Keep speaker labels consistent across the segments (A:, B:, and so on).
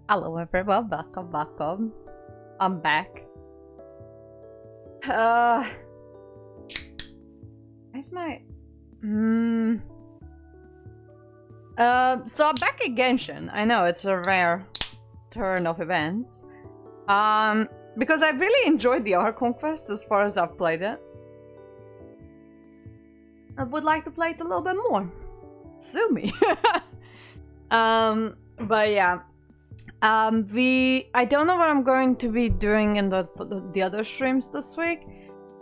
A: Hello everyone, welcome. I'm back. Where's my... So I'm back at Genshin. I know, it's a rare turn of events. Because I really enjoyed the Art Conquest as far as I've played it. I would like to play it a little bit more. Sue me. But yeah. I don't know what I'm going to be doing in the other streams this week.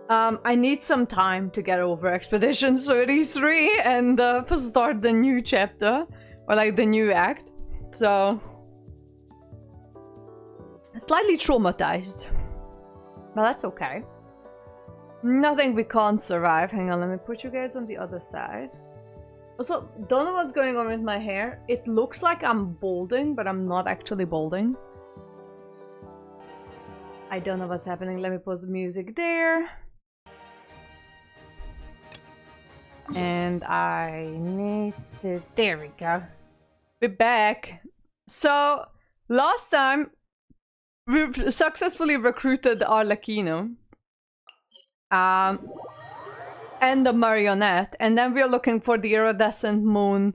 A: I need some time to get over Expedition 33 and start the new chapter, or like the new act. So, slightly traumatized, but that's okay. Nothing we can't survive. Hang on, let me put you guys on the other side. Also, don't know what's going on with my hair. It looks like I'm balding, but I'm not actually balding. I don't know what's happening. Let me pause the music there. And I need to... There we go. We're back. So, last time, we successfully recruited Arlecchino. And the marionette, and then we're looking for the iridescent moon's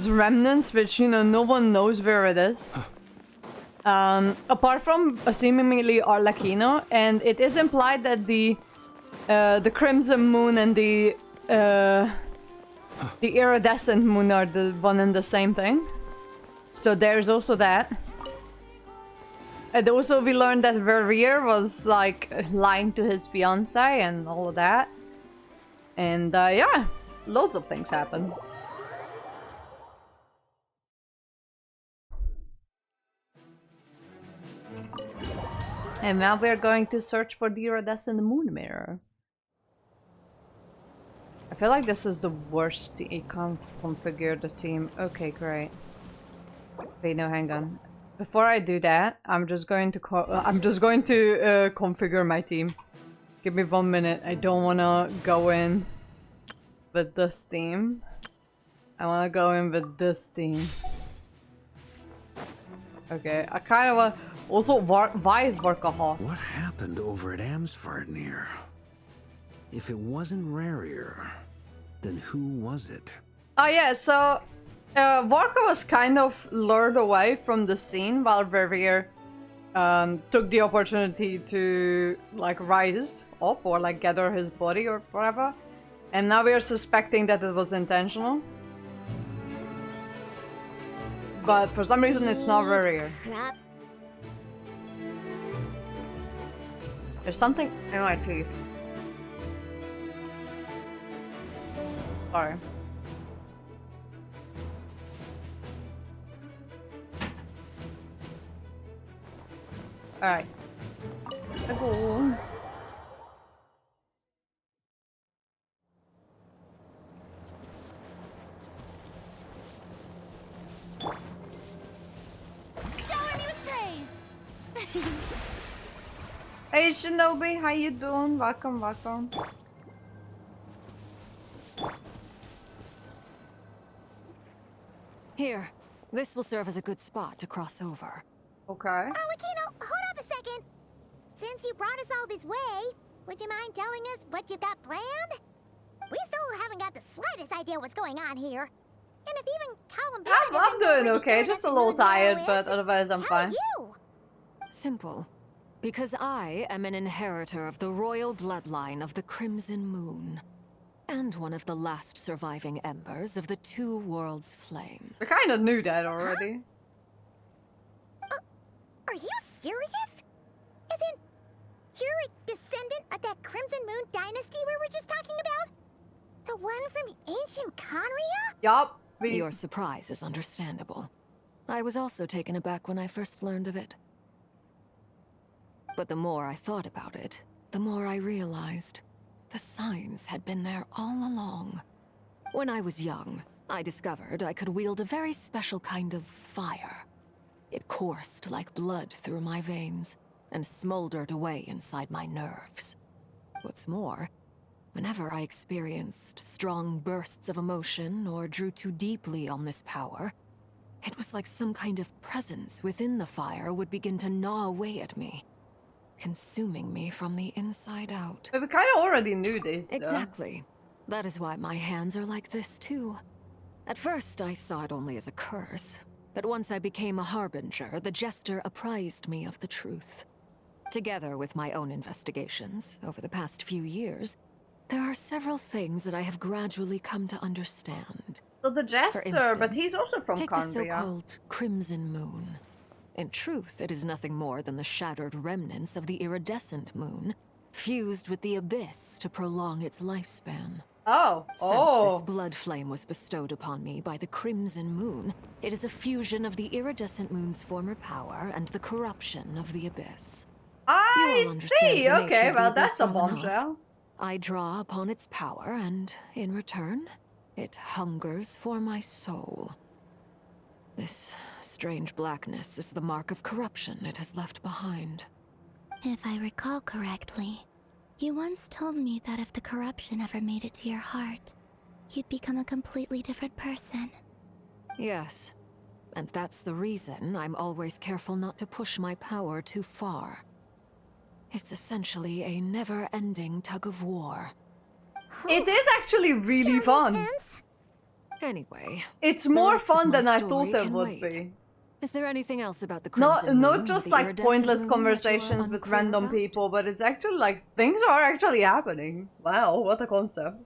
A: remnants, which, you know, no one knows where it is. Apart from seemingly Arlecchino, and it is implied that the crimson moon and the iridescent moon are the one and the same thing. So there's also that. And also we learned that Rerir was like lying to his fiancée and all of that. And yeah, loads of things happen. And now we're going to search for the iridescent moon mirror. I feel like this is the worst configure the team. Okay, great. Wait, no, hang on. Before I do that, I'm just going to configure my team. Give me 1 minute. I don't want to go in with this team. I want to go in with this team. Okay, I kind of want... Also, why is Vorka hot?
B: What happened over at Amsvarnir? If it wasn't Rerir, then who was it?
A: Oh yeah, so... Vorka was kind of lured away from the scene while Rerir took the opportunity to like rise up or like gather his body or whatever. And now we are suspecting that it was intentional. But for some reason it's not Rerir. There's something in my teeth. Sorry. Alright. Go.
C: Shower me with praise.
A: Hey Shinobi, how you doing? Welcome, welcome.
C: Here, this will serve as a good spot to cross over.
A: Okay.
D: Arlecchino, hold up a second. Since you brought us all this way, would you mind telling us what you got planned? We still haven't got the slightest idea what's going on here. And if even Columbine
A: I'm doing okay, just a little tired, but otherwise I'm fine.
D: You?
C: Simple. Because I am an inheritor of the royal bloodline of the Crimson Moon. And one of the last surviving embers of the Two Worlds Flames.
A: I kind of knew that already.
D: Are you serious? Isn't you're a descendant of that Crimson Moon dynasty we were just talking about? The one from ancient Conria?
A: Yup.
C: Your surprise is understandable. I was also taken aback when I first learned of it. But the more I thought about it, the more I realized the signs had been there all along. When I was young, I discovered I could wield a very special kind of fire. It coursed like blood through my veins and smoldered away inside my nerves. What's more, whenever I experienced strong bursts of emotion or drew too deeply on this power, It was like some kind of presence within the fire would begin to gnaw away at me, consuming me from the inside out.
A: But we kind of already knew this, though.
C: Exactly. That is why my hands are like this, too. At first, I saw it only as a curse, but once I became a harbinger, the jester apprised me of the truth. Together with my own investigations, over the past few years, there are several things that I have gradually come to understand.
A: So the jester, but he's also from
C: take the
A: Cambria.
C: so-called Crimson Moon. In truth, it is nothing more than the shattered remnants of the iridescent moon, fused with the abyss to prolong its lifespan.
A: Oh,
C: Since this blood flame was bestowed upon me by the Crimson Moon, it is a fusion of the iridescent moon's former power and the corruption of the abyss.
A: I
C: You all understand
A: see.
C: the nature
A: Okay,
C: of the
A: well,
C: abyss
A: that's a
C: well enough.
A: bombshell.
C: I draw upon its power, and in return, it hungers for my soul. This strange blackness is the mark of corruption it has left behind.
D: If I recall correctly, you once told me that if the corruption ever made it to your heart, you'd become a completely different person.
C: Yes, and that's the reason I'm always careful not to push my power too far. It's essentially a never-ending tug-of-war.
A: It is actually really fun.
D: Intense?
C: Anyway,
A: It's
C: the
A: more
C: rest of
A: fun
C: my
A: than I
C: story
A: thought it
C: can
A: would
C: wait.
A: be.
C: Is there anything else about the
A: Not
C: Crimson Moon,
A: not just
C: the
A: like
C: iridescent
A: pointless
C: moon, that you are
A: conversations with
C: unclear
A: random
C: about?
A: people, but it's actually like things are actually happening. Wow, what a concept.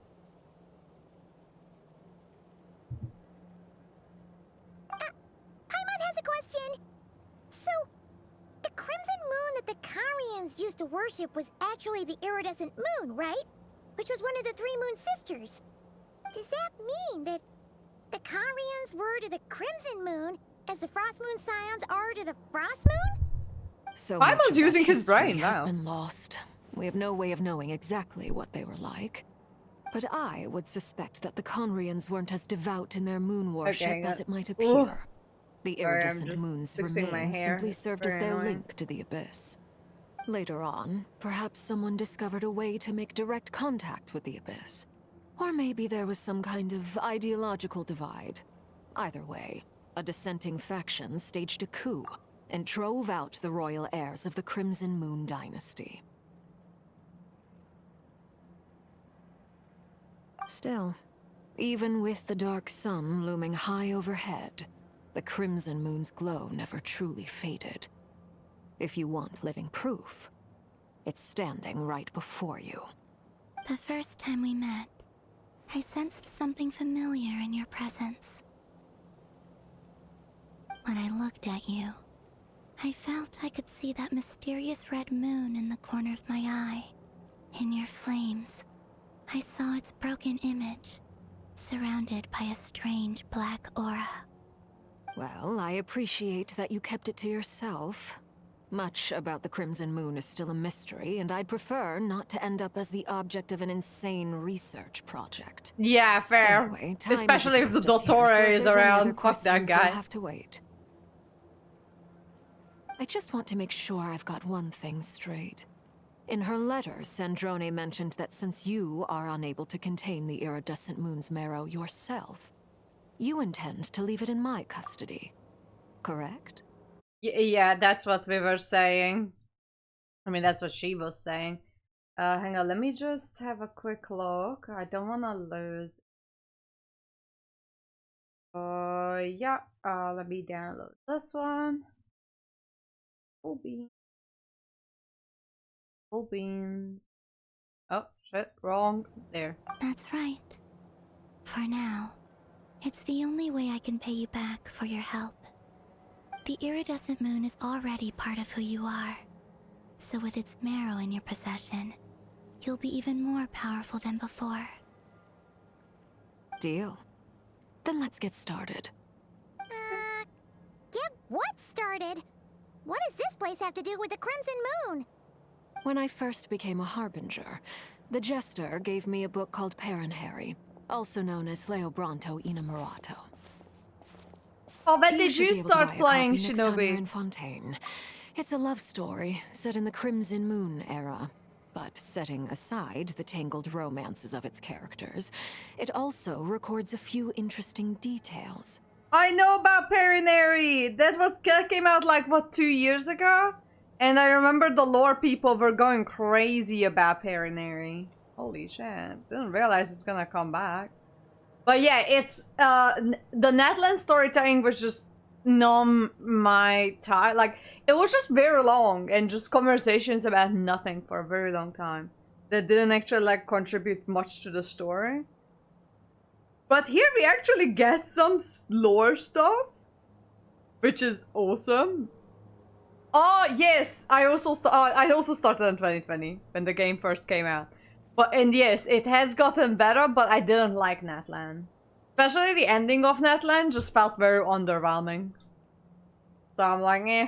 D: Paimon has a question. So, the crimson moon that the Karians used to worship was actually the iridescent moon, right? Which was one of the three moon sisters. Does that mean that the Karians were to the crimson moon as the frost moon scions are to the frost moon?
C: So
A: I
C: much
A: was
C: of that
A: using his
C: history
A: brain
C: has
A: now.
C: been lost. We have no way of knowing exactly what they were like. But I would suspect that the Conrians weren't as devout in their moon worship as it might appear. The
A: Sorry, I'm
C: iridescent
A: just
C: moon's
A: fixing my
C: remains
A: hair.
C: simply
A: It's
C: served as
A: very
C: their
A: annoying.
C: link to the abyss. Later on, perhaps someone discovered a way to make direct contact with the abyss. Or maybe there was some kind of ideological divide. Either way, a dissenting faction staged a coup and drove out the royal heirs of the Crimson Moon dynasty. Still, even with the dark sun looming high overhead, the Crimson Moon's glow never truly faded. If you want living proof, it's standing right before you.
D: The first time we met, I sensed something familiar in your presence. When I looked at you, I felt I could see that mysterious red moon in the corner of my eye. In your flames, I saw its broken image, surrounded by a strange black aura.
C: Well, I appreciate that you kept it to yourself. Much about the Crimson Moon is still a mystery, and I'd prefer not to end up as the object of an insane research project.
A: Yeah, fair.
C: Anyway, time
A: Especially if the
C: isn't against us here,
A: Dottore
C: so if
A: is
C: there's any other
A: around. Fuck that
C: questions, they'll
A: guy.
C: have to wait. I just want to make sure I've got one thing straight. In her letter, Sandrone mentioned that since you are unable to contain the iridescent moon's marrow yourself, you intend to leave it in my custody. Correct?
A: Yeah, that's what we were saying. I mean, that's what she was saying. Hang on, let me just have a quick look. I don't want to lose. Yeah. Let me download this one. Full beans. Full beans. Oh, shit, wrong. There.
D: That's right. For now, it's the only way I can pay you back for your help. The iridescent moon is already part of who you are. So with its marrow in your possession, you'll be even more powerful than before.
C: Deal. Then let's get started.
D: Get what started? What does this place have to do with the Crimson Moon?
C: When I first became a harbinger, the jester gave me a book called Harry, also known as Leobranto Inamorato.
A: Oh, but did
C: should
A: you
C: be able to
A: start
C: buy a
A: playing
C: copy next time you're
A: Shinobi?
C: in Fontaine. It's a love story set in the Crimson Moon era, but setting aside the tangled romances of its characters, it also records a few interesting details.
A: I know about Perinary. That came out like what 2 years ago, and I remember the lore people were going crazy about Perinary. Holy shit! Didn't realize it's gonna come back. But yeah, it's the Netland storytelling was just numb my time. Like it was just very long and just conversations about nothing for a very long time that didn't actually like contribute much to the story. But here we actually get some lore stuff, which is awesome. Oh yes, I also started in 2020 when the game first came out. And yes, it has gotten better, but I didn't like Natlan. Especially the ending of Natlan just felt very underwhelming. So I'm like, eh.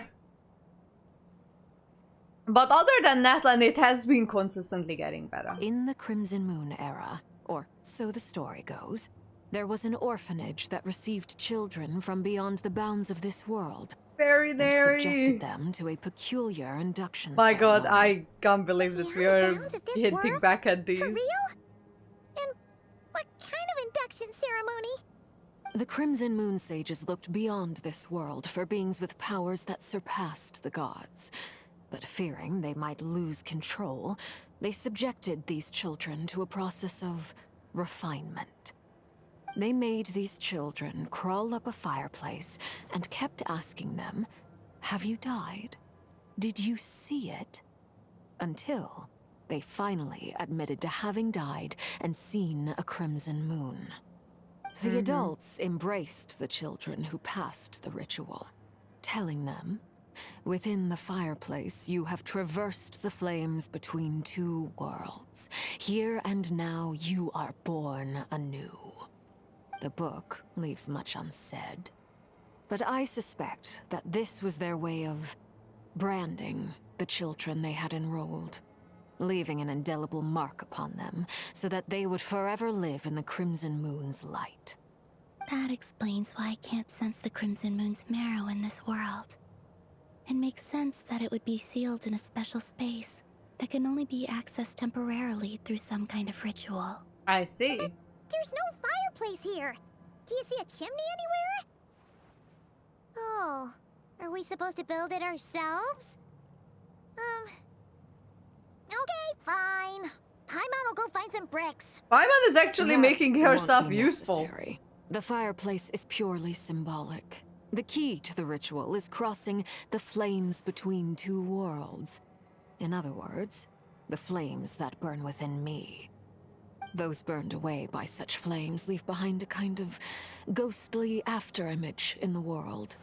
A: But other than Natlan, it has been consistently getting better.
C: In the Crimson Moon era, or so the story goes, there was an orphanage that received children from beyond the bounds of this world.
A: Very
C: And
A: nary.
C: subjected them to a peculiar induction
A: My god,
C: ceremony.
A: I can't believe that we are hinting back at these.
D: For real? And what kind of induction ceremony?
C: The Crimson Moon sages looked beyond this world for beings with powers that surpassed the gods. But fearing they might lose control, they subjected these children to a process of refinement. They made these children crawl up a fireplace and kept asking them, "Have you died? Did you see it?" Until they finally admitted to having died and seen a crimson moon. The adults embraced the children who passed the ritual, telling them, "Within the fireplace, you have traversed the flames between two worlds. Here and now, you are born anew." The book leaves much unsaid, but I suspect that this was their way of branding the children they had enrolled, leaving an indelible mark upon them so that they would forever live in the Crimson Moon's light.
E: That explains why I can't sense the Crimson Moon's marrow in this world. It makes sense that it would be sealed in a special space that can only be accessed temporarily through some kind of ritual.
A: I see.
D: There's no fireplace here. Do you see a chimney anywhere? Oh, are we supposed to build it ourselves? Okay, fine. Paimon will go find some bricks.
A: Paimon is actually
C: That
A: making herself
C: won't be
A: useful.
C: necessary. The fireplace is purely symbolic. The key to the ritual is crossing the flames between two worlds. In other words, the flames that burn within me. Those burned away by such flames leave behind a kind of ghostly afterimage in the world.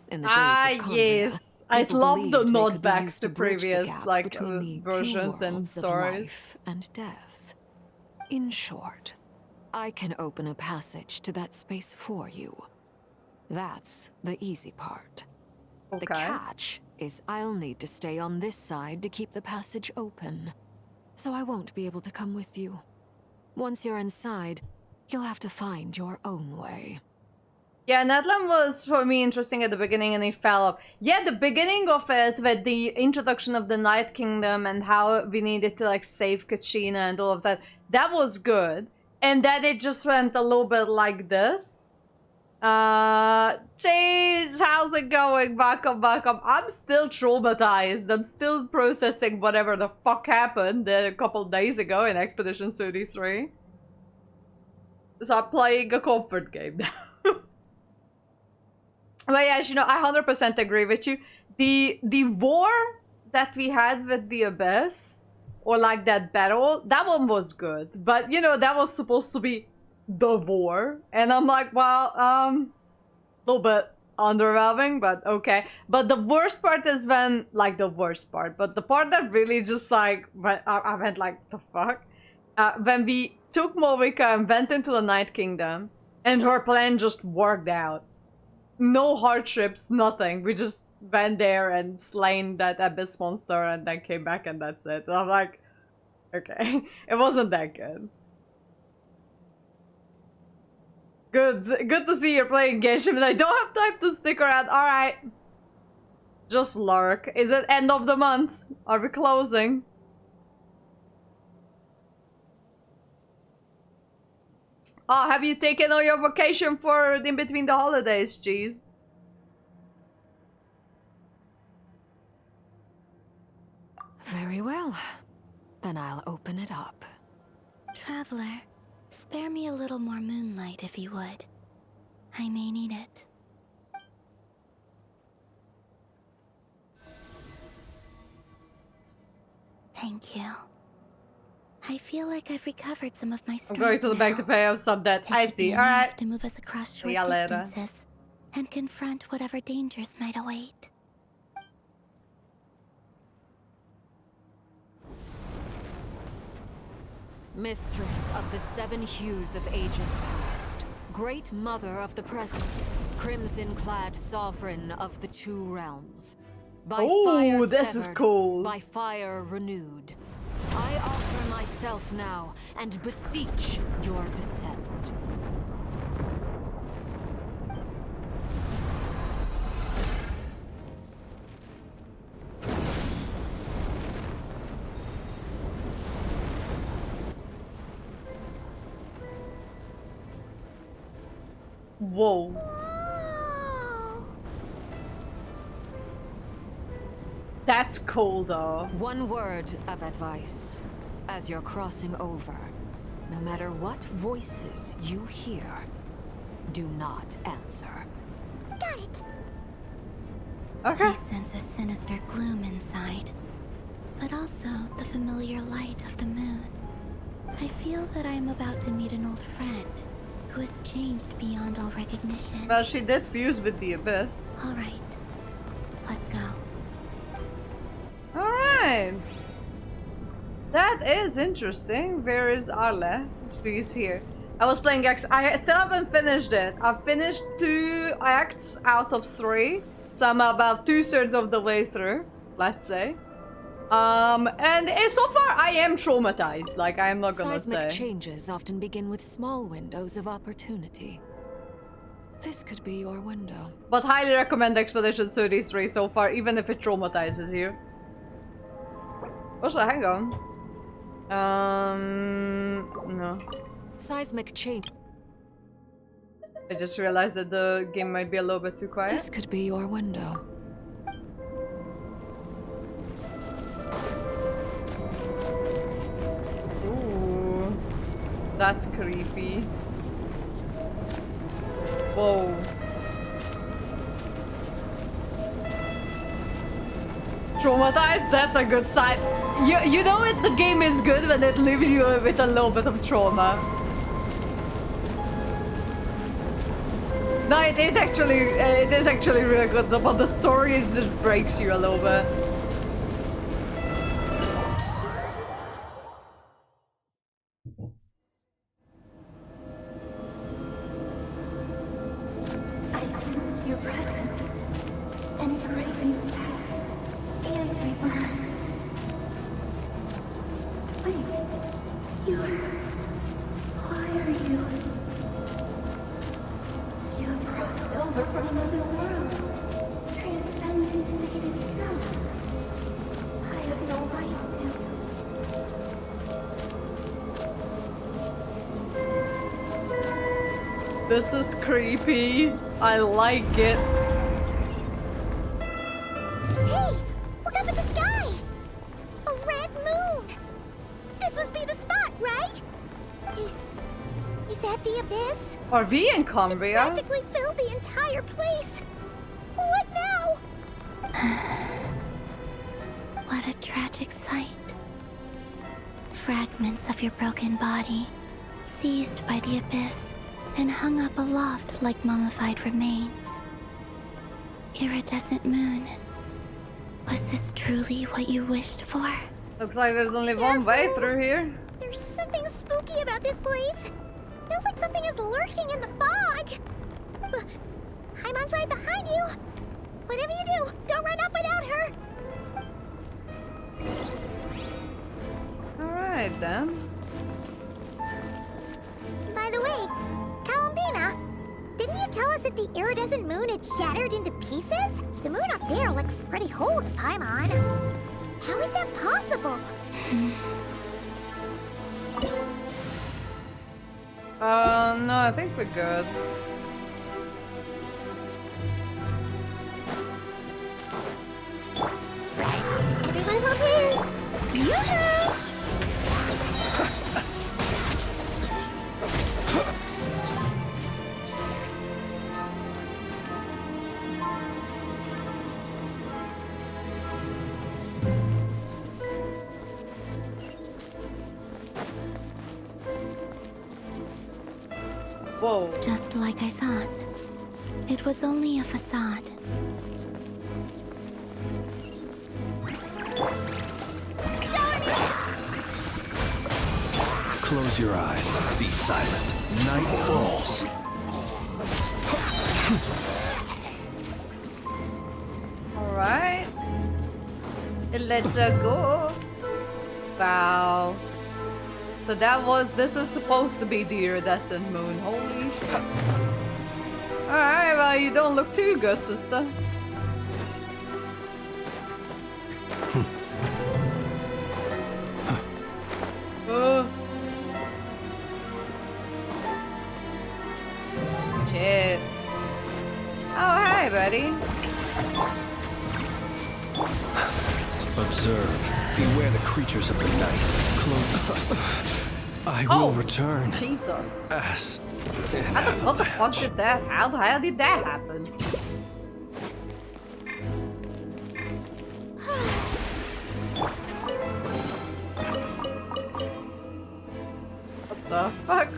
C: In the days of Conria,
A: Yes. I
C: people
A: love the
C: believed they
A: nod
C: could be
A: backs
C: used
A: to
C: bridge the
A: previous
C: gap
A: like
C: between the two
A: versions and
C: worlds of
A: stories.
C: life and death. In short, I can open a passage to that space for you. That's the easy part. The
A: Okay.
C: catch is I'll need to stay on this side to keep the passage open, so I won't be able to come with you. Once you're inside, you'll have to find your own way.
A: Yeah, Natlan was for me interesting at the beginning and it fell off. Yeah, the beginning of it with the introduction of the Night Kingdom and how we needed to like save Kachina and all of that, that was good. And then it just went a little bit like this. Jeez, how's it going? Back up. I'm still traumatized. I'm still processing whatever the fuck happened a couple days ago in Expedition 33. So I'm playing a comfort game now. But yeah, you know, I 100% agree with you. The war that we had with the Abyss, or like that battle, that one was good. But you know, that was supposed to be the war, and I'm like, well, a little bit underwhelming, but okay. But the worst part is when, like, the worst part, but the part that really just like, I went like, the fuck, when we took Morika and went into the Night Kingdom, and her plan just worked out. No hardships, nothing. We just went there and slain that abyss monster and then came back and that's it. And I'm like, okay, it wasn't that good. Good to see you're playing Genshin, but I don't have time to stick around. Alright. Just lurk. Is it end of the month? Are we closing? Oh, have you taken all your vacation for in between the holidays, jeez?
C: Very well. Then I'll open it up.
E: Traveler, spare me a little more moonlight if you would. I may need it. Thank you. I feel like I've recovered some of my strength.
A: I'm going to the bank to pay off some debt. I see. All right.
E: To move us across short
A: See ya later.
E: distances and confront whatever dangers might await.
C: Mistress of the 7 hues of ages past, Great Mother of the present, crimson-clad sovereign of the 2 realms. By fire
A: Oh, this is
C: severed,
A: cool.
C: by fire renewed. I offer myself now and beseech your descent.
A: Whoa. That's cool though.
C: One word of advice. As you're crossing over, no matter what voices you hear, do not answer.
D: Got it.
A: Okay.
E: I sense a sinister gloom inside, but also the familiar light of the moon. I feel that I am about to meet an old friend who has changed beyond all recognition.
A: Well, she did fuse with the abyss.
E: All right, let's go.
A: All right. That is interesting. Where is Arle? She's here. I was playing X. I still haven't finished it. I've finished 2 acts out of 3. So I'm about 2/3 of the way through, let's say. And so far I am traumatized. Like, I'm not gonna
C: Seismic
A: say.
C: changes often begin with small windows of opportunity. This could be your window.
A: But highly recommend Expedition 33 so far, even if it traumatizes you. Also, hang on. No.
C: Seismic change.
A: I just realized that the game might be a little bit too quiet.
C: This could be your window.
A: Ooh. That's creepy. Whoa. Traumatized? That's a good sign. You know it, the game is good when it leaves you with a little bit of trauma. No, it is actually really good, but the story just breaks you a little bit.
F: I sense your presence and craving death and rebirth. Wait, why are you? You have crossed over from another world, transcended fate itself. I have no right to.
A: This is creepy. I like it.
D: Hey, look up at the sky! A red moon! This must be the spot, right? Is that the abyss?
A: Are we in
D: It's
A: Cumbria?
D: practically filled the entire place. What now?
E: What a tragic sight. Fragments of your broken body, seized by the abyss, and hung up aloft like mummified remains. Iridescent moon. Was this truly what you wished for?
A: Looks like there's only one way through here.
D: There's something spooky about this place. Feels like something is lurking in the fog. Haimon's right behind you. Whatever you do, don't run off without her.
A: Alright then.
D: By the way, Columbina, didn't you tell us that the iridescent moon had shattered into pieces? The moon up there looks pretty whole to Paimon. How is that possible?
A: No, I think we're good.
D: Everyone's on his. Yoo-hoo!
A: Whoa.
E: Just like I thought. It was only a facade.
B: Close your eyes. Be silent. Night falls.
A: Alright. Let's go. Wow. So this is supposed to be the iridescent moon. Holy shit. Alright, well, you don't look too good, sister. Shit. Oh, hi, buddy.
B: Observe. Beware the creatures of the night. Close. I will return.
A: Jesus.
B: As
A: What the fuck did that? How the hell did that happen? What the fuck?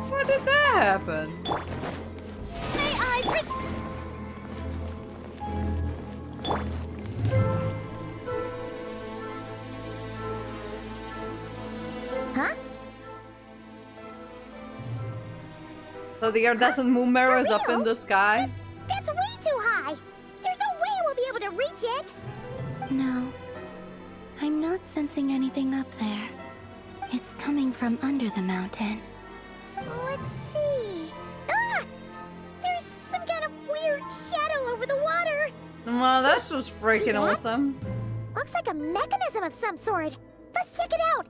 A: Why did that happen?
D: Huh?
A: So the iridescent moon mirror is up in the sky?
D: That's way too high! There's no way we'll be able to reach it!
E: No. I'm not sensing anything up there. It's coming from under the mountain.
D: Let's see. Ah! There's some kind of weird shadow over the water.
A: Well, that's just freaking
D: that?
A: awesome.
D: Looks like a mechanism of some sort. Let's check it out.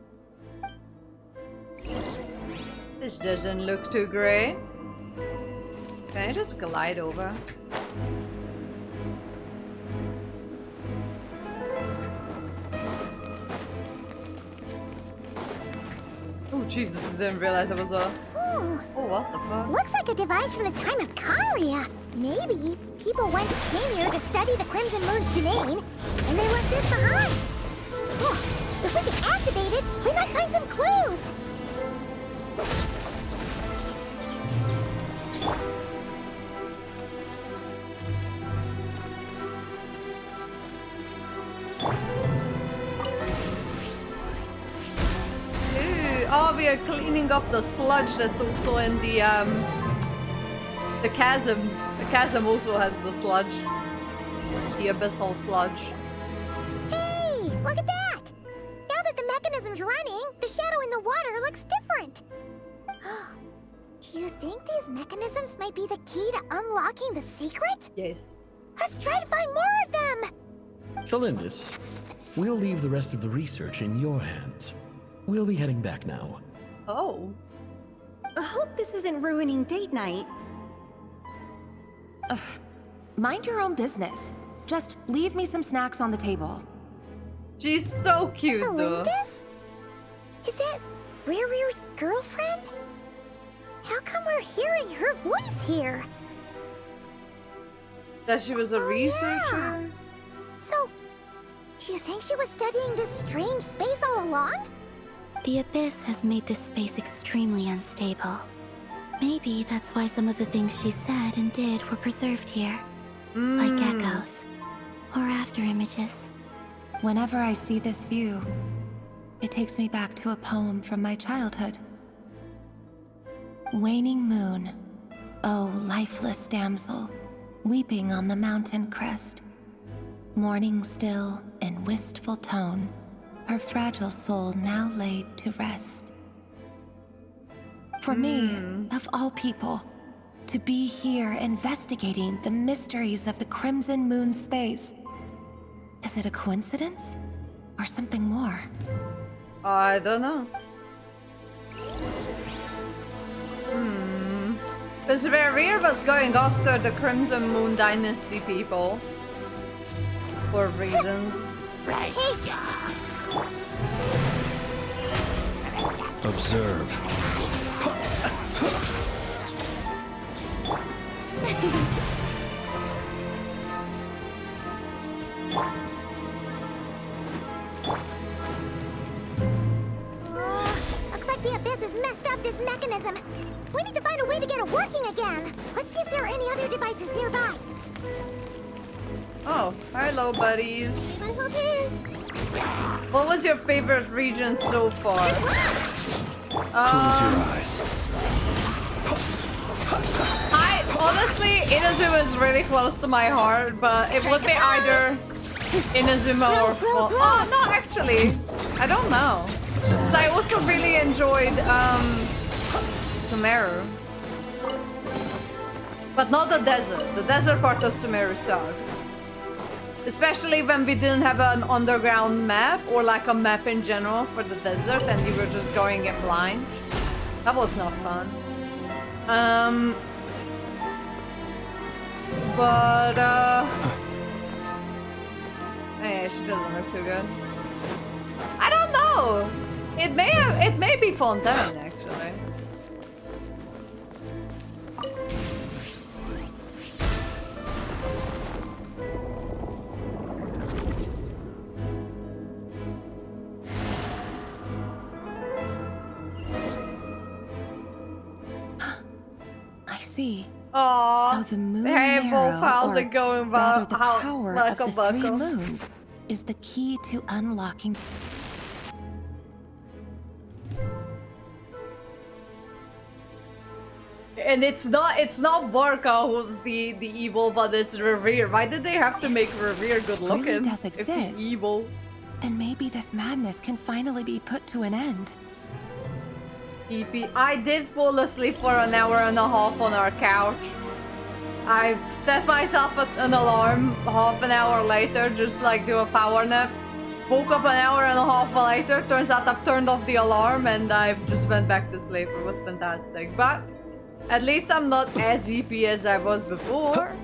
A: This doesn't look too great. Can I just glide over? Oh Jesus, I didn't realize it was a...
D: Ooh,
A: Oh, what the fuck?
D: looks like a device from the time of Kalia. Maybe people once came here to study the Crimson Moon's domain, and they left this behind. Oh, if we can activate it, we might find some clues.
A: Ooh, oh, we are cleaning up the sludge that's also in the chasm. The chasm also has the sludge. The abyssal sludge.
D: Hey, look at that! Now that the mechanism's running, the shadow in the water looks different. Do you think these mechanisms might be the key to unlocking the secret?
A: Yes.
D: Let's try to find more of them!
G: Felindis, we'll leave the rest of the research in your hands. We'll be heading back now.
A: Oh.
H: I hope this isn't ruining date night. Ugh. Mind your own business. Just leave me some snacks on the table.
A: She's so cute though.
D: Felindis? Is that Rerir's girlfriend? How come we're hearing her voice here?
A: That she was a
D: Oh,
A: researcher?
D: yeah. So, do you think she was studying this strange space all along?
E: The Abyss has made this space extremely unstable. Maybe that's why some of the things she said and did were preserved here. Like echoes. Or after images.
H: Whenever I see this view, it takes me back to a poem from my childhood. Waning moon, oh lifeless damsel, weeping on the mountain crest. Mourning still in wistful tone, her fragile soul now laid to rest. For me, of all people, to be here investigating the mysteries of the Crimson Moon space, is it a coincidence or something more?
A: I don't know. Because Rerir was going after the Crimson Moon Dynasty people. For reasons.
G: Observe.
D: Looks like the Abyss has messed up this mechanism. We need to find a way to get it working again. Let's see if there are any other devices nearby.
A: Oh, hello, buddies.
D: Hello, kids.
A: What was your favorite region so far?
G: Close your eyes.
A: I honestly, Inazuma is really close to my heart, but it would be either Inazuma or oh no, actually, I don't know. So I also really enjoyed Sumeru, but not the desert. The desert part of Sumeru sucked. Especially when we didn't have an underground map or like a map in general for the desert and you were just going in blind. That was not fun. She doesn't look too good. I don't know. It may be Fontaine actually.
H: See.
A: Aww.
H: So the moon
A: hey,
H: marrow,
A: Wolf, how's
H: or
A: it going?
H: rather the
A: How,
H: power of the three moons, is the key to unlocking.
A: And it's not Barca who's the evil, but it's Rerir. Why did they have to make Rerir good looking?
H: Really does
A: if
H: exist,
A: he's evil.
H: Then maybe this madness can finally be put to an end.
A: EP. I did fall asleep for an hour and a half on our couch. I set myself an alarm half an hour later, just like do a power nap. Woke up an hour and a half later. Turns out I've turned off the alarm and I've just went back to sleep. It was fantastic. But at least I'm not as EP as I was before.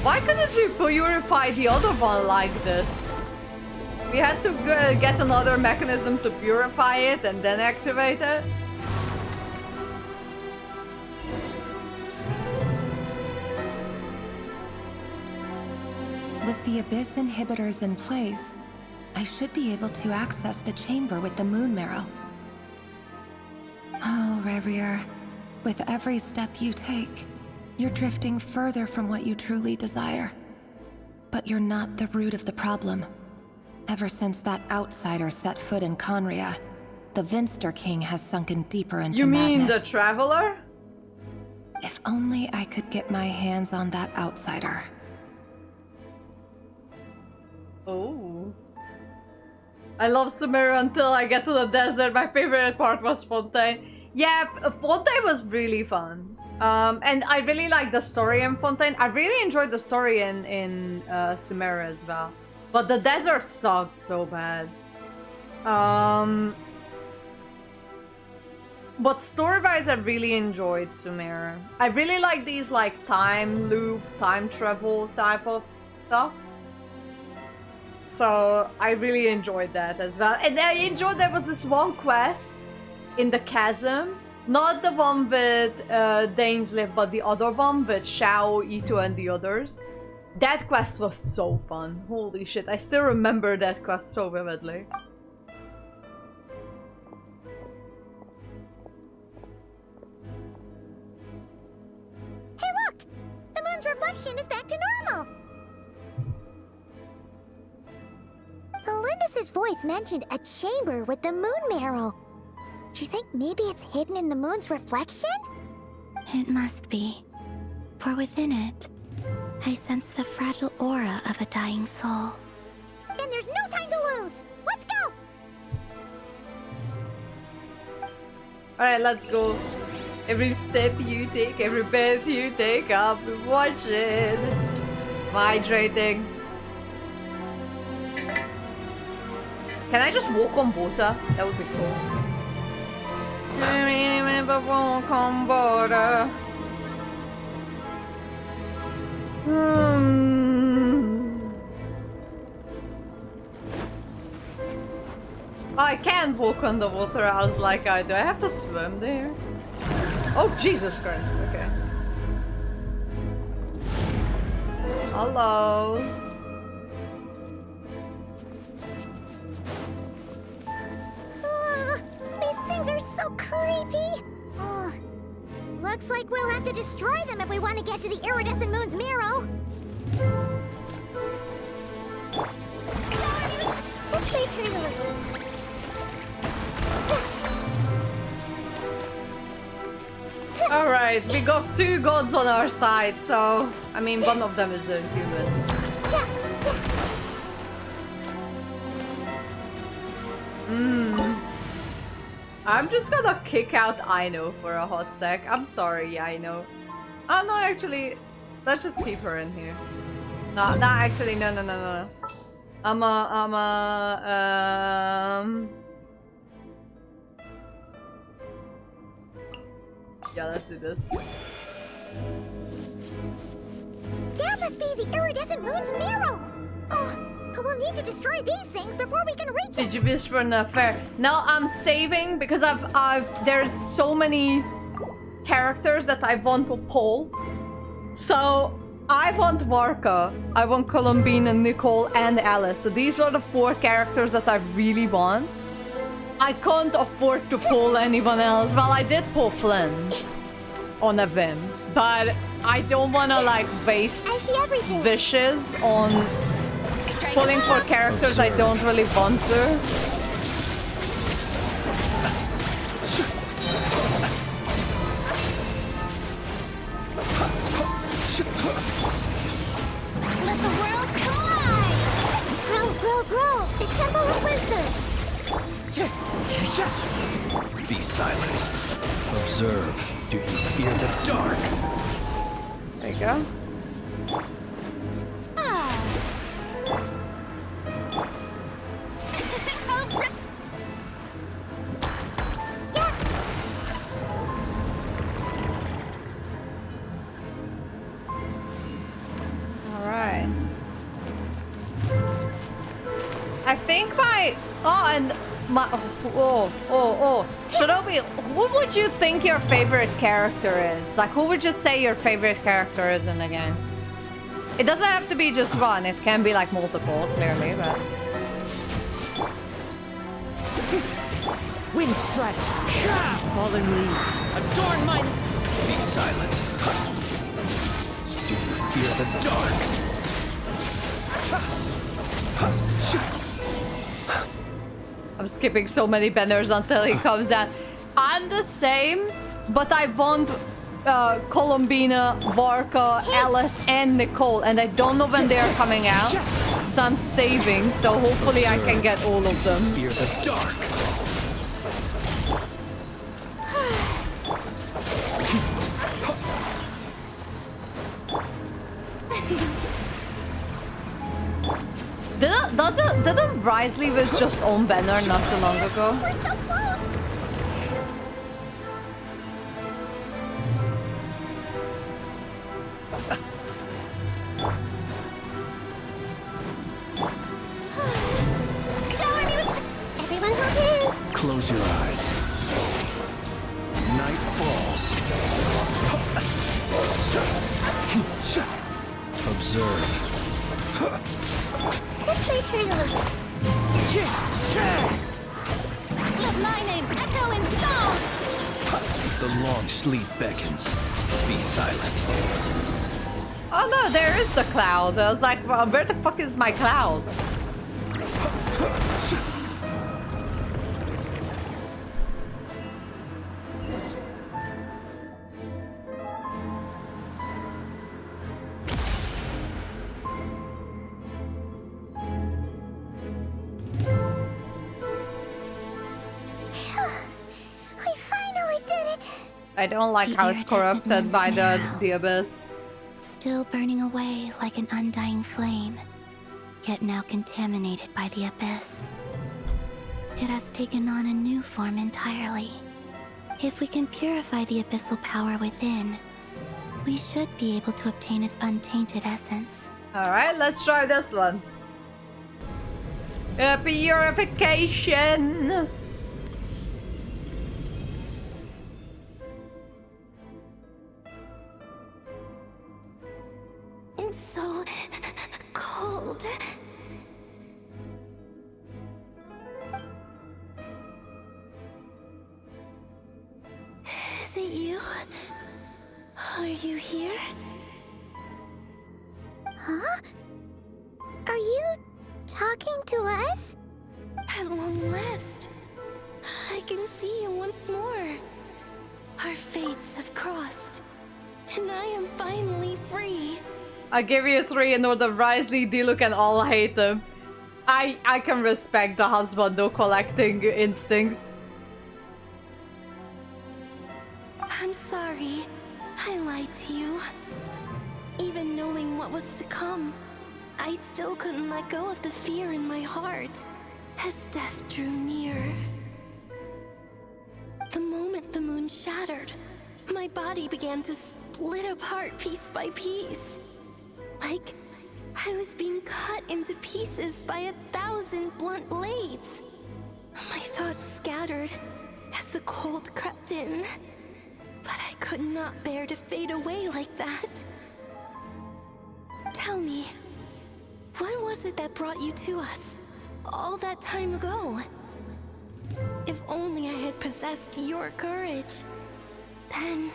A: Why couldn't we purify the other one like this? We had to get another mechanism to purify it and then activate it.
H: With the Abyss inhibitors in place, I should be able to access the chamber with the moon marrow. Oh, Rerir, with every step you take, you're drifting further from what you truly desire. But you're not the root of the problem. Ever since that outsider set foot in Conria, the Vinster King has sunken deeper into madness.
A: You mean the Traveler?
H: If only I could get my hands on that outsider.
A: Oh. I love Sumeru until I get to the desert. My favorite part was Fontaine. Yeah, Fontaine was really fun. And I really like the story in Fontaine. I really enjoyed the story in Sumeru as well. But the desert sucked so bad. But story-wise, I really enjoyed Sumeru. I really like these like time loop, time travel type of stuff. So I really enjoyed that as well. And I enjoyed there was this one quest in the chasm. Not the one with Dainsleif, but the other one with Shao, Ito, and the others. That quest was so fun. Holy shit, I still remember that quest so vividly.
D: Hey look! The moon's reflection is back to normal! Felindus's voice mentioned a chamber with the moon marrow. Do you think maybe it's hidden in the moon's reflection?
E: It must be. For within it, I sense the fragile aura of a dying soul.
D: Then there's no time to lose! Let's go!
A: Alright, let's go. Every step you take, every breath you take, I'll be watching. Hydrating. Can I just walk on water? That would be cool. Walk on water. I can't walk on the water. I was like, do I have to swim there? Oh, Jesus Christ. Okay. Hellos.
D: These things are so creepy. Looks like we'll have to destroy them if we want to get to the iridescent moon's marrow. Let's wait here a little.
A: Alright, we got 2 gods on our side, so... I mean, one of them is a human. I'm just gonna kick out Aino for a hot sec. I'm sorry, Aino. Oh, no, actually... Let's just keep her in here. No, actually, no. Yeah, let's do this.
D: That must be the iridescent moon's marrow! Oh, but we'll need to destroy these things before we can reach it!
A: Did you miss for an affair? No, I'm saving because there's so many characters that I want to pull. So, I want Varka, I want Columbine, Nicole, and Alice. So these are the 4 characters that I really want. I can't afford to pull anyone else. Well, I did pull Flint on a whim, but I don't want to like waste wishes on pulling for characters I don't really want to.
D: Let the world collide! Grow! The Temple of Wisdom!
I: Be silent. Observe. Do you fear the dark?
A: There you go. Alright. I think Shinobi, who would you think your favorite character is? Like, who would you say your favorite character is in the game? It doesn't have to be just one. It can be like multiple, clearly, but...
J: Wind strike! Fallen leaves! Adorn my...
I: Be silent. Do you fear the dark?
A: I'm skipping so many banners until he comes out. I'm the same, but I want Columbina, Varka, Alice, and Nicole, and I don't know when they're coming out, so I'm saving, so hopefully I can get all of them.
I: Fear the dark.
A: Didn't Brizley was just on banner not too long ago?
D: We're so close! Shower me with... Everyone hop in!
I: Close your eyes. Night falls. Observe.
D: Let's wait here a little. Let my name echo in song!
I: The long sleep beckons. Be silent.
A: Oh no, there is the cloud. I was like, well, where the fuck is my cloud? I don't like
E: The
A: how it's
E: iridescent
A: corrupted by
E: moon's
A: the
E: marrow.
A: the abyss.
E: Still burning away like an undying flame, yet now contaminated by the abyss. It has taken on a new form entirely. If we can purify the abyssal power within, we should be able to obtain its untainted essence.
A: Alright, let's try this one. Purification!
E: It's so cold. Is it you? Are you here?
D: Huh? Are you talking to us?
E: At long last, I can see you once more. Our fates have crossed, and I am finally free.
A: I give you 3 in order wisely, Diluc and all hate them. I can respect the husband though collecting instincts.
E: I'm sorry. I lied to you. Even knowing what was to come, I still couldn't let go of the fear in my heart as death drew near. The moment the moon shattered, my body began to split apart piece by piece. Like I was being cut into pieces by 1,000 blunt blades. My thoughts scattered as the cold crept in. But I could not bear to fade away like that. Tell me, what was it that brought you to us all that time ago? If only I had possessed your courage, then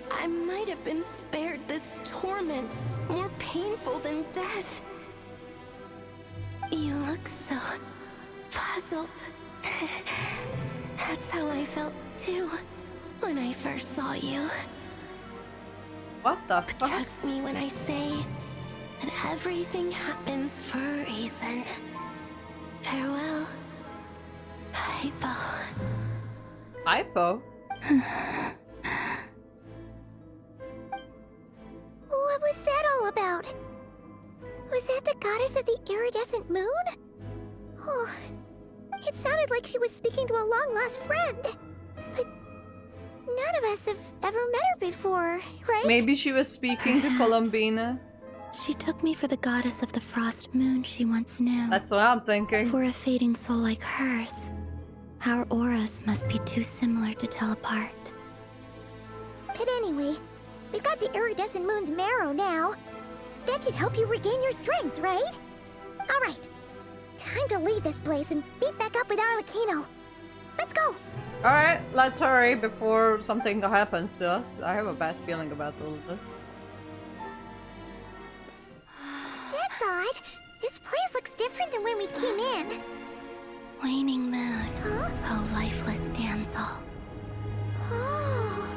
E: I might have been spared this torment more painful than death. You look so puzzled. That's how I felt too when I first saw you.
A: What the
E: But
A: fuck?
E: trust me when I say that everything happens for a reason. Farewell, Hypo.
A: Hypo?
D: What was that all about? Was that the goddess of the iridescent moon? Oh, it sounded like she was speaking to a long-lost friend. But none of us have ever met her before, right?
A: Maybe she was speaking to Columbina.
E: She took me for the goddess of the frost moon she once knew.
A: That's what I'm thinking.
E: For a fading soul like hers, our auras must be too similar to tell apart.
D: But anyway, we've got the iridescent moon's marrow now. That should help you regain your strength, right? Alright, time to leave this place and meet back up with Arlecchino. Let's go!
A: Alright, let's hurry before something happens to us. I have a bad feeling about all of this.
D: That's odd. This place looks different than when we came in.
E: Waning moon,
D: Huh?
E: oh lifeless damsel.
D: Oh.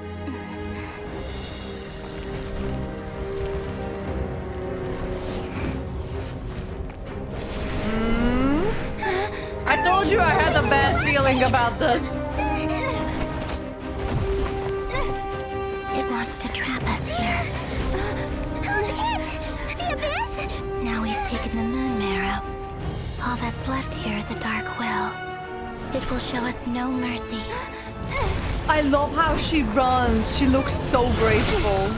A: I told you I had a bad feeling about this.
E: It wants to trap us here.
D: Who's it? The abyss?
E: Now we've taken the moon marrow. All that's left here is a dark will. It will show us no mercy.
A: I love how she runs. She looks so graceful.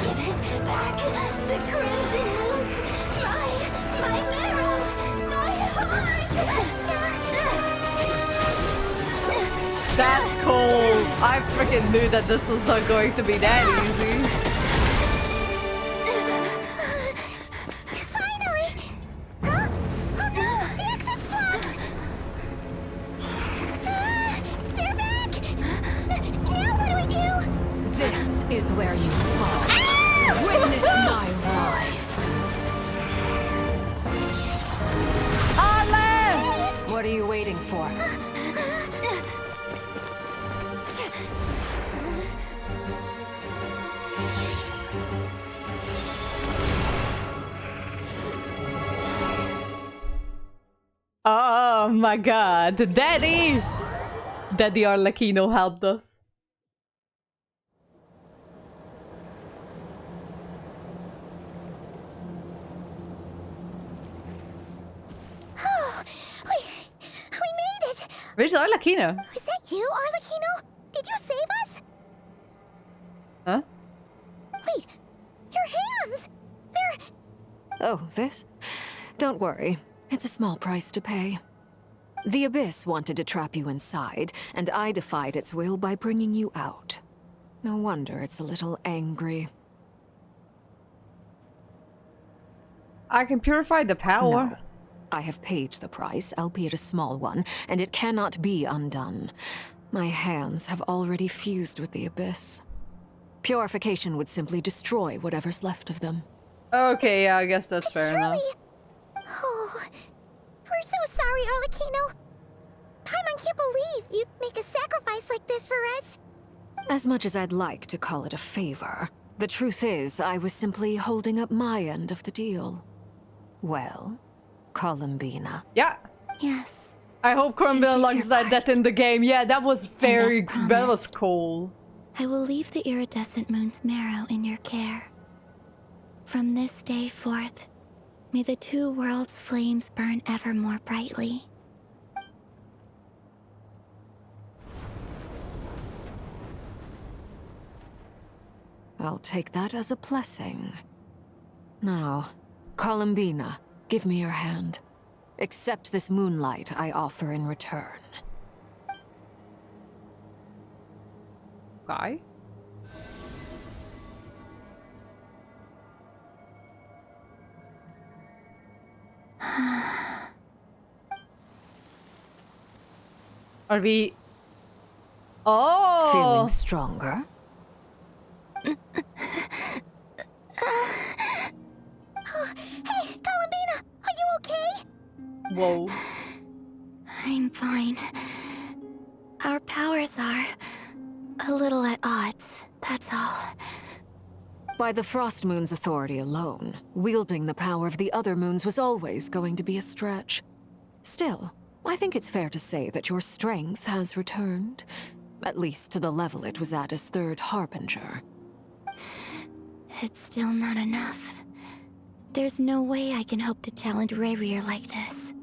E: Give it back! The crimson moons! My marrow! My heart!
A: That's cool. I freaking knew that this was not going to be that easy.
D: Finally! Huh? Oh no! The exit's blocked! They're back! Now what do we do?
C: This is where you fall. Witness my rise.
A: Arlen!
C: What are you waiting for?
A: my god, Daddy! Daddy Arlecchino helped us.
D: Oh, we made it!
A: Where's Arlecchino?
D: Was that you, Arlecchino? Did you save us?
A: Huh?
D: Wait, your hands! They're...
C: Oh, this? Don't worry. It's a small price to pay. The Abyss wanted to trap you inside, and I defied its will by bringing you out. No wonder it's a little angry.
A: I can purify the power.
C: No. I have paid the price, albeit a small one, and it cannot be undone. My hands have already fused with the Abyss. Purification would simply destroy whatever's left of them.
A: Okay, yeah, I guess that's fair enough.
D: Oh, we're so sorry, Arlecchino. Paimon can't believe you'd make a sacrifice like this for us.
C: As much as I'd like to call it a favor, the truth is I was simply holding up my end of the deal. Well, Columbina.
A: Yeah.
E: Yes.
A: I hope Columbina unlocks that in the game. Yeah, that was very...
E: promised.
A: That was cool.
E: I will leave the iridescent moon's marrow in your care. From this day forth, may the two worlds' flames burn ever more brightly.
C: I'll take that as a blessing. Now, Columbina, give me your hand. Accept this moonlight I offer in return.
A: Okay. Are we... Oh!
C: Feeling stronger?
D: Hey, Columbina, are you okay?
A: Whoa.
E: I'm fine. Our powers are a little at odds, that's all.
C: By the Frost Moon's authority alone, wielding the power of the other moons was always going to be a stretch. Still, I think it's fair to say that your strength has returned. At least to the level it was at as Third Harbinger.
E: It's still not enough. There's no way I can hope to challenge Rerir like this.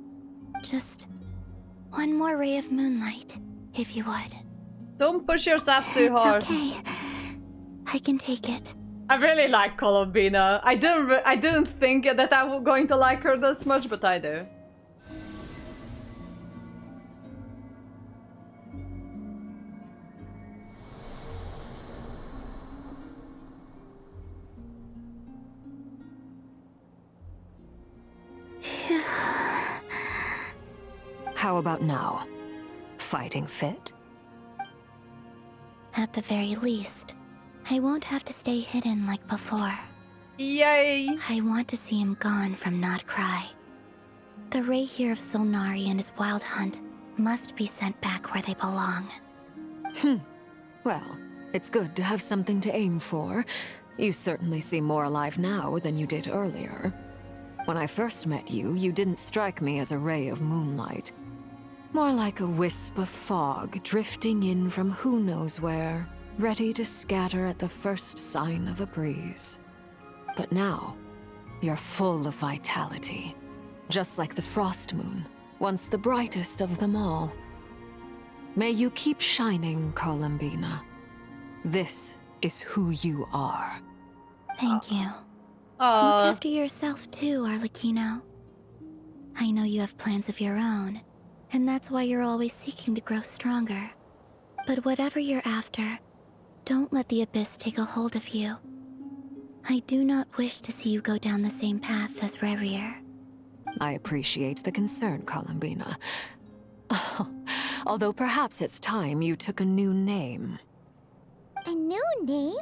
E: Just one more ray of moonlight, if you would.
A: Don't push yourself too hard.
E: It's okay. I can take it.
A: I really like Columbina. I didn't think that I was going to like her this much, but I do.
C: How about now? Fighting fit?
E: At the very least, I won't have to stay hidden like before.
A: Yay!
E: I want to see him gone from Not Cry. The Rerir of Solnari and his wild hunt must be sent back where they belong.
C: Well, it's good to have something to aim for. You certainly seem more alive now than you did earlier. When I first met you, you didn't strike me as a ray of moonlight. More like a wisp of fog drifting in from who knows where, ready to scatter at the first sign of a breeze. But now, you're full of vitality. Just like the Frost Moon, once the brightest of them all. May you keep shining, Columbina. This is who you are.
E: Thank you. Look after yourself too, Arlecchino. I know you have plans of your own, and that's why you're always seeking to grow stronger. But whatever you're after, don't let the Abyss take a hold of you. I do not wish to see you go down the same path as Rerir.
C: I appreciate the concern, Columbina. Although perhaps it's time you took a new name.
D: A new name?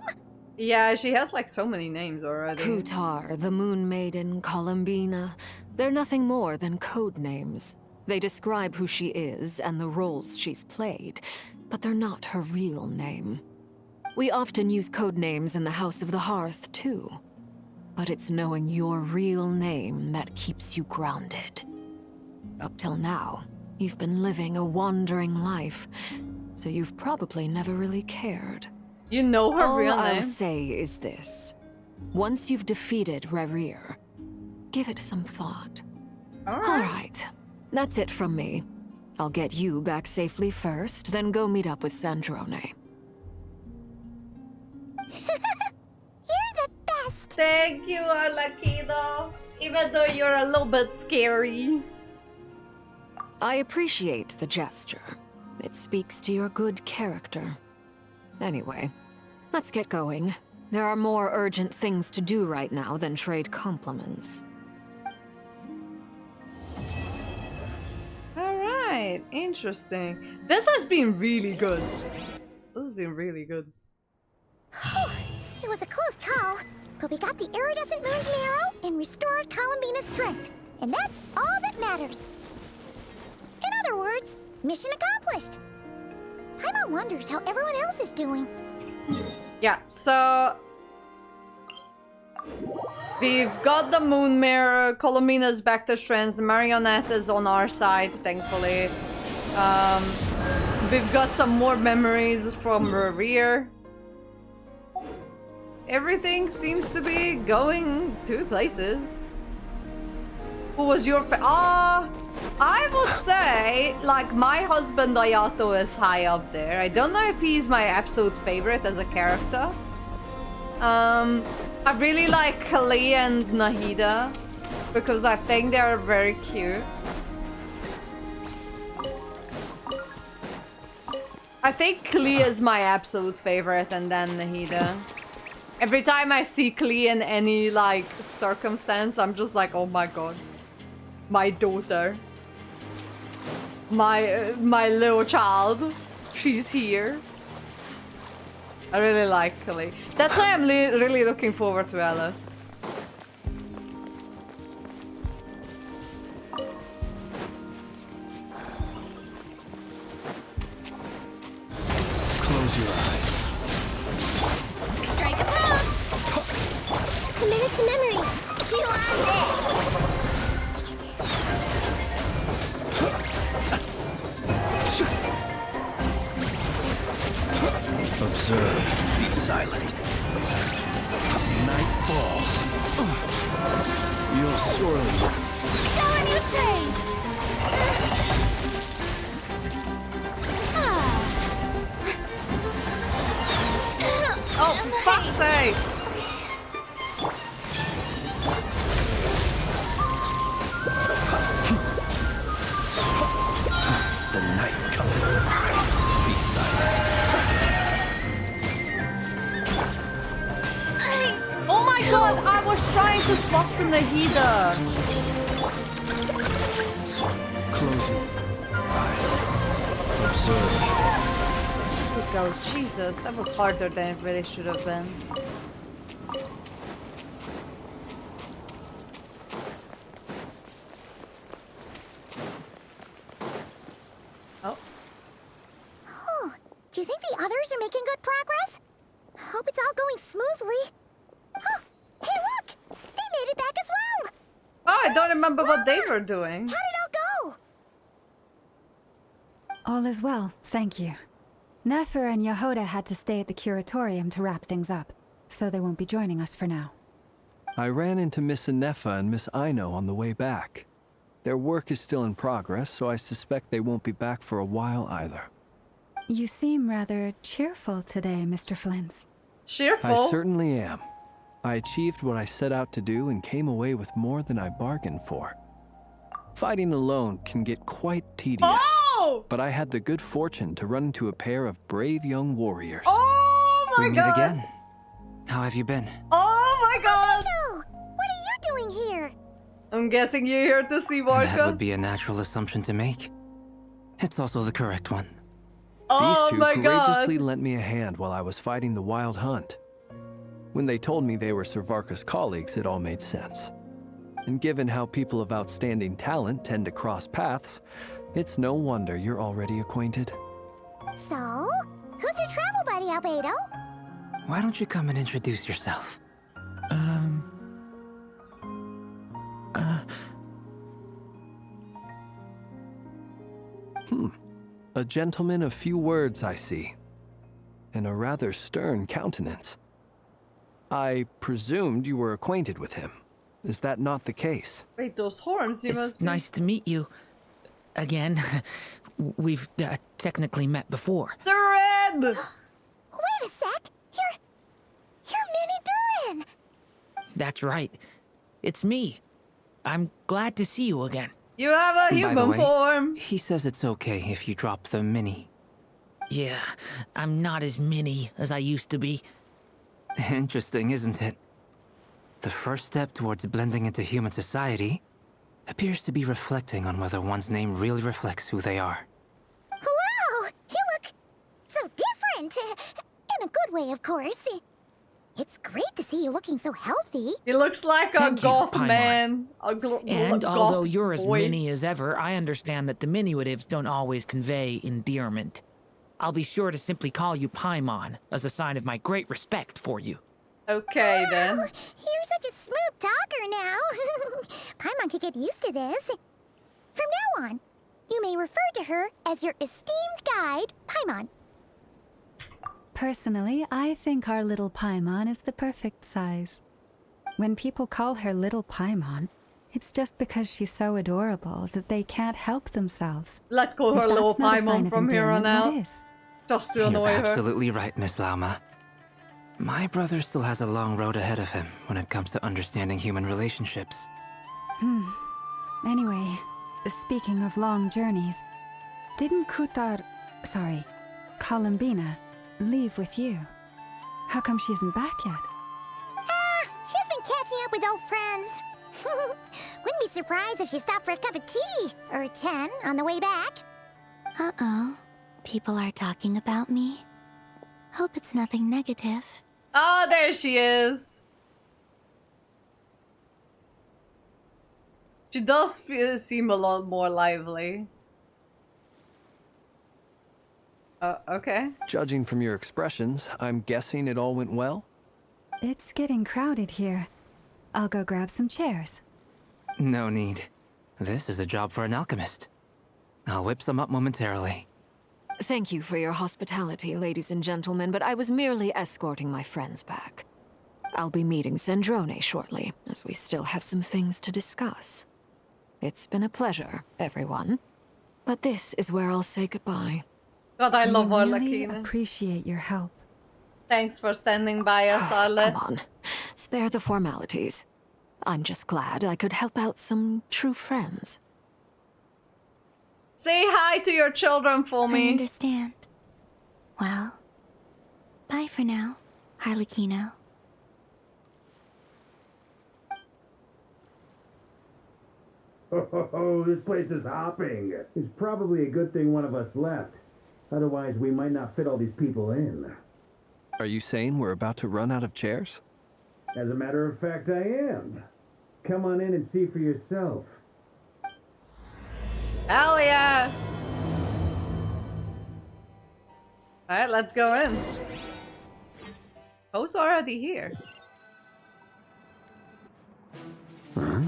A: Yeah, she has like so many names already.
C: Kutar, the Moon Maiden, Columbina. They're nothing more than code names. They describe who she is and the roles she's played, but they're not her real name. We often use code names in the House of the Hearth, too. But it's knowing your real name that keeps you grounded. Up till now, You've been living a wandering life, so you've probably never really cared.
A: You know her
C: All
A: real
C: I'll
A: name?
C: say is this. Once you've defeated Rerir, give it some thought. All right. That's it from me. I'll get you back safely first, then go meet up with Sandrone.
D: You're the best!
A: Thank you, Arlakido. Even though you're a little bit scary.
C: I appreciate the gesture. It speaks to your good character. Anyway, let's get going. There are more urgent things to do right now than trade compliments.
A: Alright, interesting. This has been really good. This has been really good.
D: It was a close call, but we got the iridescent moon's marrow and restored Columbina's strength. And that's all that matters. In other words, mission accomplished. Paimon wonders how everyone else is doing.
A: Yeah, so we've got the moon mirror, Columbina's back to strength, Marionette is on our side, thankfully. We've got some more memories from Rerir. Everything seems to be going to places. Who was your I would say, like, my husband Ayato is high up there. I don't know if he's my absolute favorite as a character. I really like Kali and Nahida because I think they're very cute. I think Kali is my absolute favorite and then Nahida. Every time I see Kali in any, like, circumstance, I'm just like, oh my god. My daughter. My little child. She's here. I really like Kali. That's why I'm really looking forward to Alice.
I: Close your eyes.
D: Strike a pose! Commit it to memory. You are there!
I: Observe. Be silent. Night falls. You'll sorely...
D: Show a new phase!
A: Oh, for fuck's sake!
I: The night comes. Be silent.
A: Oh my god, I was trying to swap to Nahida!
I: Close your eyes. Observe.
A: Go, Jesus, that was harder than it really should have been. Oh.
D: Oh, do you think the others are making good progress? Hope it's all going smoothly. Oh, hey look! They made it back as well!
A: Oh, I don't remember what they were doing.
D: How did it all go?
K: All is well, thank you. Nefer and Yehoda had to stay at the curatorium to wrap things up, so they won't be joining us for now.
I: I ran into Miss Inefa and Miss Aino on the way back. Their work is still in progress, so I suspect they won't be back for a while either.
K: You seem rather cheerful today, Mr. Flintz.
A: Cheerful?
I: I certainly am. I achieved what I set out to do and came away with more than I bargained for. Fighting alone can get quite tedious.
A: Oh!
I: But I had the good fortune to run into a pair of brave young warriors.
A: Oh my
L: we meet
A: god!
L: again. How have you been?
A: Oh my god!
D: No! What are you doing here?
A: I'm guessing you're here to see Warka?
L: That would be a natural assumption to make. It's also the correct one.
A: Oh
I: These two
A: my
I: courageously
A: god!
I: lent me a hand while I was fighting the wild hunt. When they told me they were Sir Varka's colleagues, it all made sense. And given how people of outstanding talent tend to cross paths, it's no wonder you're already acquainted.
D: So, who's your travel buddy, Albedo?
L: Why don't you come and introduce yourself?
I: A gentleman of few words, I see, and a rather stern countenance. I presumed you were acquainted with him. Is that not the case?
A: Wait, those horns, you
J: It's
A: must be...
J: nice to meet you. Again. We've technically met before.
A: The red!
D: Wait a sec! You're Minnie Durin!
J: That's right. It's me. I'm glad to see you again.
A: You have a
L: By the
A: human
L: way,
A: form!
L: He says it's okay if you drop the mini.
J: Yeah, I'm not as mini as I used to be.
L: Interesting, isn't it? The first step towards blending into human society appears to be reflecting on whether one's name really reflects who they are.
D: Wow! You look so different! In a good way, of course. It's great to see you looking so healthy.
A: He looks like a
J: Thank you,
A: goth
J: Paimon.
A: man.
J: And
A: goth
J: although you're as
A: boy.
J: mini as ever, I understand that diminutives don't always convey endearment. I'll be sure to simply call you Paimon as a sign of my great respect for you.
A: Okay, then.
D: You're such a smooth talker now. Paimon could get used to this. From now on, you may refer to her as your esteemed guide, Paimon.
K: Personally, I think our little Paimon is the perfect size. When people call her Little Paimon, it's just because she's so adorable that they can't help themselves.
A: Let's call her
K: If
A: little
K: that's not a sign
A: Paimon
K: of
A: from here on
K: endearment, what
A: out.
K: is?
A: Just to
L: You're
A: annoy her.
L: absolutely right, Miss Lauma. My brother still has a long road ahead of him when it comes to understanding human relationships.
K: Anyway, speaking of long journeys, didn't Columbina, leave with you? How come she isn't back yet?
D: She's been catching up with old friends. Wouldn't be surprised if she stopped for a cup of tea or 10 on the way back.
E: Uh-oh. People are talking about me. Hope it's nothing negative.
A: Oh, there she is. She does seem a lot more lively. Okay.
I: Judging from your expressions, I'm guessing it all went well?
K: It's getting crowded here. I'll go grab some chairs.
L: No need. This is a job for an alchemist. I'll whip some up momentarily.
C: Thank you for your hospitality, ladies and gentlemen, but I was merely escorting my friends back. I'll be meeting Sandrone shortly, as we still have some things to discuss. It's been a pleasure, everyone. But this is where I'll say goodbye.
A: God, I love
K: We really
A: Arlecchino.
K: appreciate your help.
A: Thanks for standing by us, Arle.
C: Come on, spare the formalities. I'm just glad I could help out some true friends.
A: Say hi to your children for
E: I
A: me.
E: understand. Well, bye for now, Harlequino.
M: Oh, this place is hopping. It's probably a good thing one of us left. Otherwise, we might not fit all these people in.
I: Are you saying we're about to run out of chairs?
M: As a matter of fact, I am. Come on in and see for yourself.
A: Hell yeah! Alright, let's go in. Who's already here?
B: Huh?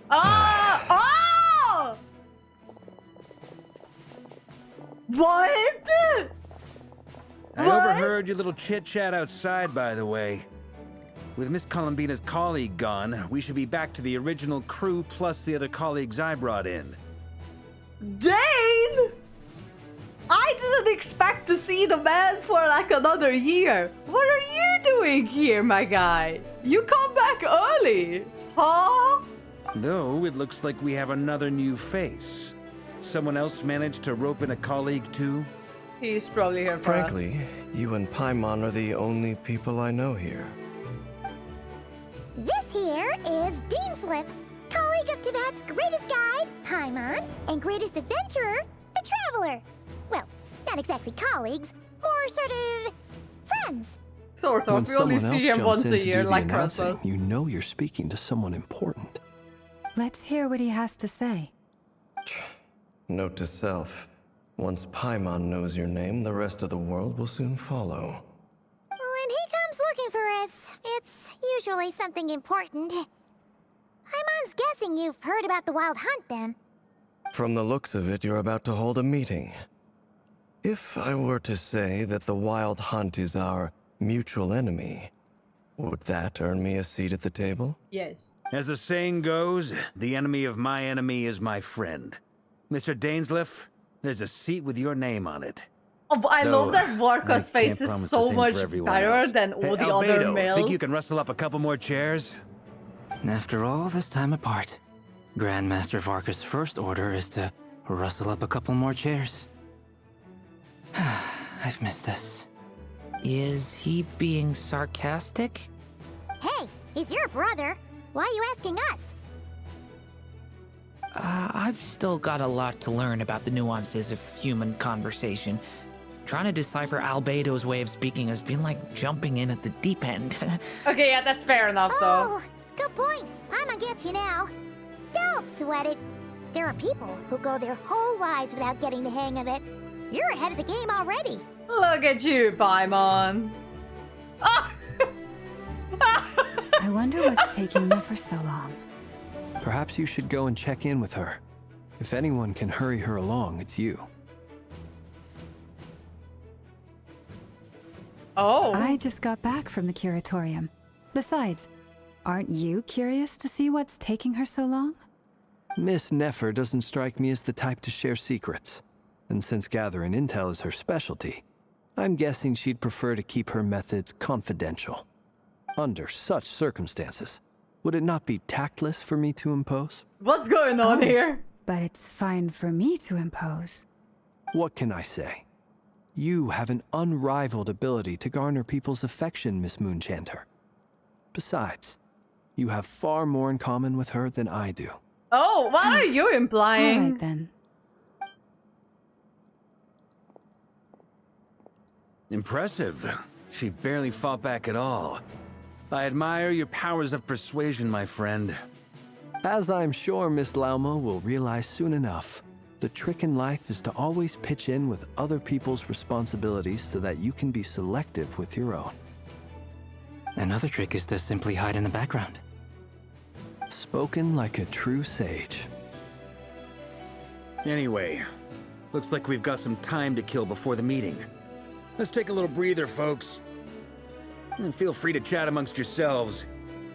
A: Ah! Oh! What?
N: I overheard your little chit-chat outside, by the way. With Miss Columbina's colleague gone, we should be back to the original crew plus the other colleagues I brought in.
A: Dane! I didn't expect to see the man for like another year. What are you doing here, my guy? You come back early, huh?
N: Though, it looks like we have another new face. Someone else managed to rope in a colleague, too?
A: He's probably here for
O: Frankly, you and Paimon are the only people I know here.
D: This here is Deanslip, colleague of Tibet's greatest guide, Paimon, and greatest adventurer, the Traveler. Well, not exactly colleagues, more sort of friends.
A: Sort
I: When
A: of. We only
I: someone
A: see
I: else
A: him
I: jumps
A: once
I: in
A: a
I: to
A: year,
I: do the
A: like
I: announcing,
A: Christmas.
I: you know you're speaking to someone important.
K: Let's hear what he has to say.
O: Note to self. Once Paimon knows your name, the rest of the world will soon follow.
D: When he comes looking for us, it's usually something important. Paimon's guessing you've heard about the Wild Hunt, then.
O: From the looks of it, you're about to hold a meeting. If I were to say that the Wild Hunt is our mutual enemy, would that earn me a seat at the table?
A: Yes.
N: As the saying goes, the enemy of my enemy is my friend. Mr. Dainsleif, there's a seat with your name on it.
A: Oh, I love that Vorka's
N: I
A: face
N: can't
A: is
N: promise
A: so
N: the same
A: much
N: for everyone
A: better
N: else.
A: than all
N: Hey,
A: the other
N: Albedo,
A: males.
N: think you can rustle up a couple more chairs?
L: After all this time apart, Grandmaster Varka's first order is to rustle up a couple more chairs. I've missed this.
J: Is he being sarcastic?
D: Hey, he's your brother. Why are you asking us?
J: I've still got a lot to learn about the nuances of human conversation. Trying to decipher Albedo's way of speaking has been like jumping in at the deep end.
A: Okay, yeah, that's fair enough, though.
D: Oh, good point. I'ma get you now. Don't sweat it. There are people who go their whole lives without getting the hang of it. You're ahead of the game already.
A: Look at you, Paimon.
K: I wonder what's taking Nefer so long.
I: Perhaps you should go and check in with her. If anyone can hurry her along, it's you.
A: Oh.
K: I just got back from the curatorium. Besides, aren't you curious to see what's taking her so long?
I: Miss Nefer doesn't strike me as the type to share secrets. And since gathering intel is her specialty, I'm guessing she'd prefer to keep her methods confidential. Under such circumstances, would it not be tactless for me to impose?
A: What's going on here?
K: But it's fine for me to impose.
I: What can I say? You have an unrivaled ability to garner people's affection, Miss Moonchanter. Besides, you have far more in common with her than I do.
A: Oh, what are you implying?
K: All right, then.
N: Impressive. She barely fought back at all. I admire your powers of persuasion, my friend.
I: As I'm sure Miss Lauma will realize soon enough, the trick in life is to always pitch in with other people's responsibilities so that you can be selective with your own.
L: Another trick is to simply hide in the background.
I: Spoken like a true sage.
N: Anyway, looks like we've got some time to kill before the meeting. Let's take a little breather, folks. And feel free to chat amongst yourselves.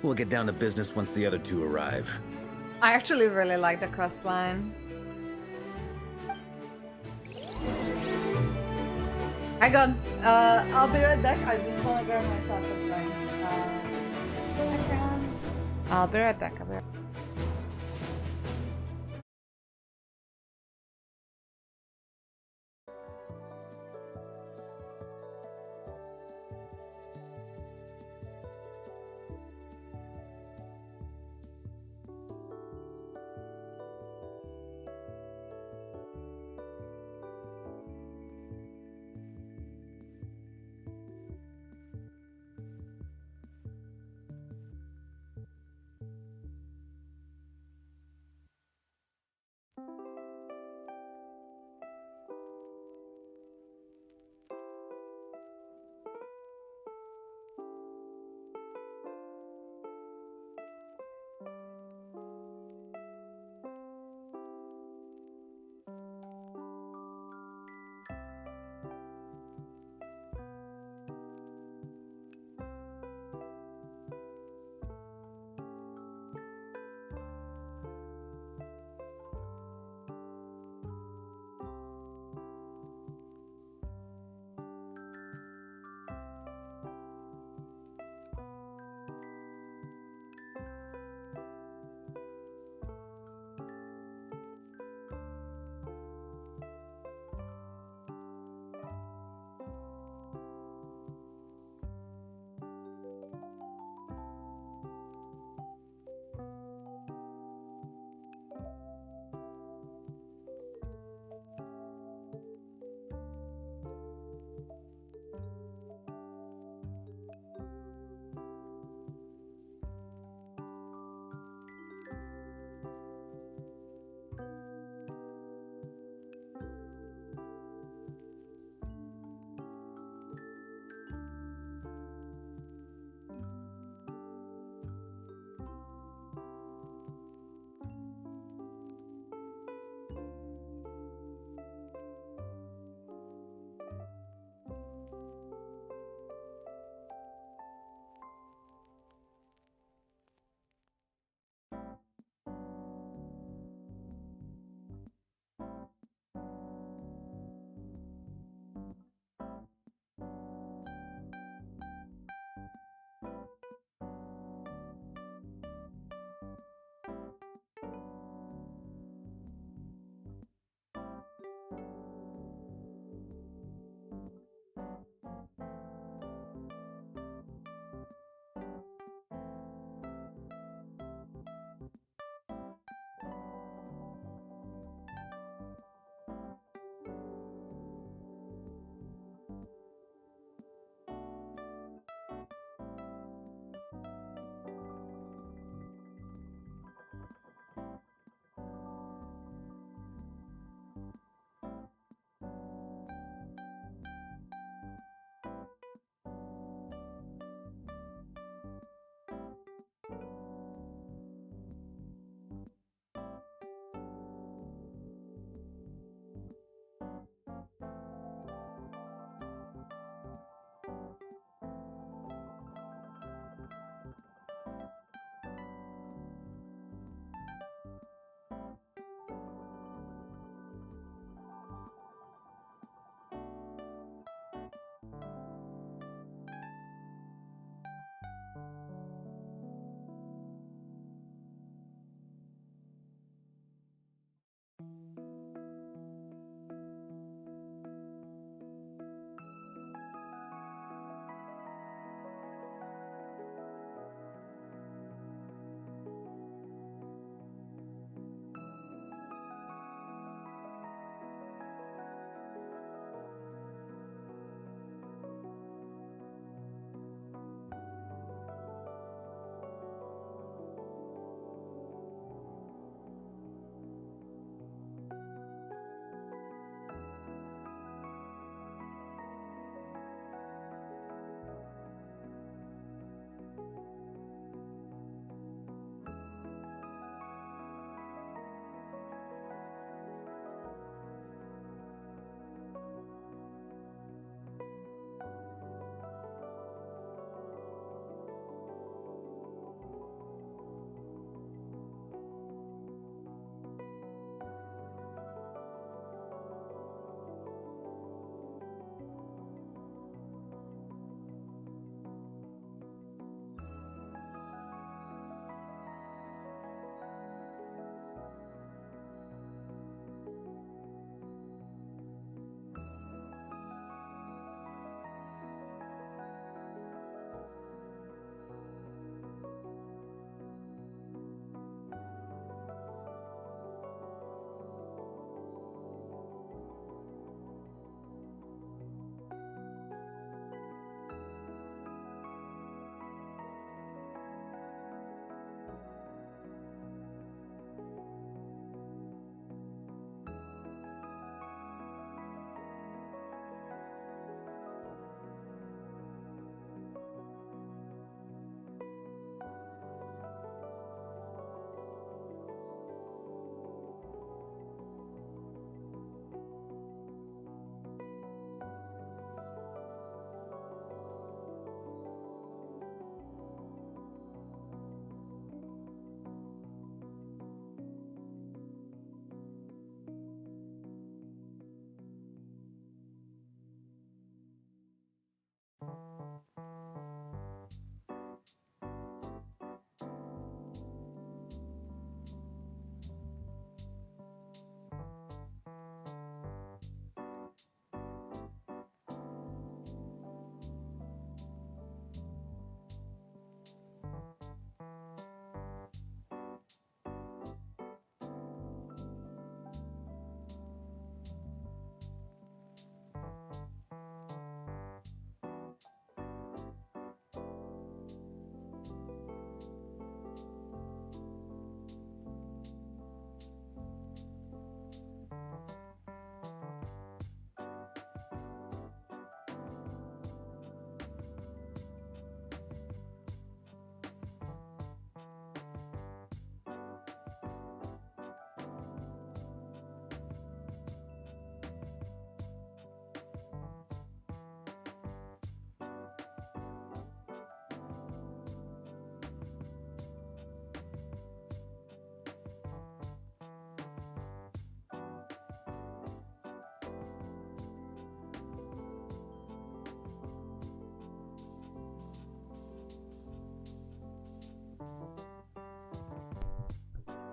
N: We'll get down to business once the other two arrive.
A: I actually really like the quest line. Hang on. I'll be right back. I just want to grab myself a drink. I'll be right back.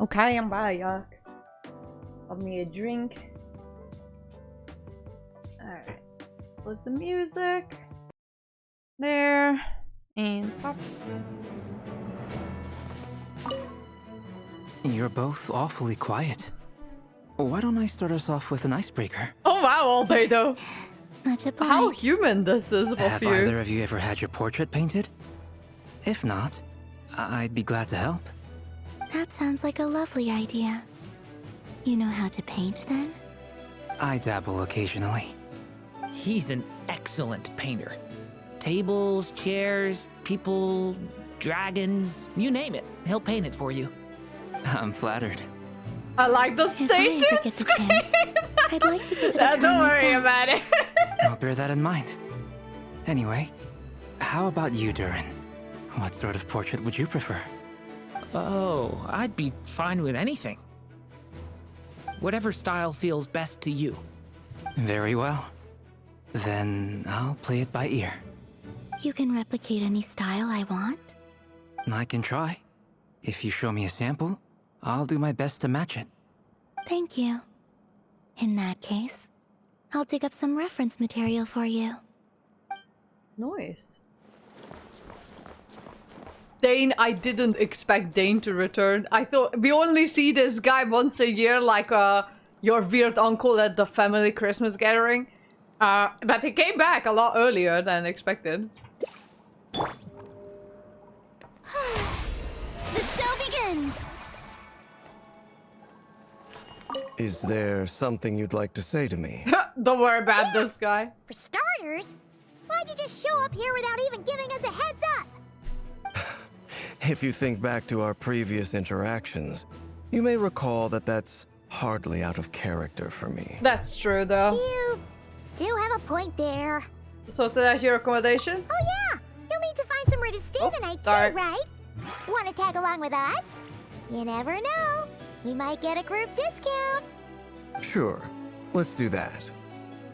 A: Okay, I'm back. Got me a drink. Alright. What's the music? There. And pop.
L: You're both awfully quiet. Why don't I start us off with an icebreaker?
A: Oh wow, Albedo.
E: Much obliged.
A: How human this is of
L: Have
A: you.
L: either of you ever had your portrait painted? If not, I'd be glad to help.
E: That sounds like a lovely idea. You know how to paint, then?
L: I dabble occasionally.
J: He's an excellent painter. Tables, chairs, people, dragons, you name it. He'll paint it for you.
L: I'm flattered.
A: I like the stage screen.
E: I'd like to give it a try
A: Don't worry
E: myself.
A: about it.
L: I'll bear that in mind. Anyway, how about you, Durin? What sort of portrait would you prefer?
J: Oh, I'd be fine with anything. Whatever style feels best to you.
L: Very well. Then I'll play it by ear.
E: You can replicate any style I want?
L: I can try. If you show me a sample, I'll do my best to match it.
E: Thank you. In that case, I'll dig up some reference material for you.
A: Nice. Dane, I didn't expect Dane to return. I thought we only see this guy once a year, like your weird uncle at the family Christmas gathering. But he came back a lot earlier than expected.
D: The show begins!
O: Is there something you'd like to say to me?
A: Don't worry about this guy.
D: For starters, why'd you just show up here without even giving us a heads up?
O: If you think back to our previous interactions, you may recall that that's hardly out of character for me.
A: That's true, though.
D: You do have a point there.
A: So that's your accommodation?
D: Oh yeah! You'll need to find somewhere to stay tonight
A: sorry.
D: too, right? Wanna tag along with us? You never know. We might get a group discount.
O: Sure, let's do that.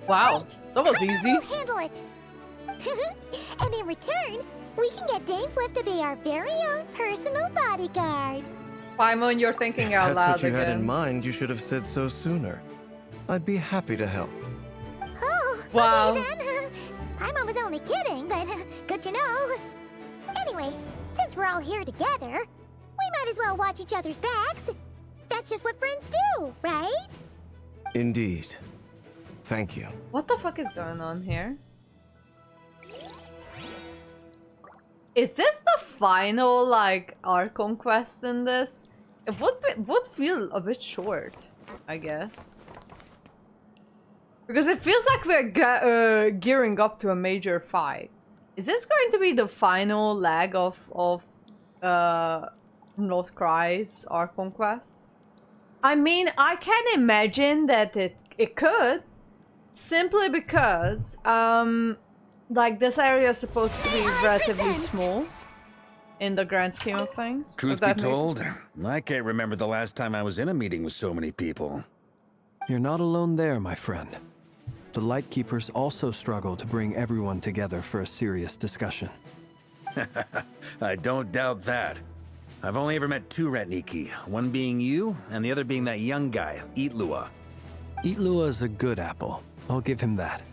A: Wow, that was easy.
D: We'll handle it. And in return, we can get Dainslift to be our very own personal bodyguard.
A: Paimon, you're thinking out
O: If
A: loud
O: that's what you
A: again.
O: had in mind, you should have said so sooner. I'd be happy to help.
D: Oh,
A: wow.
D: Okay then. Paimon was only kidding, but good to know. Anyway, since we're all here together, we might as well watch each other's backs. That's just what friends do, right?
O: Indeed. Thank you.
A: What the fuck is going on here? Is this the final, like, Archon quest in this? It would feel a bit short, I guess. Because it feels like we're gearing up to a major fight. Is this going to be the final leg of North Cry's Archon quest? I mean, I can imagine that it could, simply because like this area is supposed to be relatively small in the grand scheme of things.
N: Truth be told, I can't remember the last time I was in a meeting with so many people.
I: You're not alone there, my friend. The Lightkeepers also struggle to bring everyone together for a serious discussion.
N: I don't doubt that. I've only ever met two Ratniki, one being you, and the other being that young guy, Itlua.
I: Itlua is a good apple. I'll give him that.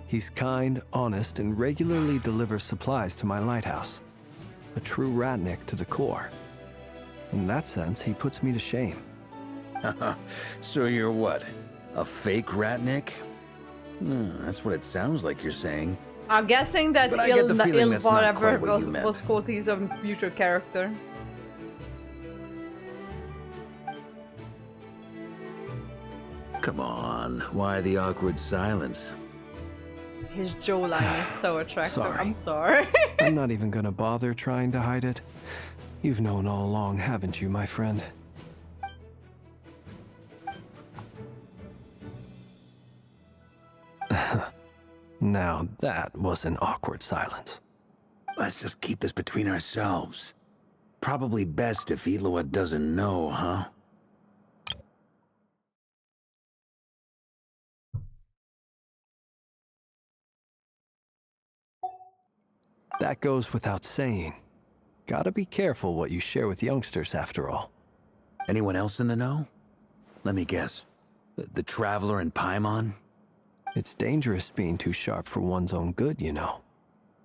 I: He's kind, honest, and regularly delivers supplies to my lighthouse. A true Ratnik to the core. In that sense, he puts me to shame.
N: So you're what? A fake Ratnik? That's what it sounds like you're saying.
A: I'm guessing that
N: But I get the feeling that's not
A: whatever
N: quite what you meant.
A: was Coty's future character.
N: Come on, why the awkward silence?
A: His jawline is so attractive.
I: Sorry.
A: I'm sorry.
I: I'm not even gonna bother trying to hide it. You've known all along, haven't you, my friend? Now that was an awkward silence.
N: Let's just keep this between ourselves. Probably best if Itlua doesn't know, huh?
I: That goes without saying. Gotta be careful what you share with youngsters, after all.
N: Anyone else in the know? Let me guess. The Traveler and Paimon?
I: It's dangerous being too sharp for one's own good, you know.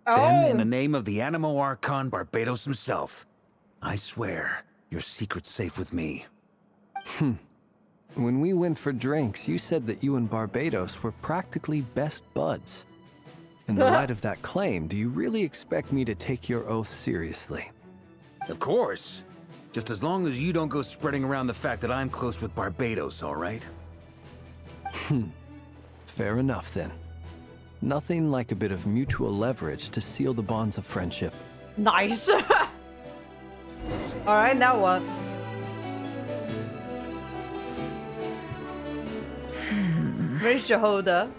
N: Then, in the name of the Animo Archon Barbados himself, I swear your secret's safe with me.
I: When we went for drinks, you said that you and Barbados were practically best buds. In the light of that claim, do you really expect me to take your oath seriously?
N: Of course. Just as long as you don't go spreading around the fact that I'm close with Barbados, all right?
I: Fair enough, then. Nothing like a bit of mutual leverage to seal the bonds of friendship.
A: Nice. Alright, now what? Where's Jehoda?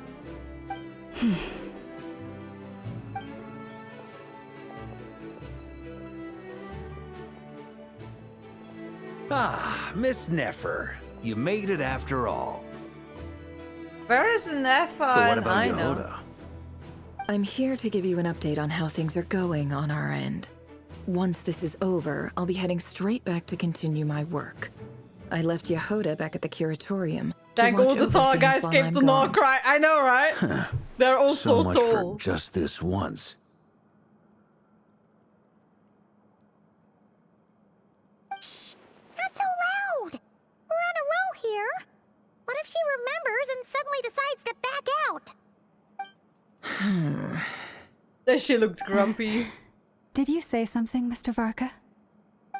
N: Ah, Miss Nefer. You made it after all.
A: Where is Nefer?
N: But what about
A: I
N: Yehoda?
A: know.
P: I'm here to give you an update on how things are going on our end. Once this is over, I'll be heading straight back to continue my work. I left Yehoda back at the curatorium.
A: Dang, all the tall guys came to not cry. I know, right? They're all so
N: much
A: tall.
N: for just this once.
D: Shh! Not so loud! We're on a roll here. What if she remembers and suddenly decides to back out?
A: That she looks grumpy.
K: Did you say something, Mr. Varka?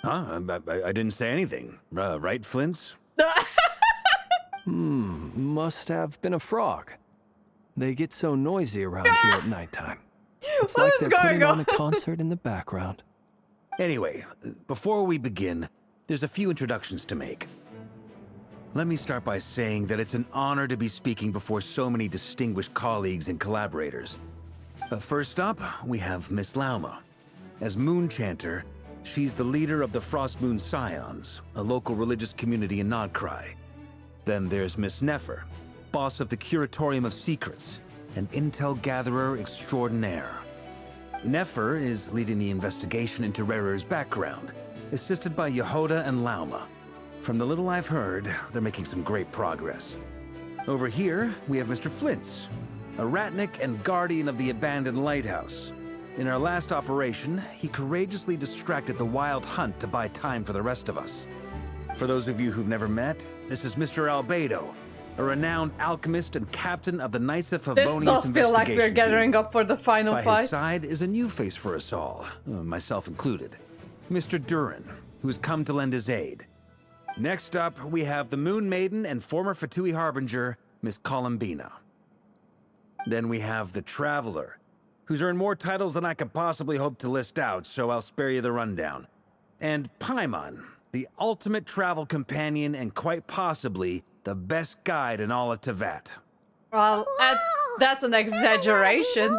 N: Huh? I didn't say anything. Right, Flint's?
I: Must have been a frog. They get so noisy around here at nighttime. It's
A: What
I: like
A: is
I: they're putting
A: going
I: on a concert in the background.
N: Anyway, before we begin, there's a few introductions to make. Let me start by saying that it's an honor to be speaking before so many distinguished colleagues and collaborators. First up, we have Miss Lauma. As Moon Chanter, she's the leader of the Frost Moon Scions, a local religious community in Nodcry. Then there's Miss Nefer, boss of the Curatorium of Secrets, and intel gatherer extraordinaire. Nefer is leading the investigation into Rerir's background, assisted by Yehoda and Lauma. From the little I've heard, they're making some great progress. Over here, we have Mr. Flint's, a ratnik and guardian of the abandoned lighthouse. In our last operation, he courageously distracted the Wild Hunt to buy time for the rest of us. For those of you who've never met, this is Mr. Albedo, a renowned alchemist and captain of the Knights of
A: This
N: Favonius
A: does feel like we're
N: investigation
A: gathering
N: team.
A: up for the final
N: By
A: fight.
N: his side is a new face for us all, myself included, Mr. Durin, who has come to lend his aid. Next up, we have the Moon Maiden and former Fatui Harbinger, Miss Columbina. Then we have the Traveler, who's earned more titles than I could possibly hope to list out, so I'll spare you the rundown. And Paimon, the ultimate travel companion and quite possibly the best guide in all of Tevat.
A: Well, that's an exaggeration.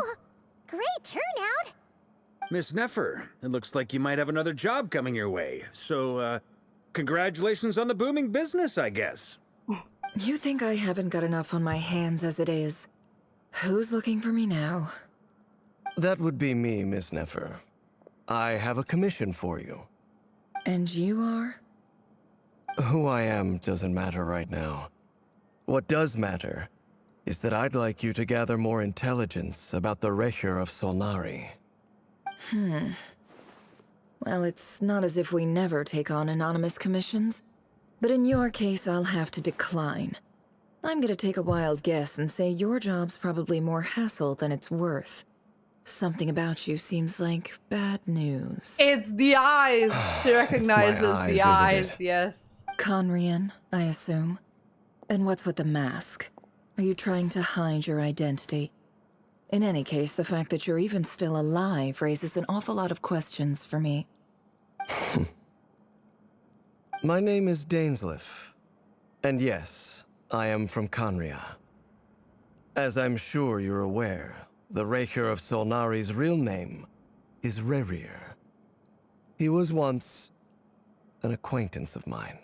D: Great turnout!
N: Miss Nefer, it looks like you might have another job coming your way, so, congratulations on the booming business, I guess.
P: You think I haven't got enough on my hands as it is? Who's looking for me now?
O: That would be me, Miss Nefer. I have a commission for you.
P: And you are?
O: Who I am doesn't matter right now. What does matter is that I'd like you to gather more intelligence about the Rerir of Solnari.
P: Well, it's not as if we never take on anonymous commissions. But in your case, I'll have to decline. I'm gonna take a wild guess and say your job's probably more hassle than it's worth. Something about you seems like bad news.
A: It's the eyes. She recognizes
O: eyes,
A: the
O: isn't
A: eyes,
O: it?
A: yes.
P: Conrian, I assume. And what's with the mask? Are you trying to hide your identity? In any case, the fact that you're even still alive raises an awful lot of questions for me.
O: My name is Dainsleif. And yes, I am from Conria. As I'm sure you're aware, the Rerir of Solnari's real name is Rerir. He was once an acquaintance of mine.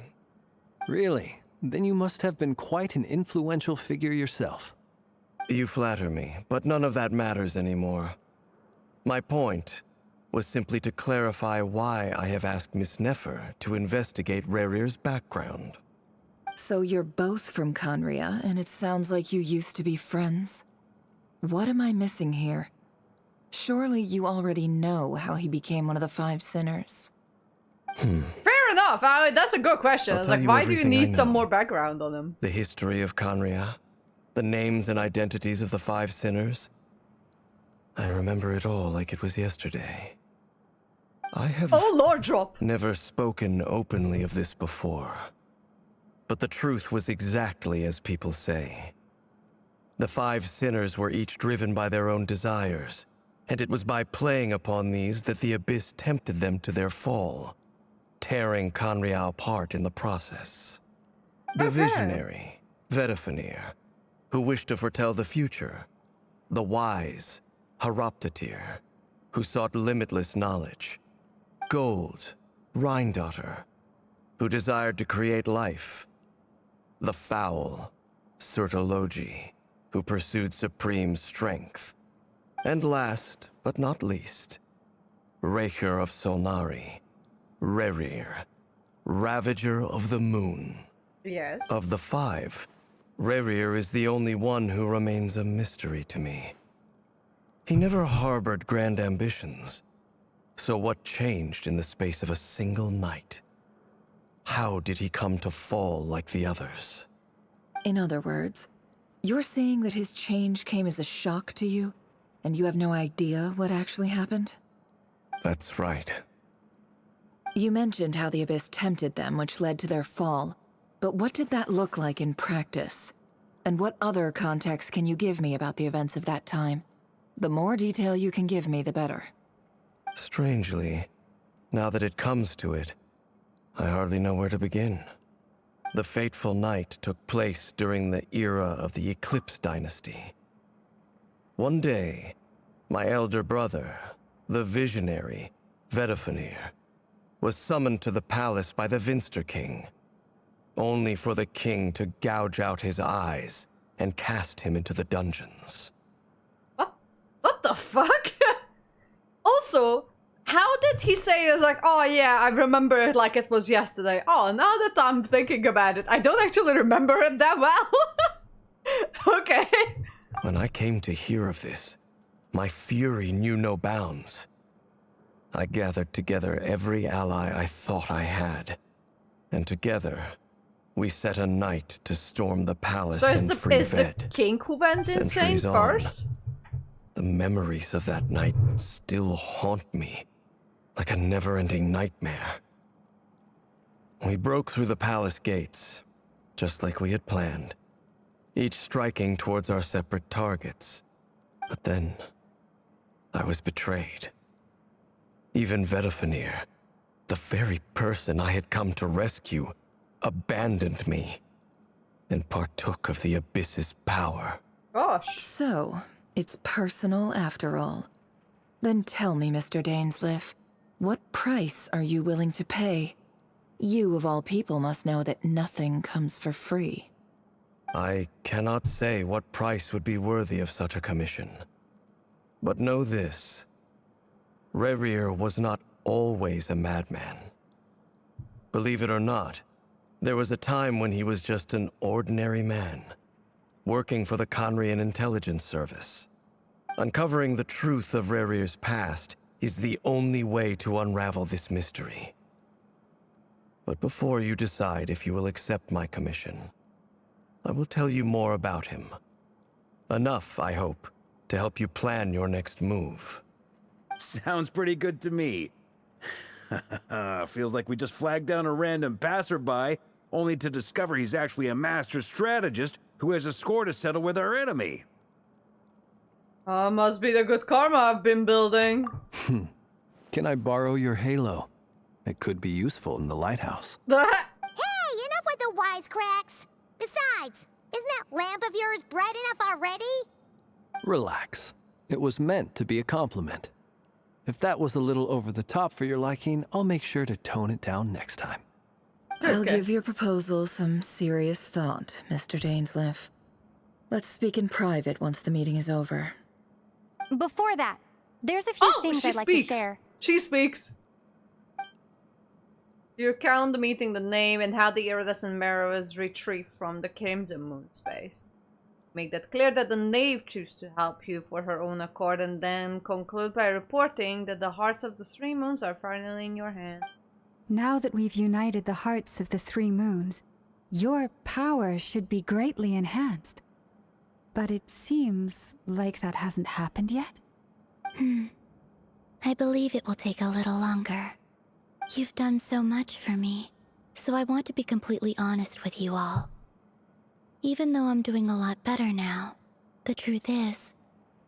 I: Really? Then you must have been quite an influential figure yourself.
O: You flatter me, but none of that matters anymore. My point was simply to clarify why I have asked Miss Nefer to investigate Rerir's background.
P: So you're both from Conria, and it sounds like you used to be friends. What am I missing here? Surely you already know how he became one of the Five Sinners.
A: Fair enough. That's a good question. It's like, why do you need some more background on him?
O: The history of Conria, the names and identities of the Five Sinners. I remember it all like it was yesterday. I have
A: Lord drop.
O: Never spoken openly of this before. But the truth was exactly as people say. The Five Sinners were each driven by their own desires, and it was by playing upon these that the Abyss tempted them to their fall, tearing Conria apart in the process. The visionary, Vedifenir, who wished to foretell the future. The wise, Haroptatir, who sought limitless knowledge. Gold, Rhindaughter, who desired to create life. The foul, Surtologi, who pursued supreme strength. And last, but not least, Rerir of Solnari, Rerir, Ravager of the Moon.
A: Yes.
O: Of the five, Rerir is the only one who remains a mystery to me. He never harbored grand ambitions. So what changed in the space of a single night? How did he come to fall like the others?
P: In other words, you're saying that his change came as a shock to you, and you have no idea what actually happened?
O: That's right.
P: You mentioned how the Abyss tempted them, which led to their fall. But what did that look like in practice? And what other context can you give me about the events of that time? The more detail you can give me, the better.
O: Strangely, now that it comes to it, I hardly know where to begin. The fateful night took place during the era of the Eclipse Dynasty. One day, my elder brother, the visionary, Vedifenir, was summoned to the palace by the Vinster King, only for the king to gouge out his eyes and cast him into the dungeons.
A: What the fuck? Also, how did he say it was like, oh yeah, I remember it like it was yesterday. Oh, now that I'm thinking about it, I don't actually remember it that well. Okay.
O: When I came to hear of this, my fury knew no bounds. I gathered together every ally I thought I had, and together, we set a night to storm the palace and free
A: is the
O: Ved.
A: king who went insane
O: Centuries on,
A: first?
O: the memories of that night still haunt me, like a never-ending nightmare. We broke through the palace gates, just like we had planned, each striking towards our separate targets. But then, I was betrayed. Even Vedifenir, the very person I had come to rescue, abandoned me and partook of the Abyss's power.
A: Gosh.
P: So, it's personal after all. Then tell me, Mr. Dainsleif, what price are you willing to pay? You, of all people, must know that nothing comes for free.
O: I cannot say what price would be worthy of such a commission. But know this. Rerir was not always a madman. Believe it or not, there was a time when he was just an ordinary man, working for the Conrian Intelligence Service. Uncovering the truth of Rerir's past is the only way to unravel this mystery. But before you decide if you will accept my commission, I will tell you more about him. Enough, I hope, to help you plan your next move.
N: Sounds pretty good to me. Feels like we just flagged down a random passerby, only to discover he's actually a master strategist who has a score to settle with our enemy.
A: Must be the good karma I've been building.
I: Can I borrow your halo? It could be useful in the lighthouse.
D: Hey, enough with the wisecracks! Besides, isn't that lamp of yours bright enough already?
I: Relax. It was meant to be a compliment. If that was a little over the top for your liking, I'll make sure to tone it down next time.
P: I'll give your proposal some serious thought, Mr. Dainsleif. Let's speak in private once the meeting is over.
Q: Before that, there's a few things I'd like to share.
A: She speaks. You recount meeting the name and how the iridescent marrow is retrieved from the Crimson Moon space. Make that clear that the knave chose to help you for her own accord, and then conclude by reporting that the hearts of the three moons are finally in your hand.
K: Now that we've united the hearts of the three moons, your power should be greatly enhanced. But it seems like that hasn't happened yet.
E: I believe it will take a little longer. You've done so much for me, so I want to be completely honest with you all. Even though I'm doing a lot better now, the truth is,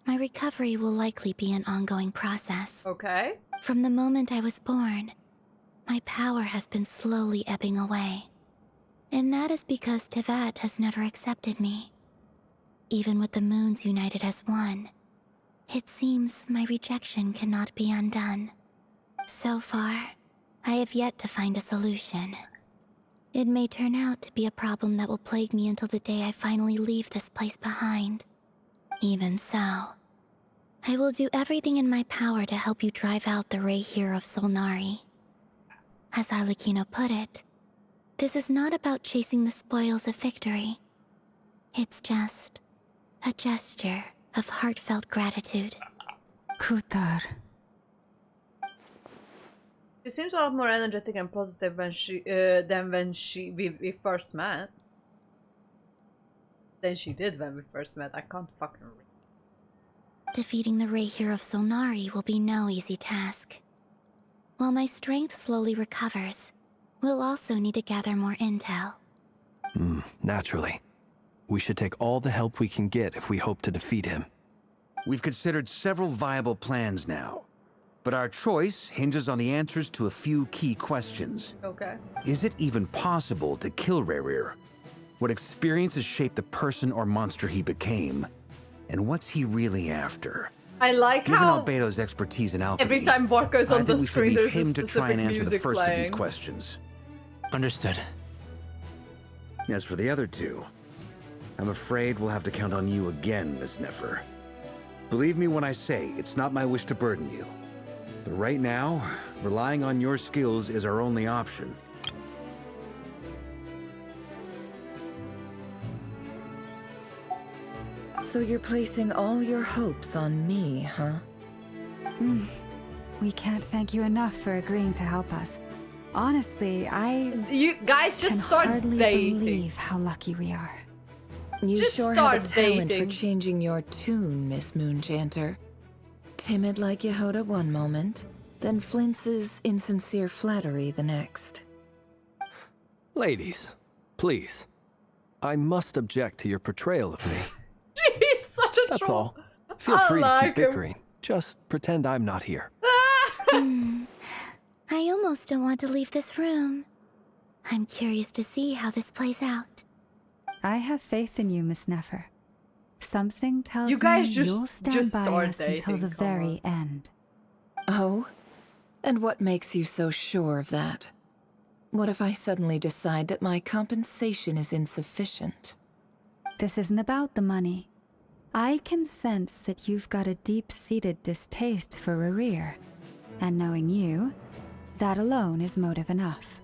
E: my recovery will likely be an ongoing process.
A: Okay.
E: From the moment I was born, my power has been slowly ebbing away. And that is because Tevat has never accepted me. Even with the moons united as one, it seems my rejection cannot be undone. So far, I have yet to find a solution. It may turn out to be a problem that will plague me until the day I finally leave this place behind. Even so, I will do everything in my power to help you drive out the Rerir of Solnari. As Arlecchino put it, this is not about chasing the spoils of victory. It's just a gesture of heartfelt gratitude.
K: Kutar.
A: She seems a lot more energetic and positive when than when we first met. Than she did when we first met. I can't fucking read.
E: Defeating the Rerir of Solnari will be no easy task. While my strength slowly recovers, we'll also need to gather more intel.
I: Naturally. We should take all the help we can get if we hope to defeat him.
N: We've considered several viable plans now, but our choice hinges on the answers to a few key questions.
A: Okay.
N: Is it even possible to kill Rerir? What experiences shaped the person or monster he became? And what's he really after?
A: I like
N: Given
A: how
N: Albedo's expertise in alchemy,
A: every time Borko's on the screen, there's a
N: him to try
A: specific
N: and answer the
A: music
N: first of these
A: playing.
N: questions.
L: Understood.
N: As for the other two, I'm afraid we'll have to count on you again, Miss Nefer. Believe me when I say it's not my wish to burden you. But right now, relying on your skills is our only option.
P: So you're placing all your hopes on me, huh?
K: We can't thank you enough for agreeing to help us. Honestly,
A: You guys just
K: can
A: start
K: hardly
A: dating.
K: believe how lucky we are.
P: You
A: Just
P: sure
A: start
P: have a talent
A: dating.
P: for changing your tune, Miss Moonchanter. Timid like Yehoda one moment, then flinches insincere flattery the next.
I: Ladies, please. I must object to your portrayal of me.
A: He's such a
I: That's
A: troll.
I: all. Feel
A: I
I: free to
A: like
I: keep
A: him.
I: bickering. Just pretend I'm not here.
E: I almost don't want to leave this room. I'm curious to see how this plays out.
K: I have faith in you, Miss Nefer. Something tells
A: You guys
K: me
A: just-
K: you'll stand
A: just
K: by
A: start
K: us until
A: dating,
K: the
A: come
K: very end.
P: Oh? And what makes you so sure of that? What if I suddenly decide that my compensation is insufficient?
K: This isn't about the money. I can sense that you've got a deep-seated distaste for Rerir. And knowing you, that alone is motive enough.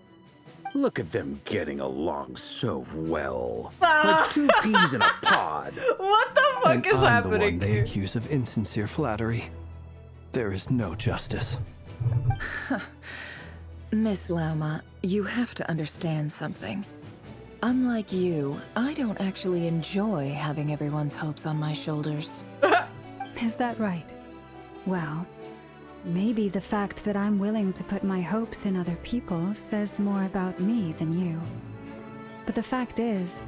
N: Look at them getting along so well.
A: Ah.
N: Like two peas in a pod.
A: What the fuck
I: And
A: is
I: I'm the
A: happening
I: one they
A: here?
I: accuse of insincere flattery. There is no justice.
P: Miss Lauma, you have to understand something. Unlike you, I don't actually enjoy having everyone's hopes on my shoulders.
K: Is that right? Well, maybe the fact that I'm willing to put my hopes in other people says more about me than you. But the fact is,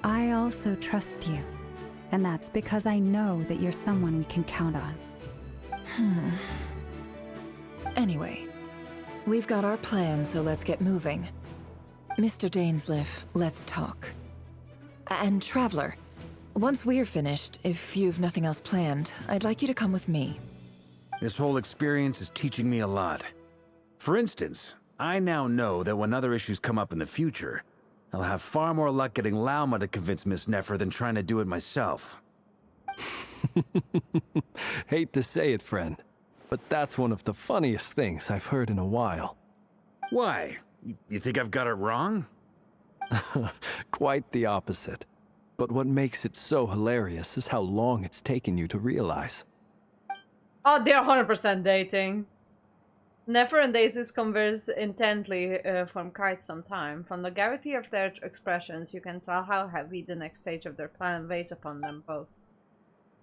K: I also trust you. And that's because I know that you're someone we can count on.
P: Anyway, we've got our plan, so let's get moving. Mr. Dainsleif, let's talk. And Traveler, once we're finished, if you've nothing else planned, I'd like you to come with me.
N: This whole experience is teaching me a lot. For instance, I now know that when other issues come up in the future, I'll have far more luck getting Lauma to convince Miss Nefer than trying to do it myself.
I: Hate to say it, friend, but that's one of the funniest things I've heard in a while.
N: Why? You think I've got it wrong?
I: Quite the opposite. But what makes it so hilarious is how long it's taken you to realize.
A: Oh, they're 100% dating. Nefer and Daisy converse intently for quite some time. From the gravity of their expressions, you can tell how heavy the next stage of their plan weighs upon them both.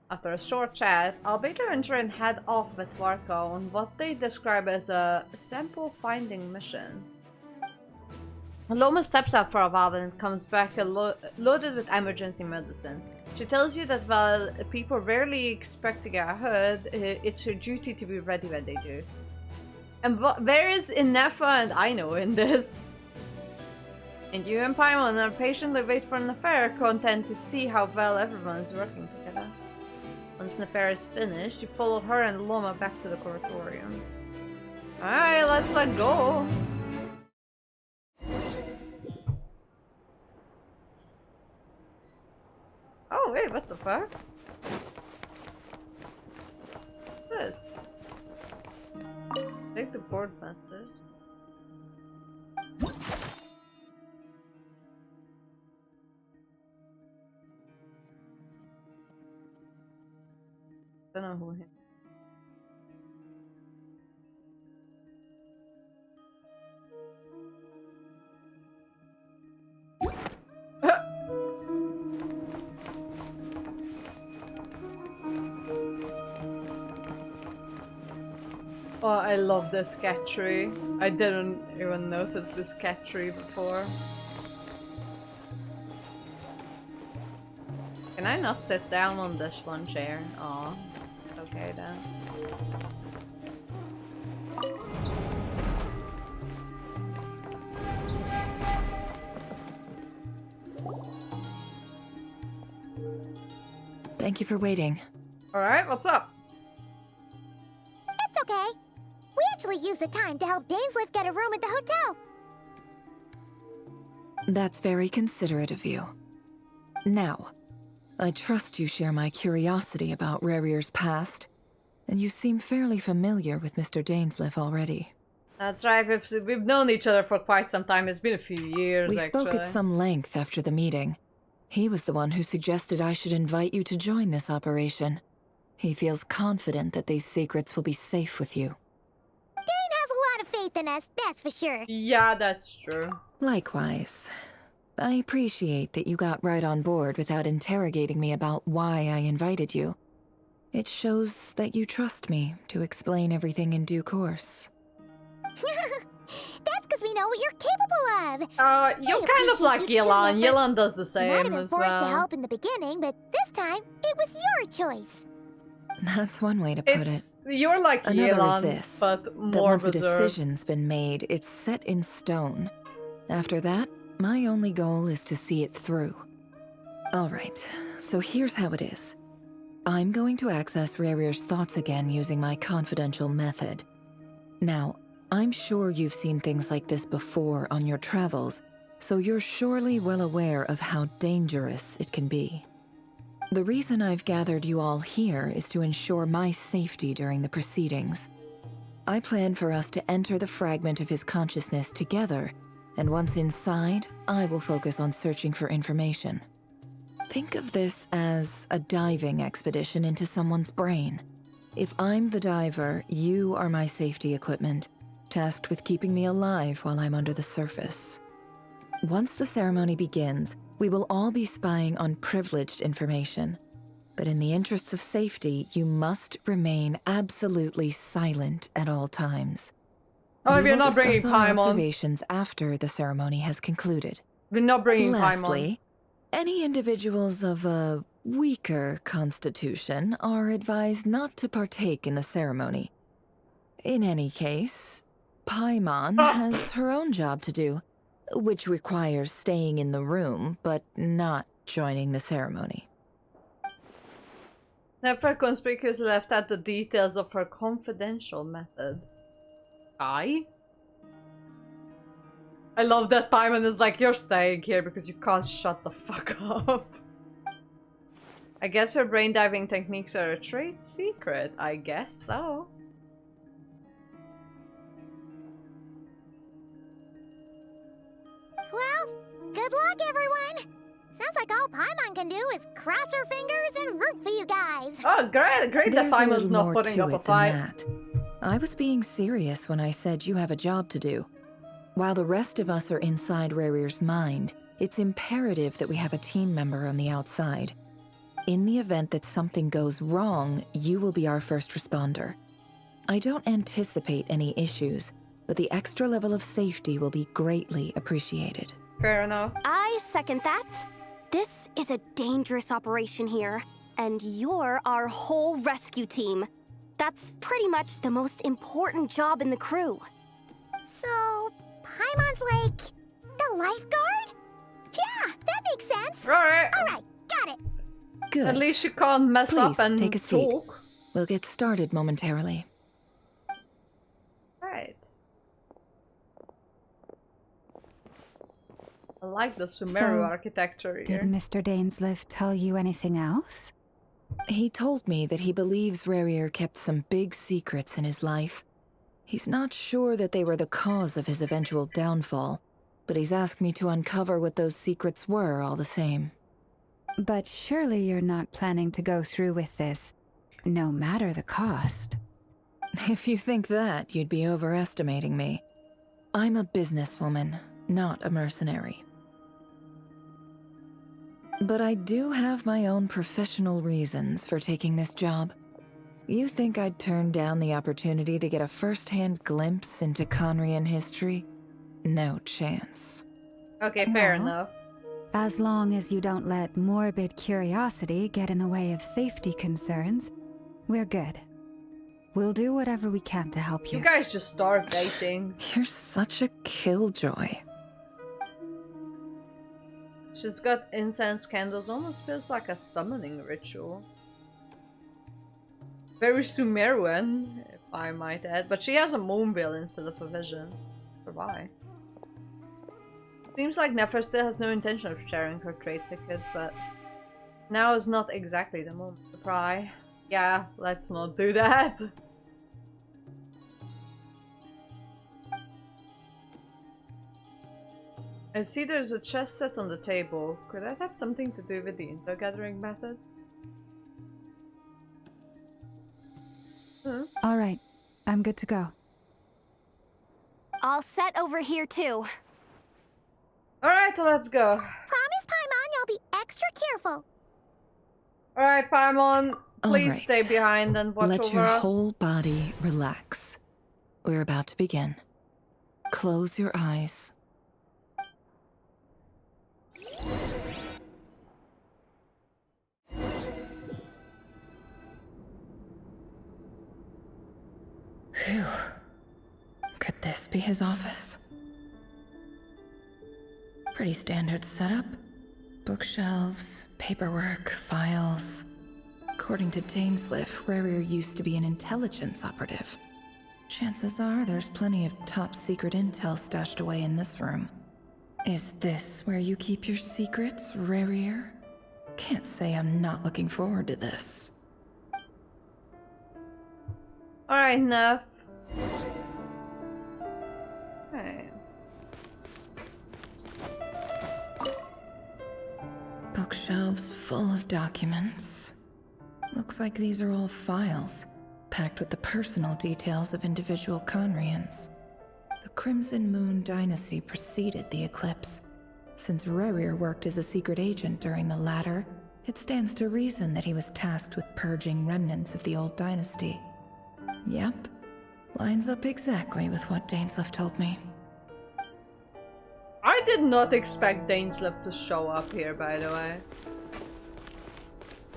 A: After a short chat, Albedo and Trin head off with Warco on what they describe as a sample finding mission. Loma steps out for a while and comes back loaded with emergency medicine. She tells you that while people rarely expect to get hurt, it's her duty to be ready when they do. And where is Inefa and Aino in this? And you and Paimon are patiently wait for Nefer, content to see how well everyone is working together. Once Nefer is finished, you follow her and Loma back to the Coratorium. Alright, let's go! Oh wait, what the fuck? What's this? Take the board message. Don't know who him. Oh, I love this cat tree. I didn't even notice this cat tree before. Can I not sit down on this one chair? Aw. Okay then.
P: Thank you for waiting.
A: Alright, what's up?
D: It's okay. We actually used the time to help Dainsleif get a room at the hotel.
P: That's very considerate of you. Now, I trust you share my curiosity about Rerir's past, and you seem fairly familiar with Mr. Dainsleif already.
A: That's right, we've known each other for quite some time. It's been a few years,
P: We
A: actually.
P: spoke at some length after the meeting. He was the one who suggested I should invite you to join this operation. He feels confident that these secrets will be safe with you.
D: Dane has a lot of faith in us, that's for sure.
A: Yeah, that's true.
P: Likewise. I appreciate that you got right on board without interrogating me about why I invited you. It shows that you trust me to explain everything in due course.
D: That's because we know what you're capable of.
A: You're kind of like Yelan. Yelan does the
D: You might have
A: same
D: been
A: as
D: forced to
A: well.
D: help in the beginning, but this time, it was your choice.
P: That's one way to put it.
A: You're like
P: Another
A: Yelan,
P: is this,
A: but
P: that
A: more
P: once a
A: reserved.
P: decision's been made, it's set in stone. After that, my only goal is to see it through. Alright, so here's how it is. I'm going to access Rerir's thoughts again using my confidential method. Now, I'm sure you've seen things like this before on your travels, so you're surely well aware of how dangerous it can be. The reason I've gathered you all here is to ensure my safety during the proceedings. I plan for us to enter the fragment of his consciousness together, and once inside, I will focus on searching for information. Think of this as a diving expedition into someone's brain. If I'm the diver, you are my safety equipment, tasked with keeping me alive while I'm under the surface. Once the ceremony begins, we will all be spying on privileged information. But in the interests of safety, you must remain absolutely silent at all times.
A: Oh,
P: We
A: we're
P: will
A: not bringing
P: discuss our
A: Paimon.
P: observations after the ceremony has concluded.
A: We're not bringing Paimon.
P: Lastly, any individuals of a weaker constitution are advised not to partake in the ceremony. In any case, Paimon has her own job to do, which requires staying in the room, but not joining the ceremony.
A: Never conspicuously left out the details of her confidential method. I love that Paimon is like, you're staying here because you can't shut the fuck up. I guess her brain diving techniques are a trade secret. I guess so.
D: Good luck, everyone! Sounds like all Paimon can do is cross her fingers and root for you guys.
A: Oh, great that
P: There's a
A: Paimon's
P: little
A: not
P: more
A: putting
P: to
A: up a
P: it than
A: fight.
P: that. I was being serious when I said you have a job to do. While the rest of us are inside Rerir's mind, it's imperative that we have a team member on the outside. In the event that something goes wrong, you will be our first responder. I don't anticipate any issues, but the extra level of safety will be greatly appreciated.
A: Fair enough.
Q: I second that. This is a dangerous operation here, and you're our whole rescue team. That's pretty much the most important job in the crew.
D: So, Paimon's like the lifeguard? Yeah, that makes sense.
A: Alright.
D: Alright, got it.
P: Good.
A: At least you can't mess
P: Please,
A: up and
P: take a seat.
A: talk.
P: We'll get started momentarily.
A: Right. I like the Sumeru architecture here.
K: Did Mr. Dainsleif tell you anything else?
P: He told me that he believes Rerir kept some big secrets in his life. He's not sure that they were the cause of his eventual downfall, but he's asked me to uncover what those secrets were all the same.
K: But surely you're not planning to go through with this, no matter the cost.
P: If you think that, you'd be overestimating me. I'm a businesswoman, not a mercenary. But I do have my own professional reasons for taking this job. You think I'd turn down the opportunity to get a first-hand glimpse into Conrian history? No chance.
A: Okay, fair
K: Well,
A: enough.
K: As long as you don't let morbid curiosity get in the way of safety concerns, we're good. We'll do whatever we can to help you.
A: You guys just start dating.
P: You're such a killjoy.
A: She's got incense candles, almost feels like a summoning ritual. Very Sumerian, if I might add, but she has a moonveil instead of a vision. For why? Seems like Nefer still has no intention of sharing her trade secrets, but now is not exactly the moment to pry. Yeah, let's not do that. I see there's a chest set on the table. Could that have something to do with the inter-gathering method?
K: All right, I'm good to go.
Q: All set over here too.
A: Alright, let's go.
D: Promise, Paimon, you'll be extra careful.
A: Alright, Paimon, please
P: right.
A: stay behind and watch
P: Let
A: over
P: your
A: us.
P: whole body relax. We're about to begin. Close your eyes. Phew. Could this be his office? Pretty standard setup. Bookshelves, paperwork, files. According to Dainsleif, Rerir used to be an intelligence operative. Chances are there's plenty of top-secret intel stashed away in this room. Is this where you keep your secrets, Rerir? Can't say I'm not looking forward to this.
A: Alright, enough. Okay.
P: Bookshelves full of documents. Looks like these are all files, packed with the personal details of individual Conrians. The Crimson Moon dynasty preceded the eclipse. Since Rerir worked as a secret agent during the latter, it stands to reason that he was tasked with purging remnants of the old dynasty. Yep, lines up exactly with what Dainsleif told me.
A: I did not expect Dainsleif to show up here, by the way.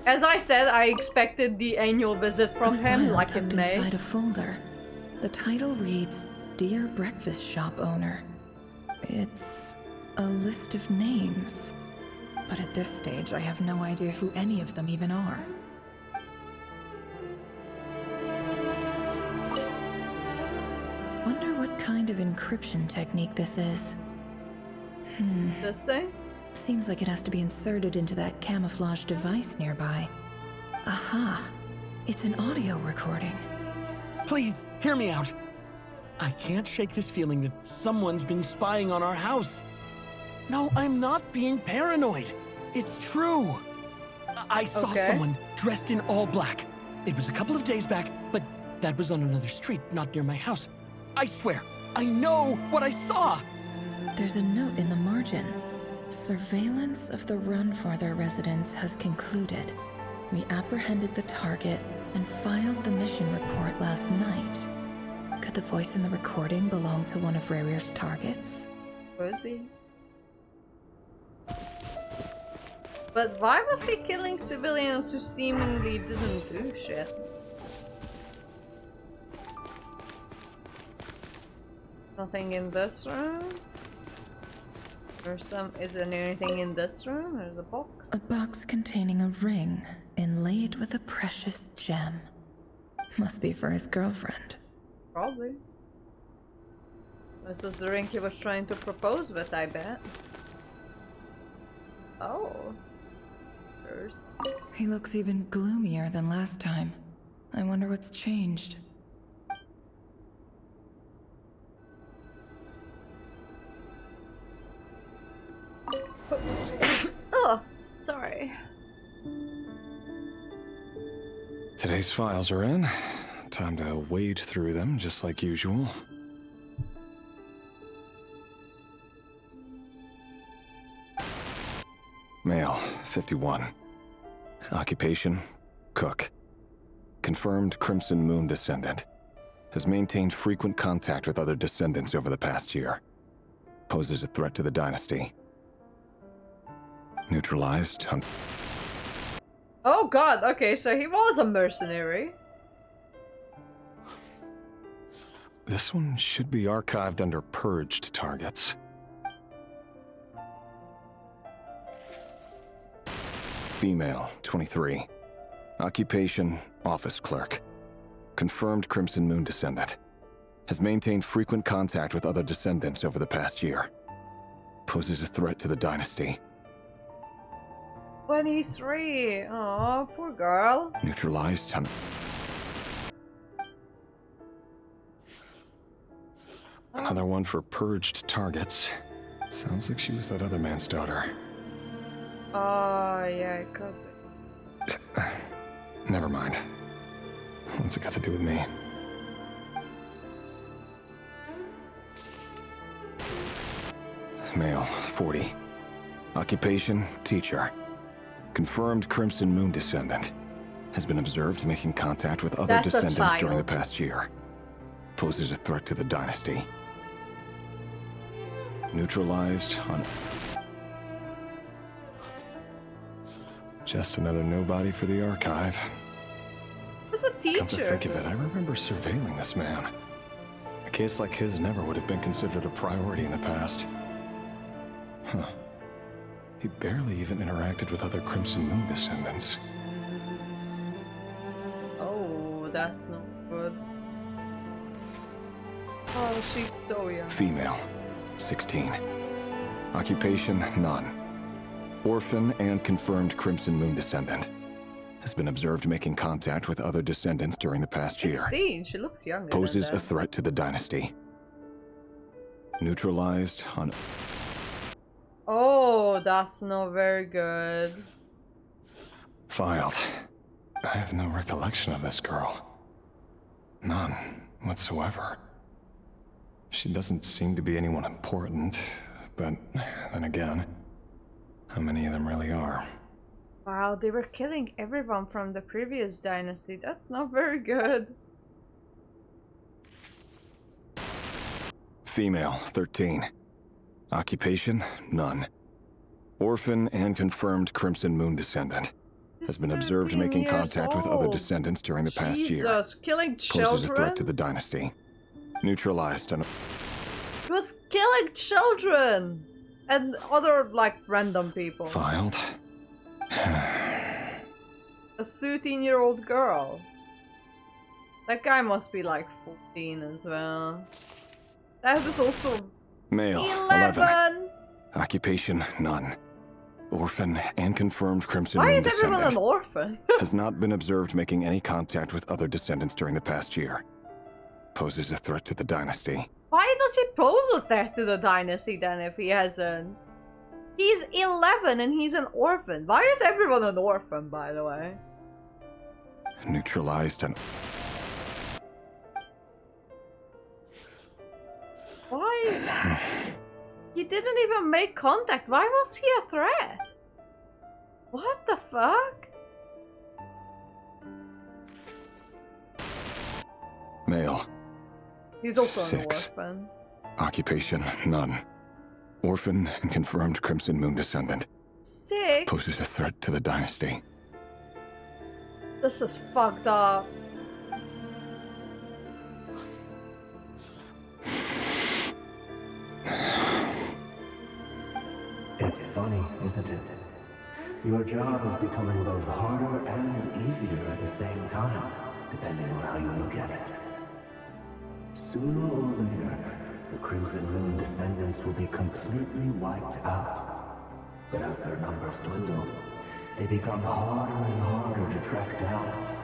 A: As I said, I expected the annual visit from him,
P: File
A: like in
P: tucked
A: May.
P: inside a folder. The title reads, Dear Breakfast Shop Owner. It's a list of names. But at this stage, I have no idea who any of them even are. Wonder what kind of encryption technique this is.
A: This thing?
P: Seems like it has to be inserted into that camouflage device nearby. Aha! It's an audio recording.
R: Please, hear me out. I can't shake this feeling that someone's been spying on our house. No, I'm not being paranoid. It's true. I saw someone dressed in all black. It was a couple of days back, but that was on another street, not near my house. I swear, I know what I saw.
P: There's a note in the margin. Surveillance of the run for their residence has concluded. We apprehended the target and filed the mission report last night. Could the voice in the recording belong to one of Rerir's targets?
A: Could be. But why was he killing civilians who seemingly didn't do shit? Nothing in this room? Is there anything in this room? There's a box.
P: A box containing a ring inlaid with a precious gem. Must be for his girlfriend.
A: Probably. This is the ring he was trying to propose with, I bet. Oh. There's...
P: He looks even gloomier than last time. I wonder what's changed.
A: Oh, sorry.
S: Today's files are in. Time to wade through them, just like usual. Male, 51. Occupation, cook. Confirmed Crimson Moon descendant. Has maintained frequent contact with other descendants over the past year. Poses a threat to the dynasty. Neutralized on...
A: Oh god, okay, so he was a mercenary.
S: This one should be archived under purged targets. Female, 23. Occupation, office clerk. Confirmed Crimson Moon descendant. Has maintained frequent contact with other descendants over the past year. Poses a threat to the dynasty.
A: 23. Oh, poor girl.
S: Neutralized on... Another one for purged targets. Sounds like she was that other man's daughter.
A: Oh, yeah, it could be.
S: Never mind. What's it got to do with me? Male, 40. Occupation, teacher. Confirmed Crimson Moon descendant. Has been observed making contact with other descendants during the past year. Poses a threat to the dynasty. Neutralized on... Just another nobody for the archive.
A: Who's a teacher?
S: Come to think of it, I remember surveilling this man. A case like his never would have been considered a priority in the past. Huh. He barely even interacted with other Crimson Moon descendants.
A: Oh, that's not good. Oh, she's so young.
S: Female, 16. Occupation, none. Orphan and confirmed Crimson Moon descendant. Has been observed making contact with other descendants during the past year.
A: 16, she looks younger.
S: Poses
A: than
S: a
A: that.
S: threat to the dynasty. Neutralized on...
A: Oh, that's not very good.
S: Filed. I have no recollection of this girl. None whatsoever. She doesn't seem to be anyone important, but then again, how many of them really are?
A: Wow, they were killing everyone from the previous dynasty. That's not very good.
S: Female, 13. Occupation, none. Orphan and confirmed Crimson Moon descendant. Has been observed making contact with other descendants during the past year.
A: Jesus, killing
S: Poses a
A: children?
S: threat to the dynasty. Neutralized on...
A: He was killing children! And other, like, random people.
S: Filed.
A: A 13-year-old girl. That guy must be like 14 as well. That was also...
S: Male, 11. Occupation, none. Orphan and confirmed Crimson Moon
A: Why is everyone
S: descendant.
A: an orphan?
S: Has not been observed making any contact with other descendants during the past year. Poses a threat to the dynasty.
A: Why does he pose a threat to the dynasty then if he hasn't? He's 11 and he's an orphan. Why is everyone an orphan, by the way?
S: Neutralized and...
A: Why? He didn't even make contact. Why was he a threat? What the fuck?
S: Male.
A: He's also an
S: 6.
A: orphan.
S: Occupation, none. Orphan and confirmed Crimson Moon descendant.
A: 6?
S: Poses a threat to the dynasty.
A: This is fucked up.
B: It's funny, isn't it? Your job is becoming both harder and easier at the same time, depending on how you look at it. Sooner or later, the Crimson Moon descendants will be completely wiped out. But as their numbers dwindle, they become harder and harder to track down.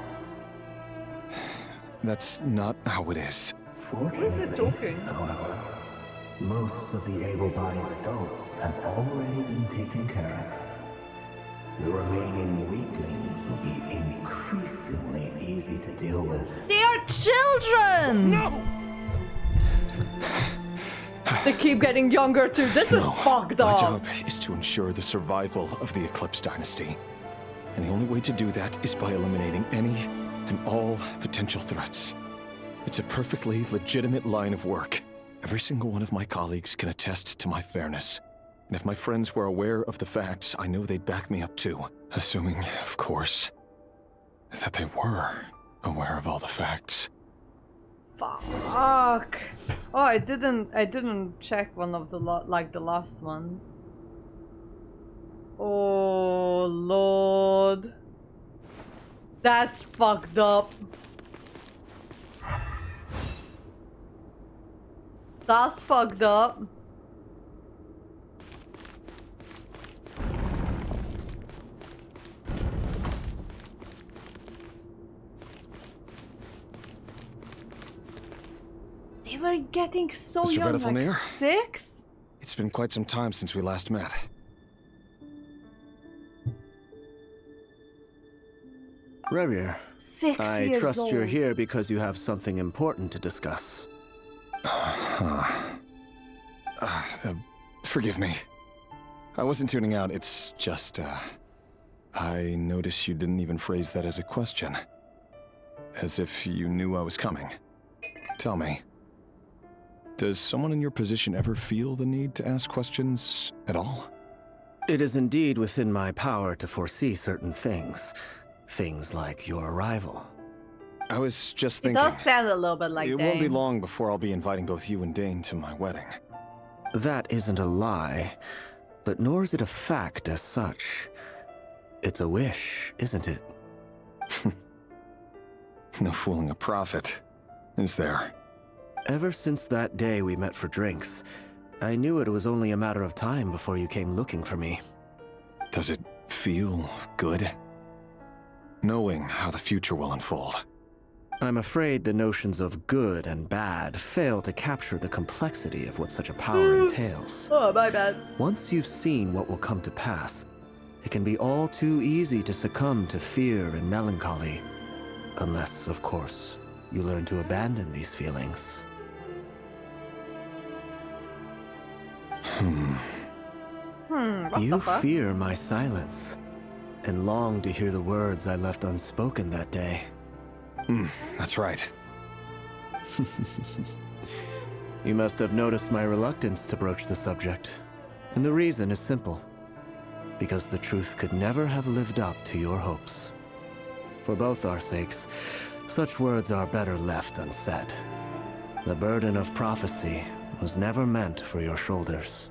S: That's not how it is.
B: Fortunately, however, most of the able-bodied adults have already been taken care of. The remaining weaklings will be increasingly easy to deal with.
A: They are children!
S: No!
A: They keep getting younger too. This is fucked up.
S: My job is to ensure the survival of the Eclipse Dynasty. And the only way to do that is by eliminating any and all potential threats. It's a perfectly legitimate line of work. Every single one of my colleagues can attest to my fairness. And if my friends were aware of the facts, I know they'd back me up too. Assuming, of course, that they were aware of all the facts.
A: Fuck. Oh, I didn't check one of the the last ones. Oh Lord. That's fucked up. That's fucked up. They were getting so
S: Mr.
A: young, like
S: Vedafelnir?
A: 6?
S: It's been quite some time since we last met.
T: Rerir,
A: 6
T: I
A: years
T: trust
A: old.
T: you're here because you have something important to discuss.
S: Forgive me. I wasn't tuning out, it's just, I noticed you didn't even phrase that as a question. As if you knew I was coming. Tell me, does someone in your position ever feel the need to ask questions at all?
T: It is indeed within my power to foresee certain things. Things like your arrival.
S: I was just
A: It
S: thinking...
A: does sound a little bit like
S: It won't be
A: Dane.
S: long before I'll be inviting both you and Dane to my wedding.
T: That isn't a lie, but nor is it a fact as such. It's a wish, isn't it?
S: No fooling a prophet, is there?
T: Ever since that day we met for drinks, I knew it was only a matter of time before you came looking for me.
S: Does it feel good? Knowing how the future will unfold.
T: I'm afraid the notions of good and bad fail to capture the complexity of what such a power entails.
A: Oh, my bad.
T: Once you've seen what will come to pass, it can be all too easy to succumb to fear and melancholy. Unless, of course, you learn to abandon these feelings.
A: What
T: You
A: the fuck?
T: fear my silence, and long to hear the words I left unspoken that day.
S: That's right.
T: You must have noticed my reluctance to broach the subject. And the reason is simple. Because the truth could never have lived up to your hopes. For both our sakes, such words are better left unsaid. The burden of prophecy was never meant for your shoulders.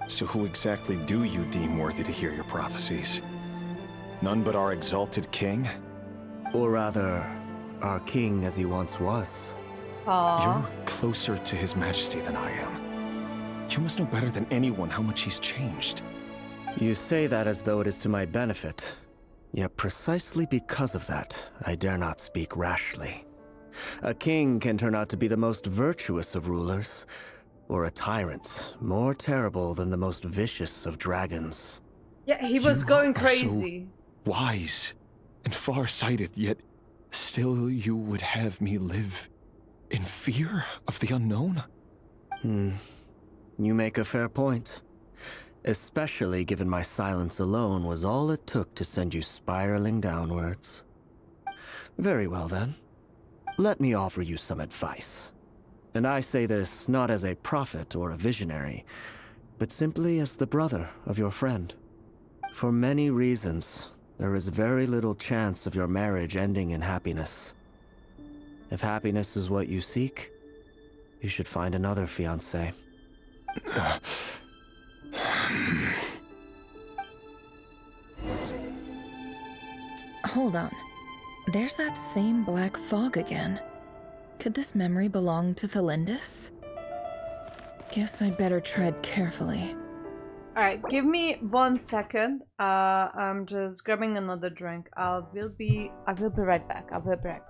S: So who exactly do you deem worthy to hear your prophecies? None but our exalted king?
T: Or rather, our king as he once was.
S: You're closer to his majesty than I am. You must know better than anyone how much he's changed.
T: You say that as though it is to my benefit. Yet precisely because of that, I dare not speak rashly. A king can turn out to be the most virtuous of rulers, or a tyrant more terrible than the most vicious of dragons.
A: Yeah, he was going crazy.
S: So wise and far-sighted, yet still you would have me live in fear of the unknown?
T: You make a fair point. Especially given my silence alone was all it took to send you spiraling downwards. Very well then. Let me offer you some advice. And I say this not as a prophet or a visionary, but simply as the brother of your friend. For many reasons, there is very little chance of your marriage ending in happiness. If happiness is what you seek, you should find another fiancé.
P: Hold on. There's that same black fog again. Could this memory belong to Thelindis? Guess I'd better tread carefully.
A: Alright, give me 1 second. I'm just grabbing another drink. I will be right back. I'll be right back.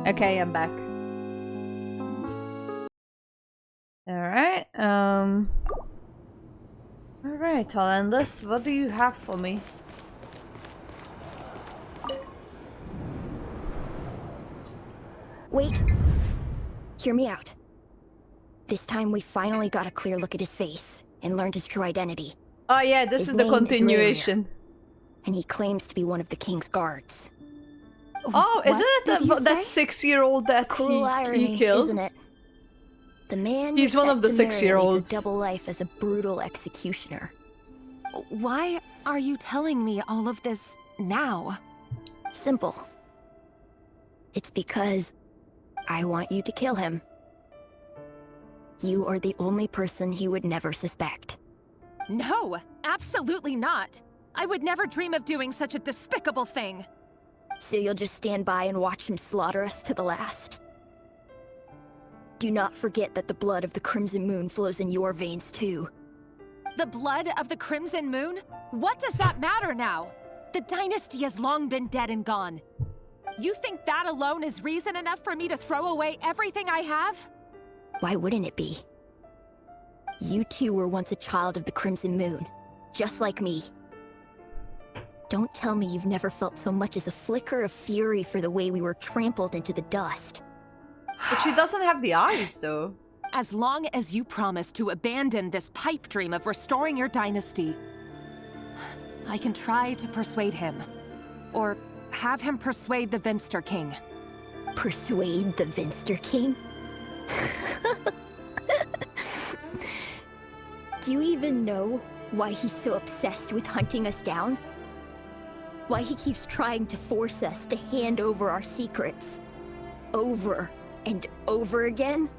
A: Okay, I'm back. Alright, alright, Thelindis, what do you have for me?
Q: Wait. Hear me out. This time we finally got a clear look at his face and learned his true identity.
A: Oh yeah, this is the continuation.
Q: And he claims to be one of the king's guards.
A: Oh, isn't it that 6-year-old that he killed?
Q: Isn't it? The man
A: he's one of the 6-year-olds.
Q: A double life as a brutal executioner.
C: Why are you telling me all of this now?
Q: Simple. It's because I want you to kill him. You are the only person he would never suspect.
C: No, absolutely not. I would never dream of doing such a despicable thing.
Q: So you'll just stand by and watch him slaughter us to the last? Do not forget that the blood of the Crimson Moon flows in your veins too.
C: The blood of the Crimson Moon? What does that matter now? The dynasty has long been dead and gone. You think that alone is reason enough for me to throw away everything I have?
Q: Why wouldn't it be? You two were once a child of the Crimson Moon, just like me. Don't tell me you've never felt so much as a flicker of fury for the way we were trampled into the dust.
A: But she doesn't have the eyes, though.
C: As long as you promise to abandon this pipe dream of restoring your dynasty,
U: I can try to persuade him. Or have him persuade the Vinster King.
Q: Persuade the Vinster King? Do you even know why he's so obsessed with hunting us down? Why he keeps trying to force us to hand over our secrets? Over and over again?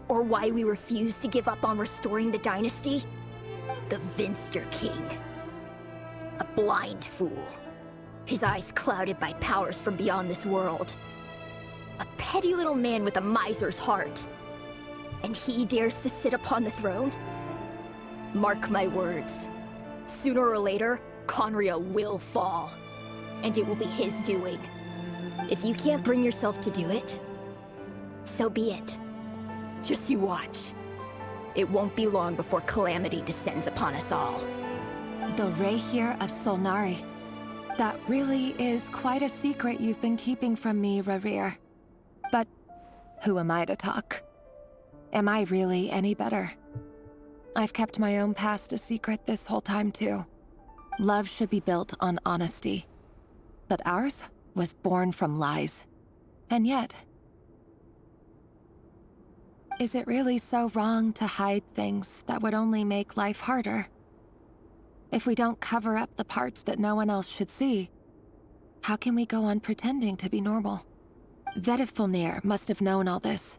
Q: Or why we refuse to give up on restoring the dynasty? The Vinster King. A blind fool. His eyes clouded by powers from beyond this world. A petty little man with a miser's heart. And he dares to sit upon the throne? Mark my words. Sooner or later, Conria will fall. And it will be his doing. If you can't bring yourself to do it, so be it. Just you watch. It won't be long before calamity descends upon us all.
U: The Rerir of Solnari. That really is quite a secret you've been keeping from me, Rerir. But who am I to talk? Am I really any better? I've kept my own past a secret this whole time, too. Love should be built on honesty. But ours was born from lies. And yet... is it really so wrong to hide things that would only make life harder? If we don't cover up the parts that no one else should see, how can we go on pretending to be normal? Vedifulnir must have known all this.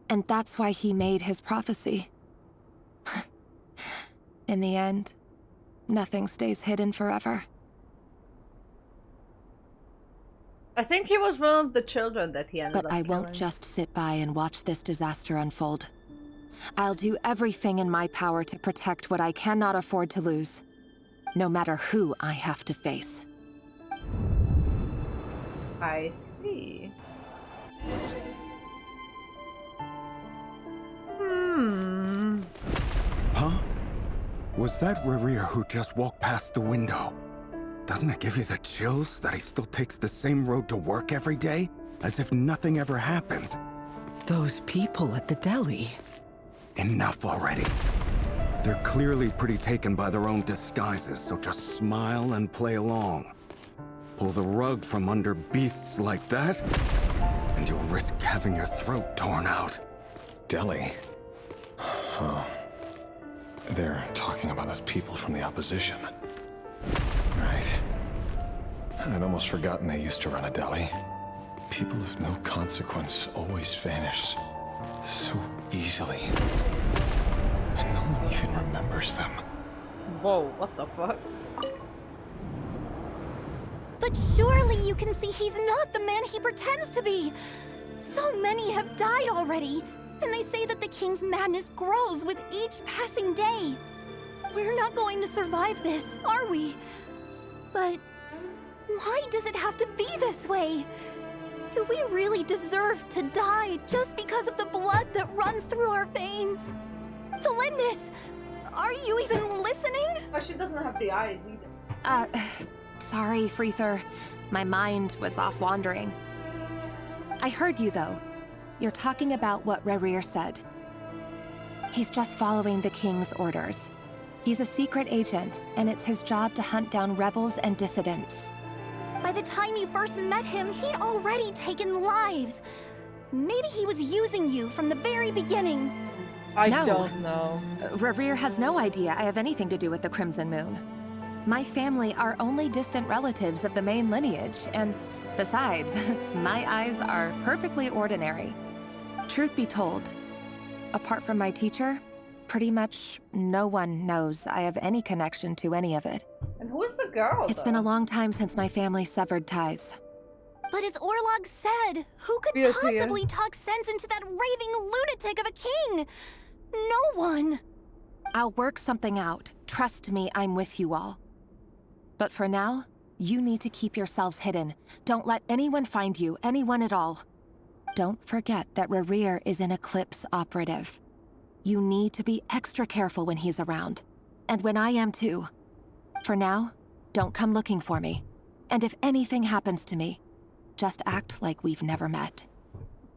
U: And that's why he made his prophecy. In the end, nothing stays hidden forever.
A: I think he was one of the children that he ended up
U: But I won't
A: killing.
U: just sit by and watch this disaster unfold. I'll do everything in my power to protect what I cannot afford to lose, no matter who I have to face.
A: I see.
S: Huh? Was that Rerir who just walked past the window? Doesn't it give you the chills that he still takes the same road to work every day? As if nothing ever happened.
J: Those people at the deli.
S: Enough already. They're clearly pretty taken by their own disguises, so just smile and play along. Pull the rug from under beasts like that, and you'll risk having your throat torn out. Deli? Oh.
V: They're talking about those people from the opposition. Right. I'd almost forgotten they used to run a deli. People of no consequence always vanish so easily. And no one even remembers them.
A: Whoa, what the fuck?
W: But surely you can see he's not the man he pretends to be! So many have died already, and they say that the king's madness grows with each passing day. We're not going to survive this, are we? But why does it have to be this way? Do we really deserve to die just because of the blood that runs through our veins? Felindis, are you even listening?
A: Oh, she doesn't have the eyes either.
U: Sorry, Freether. My mind was off wandering. I heard you, though. You're talking about what Rerir said. He's just following the king's orders. He's a secret agent, and it's his job to hunt down rebels and dissidents.
W: By the time you first met him, he'd already taken lives. Maybe he was using you from the very beginning.
A: I
U: No.
A: don't know.
U: Rerir has no idea I have anything to do with the Crimson Moon. My family are only distant relatives of the main lineage, and besides, my eyes are perfectly ordinary. Truth be told, apart from my teacher, pretty much no one knows I have any connection to any of it.
A: And who is the girl,
U: It's been a long time since my family severed ties.
W: But as Orlog said, who could
A: Beatrice.
W: possibly talk sense into that raving lunatic of a king? No one.
U: I'll work something out. Trust me, I'm with you all. But for now, you need to keep yourselves hidden. Don't let anyone find you, anyone at all. Don't forget that Rerir is an Eclipse operative. You need to be extra careful when he's around. And when I am too. For now, don't come looking for me. And if anything happens to me, just act like we've never met.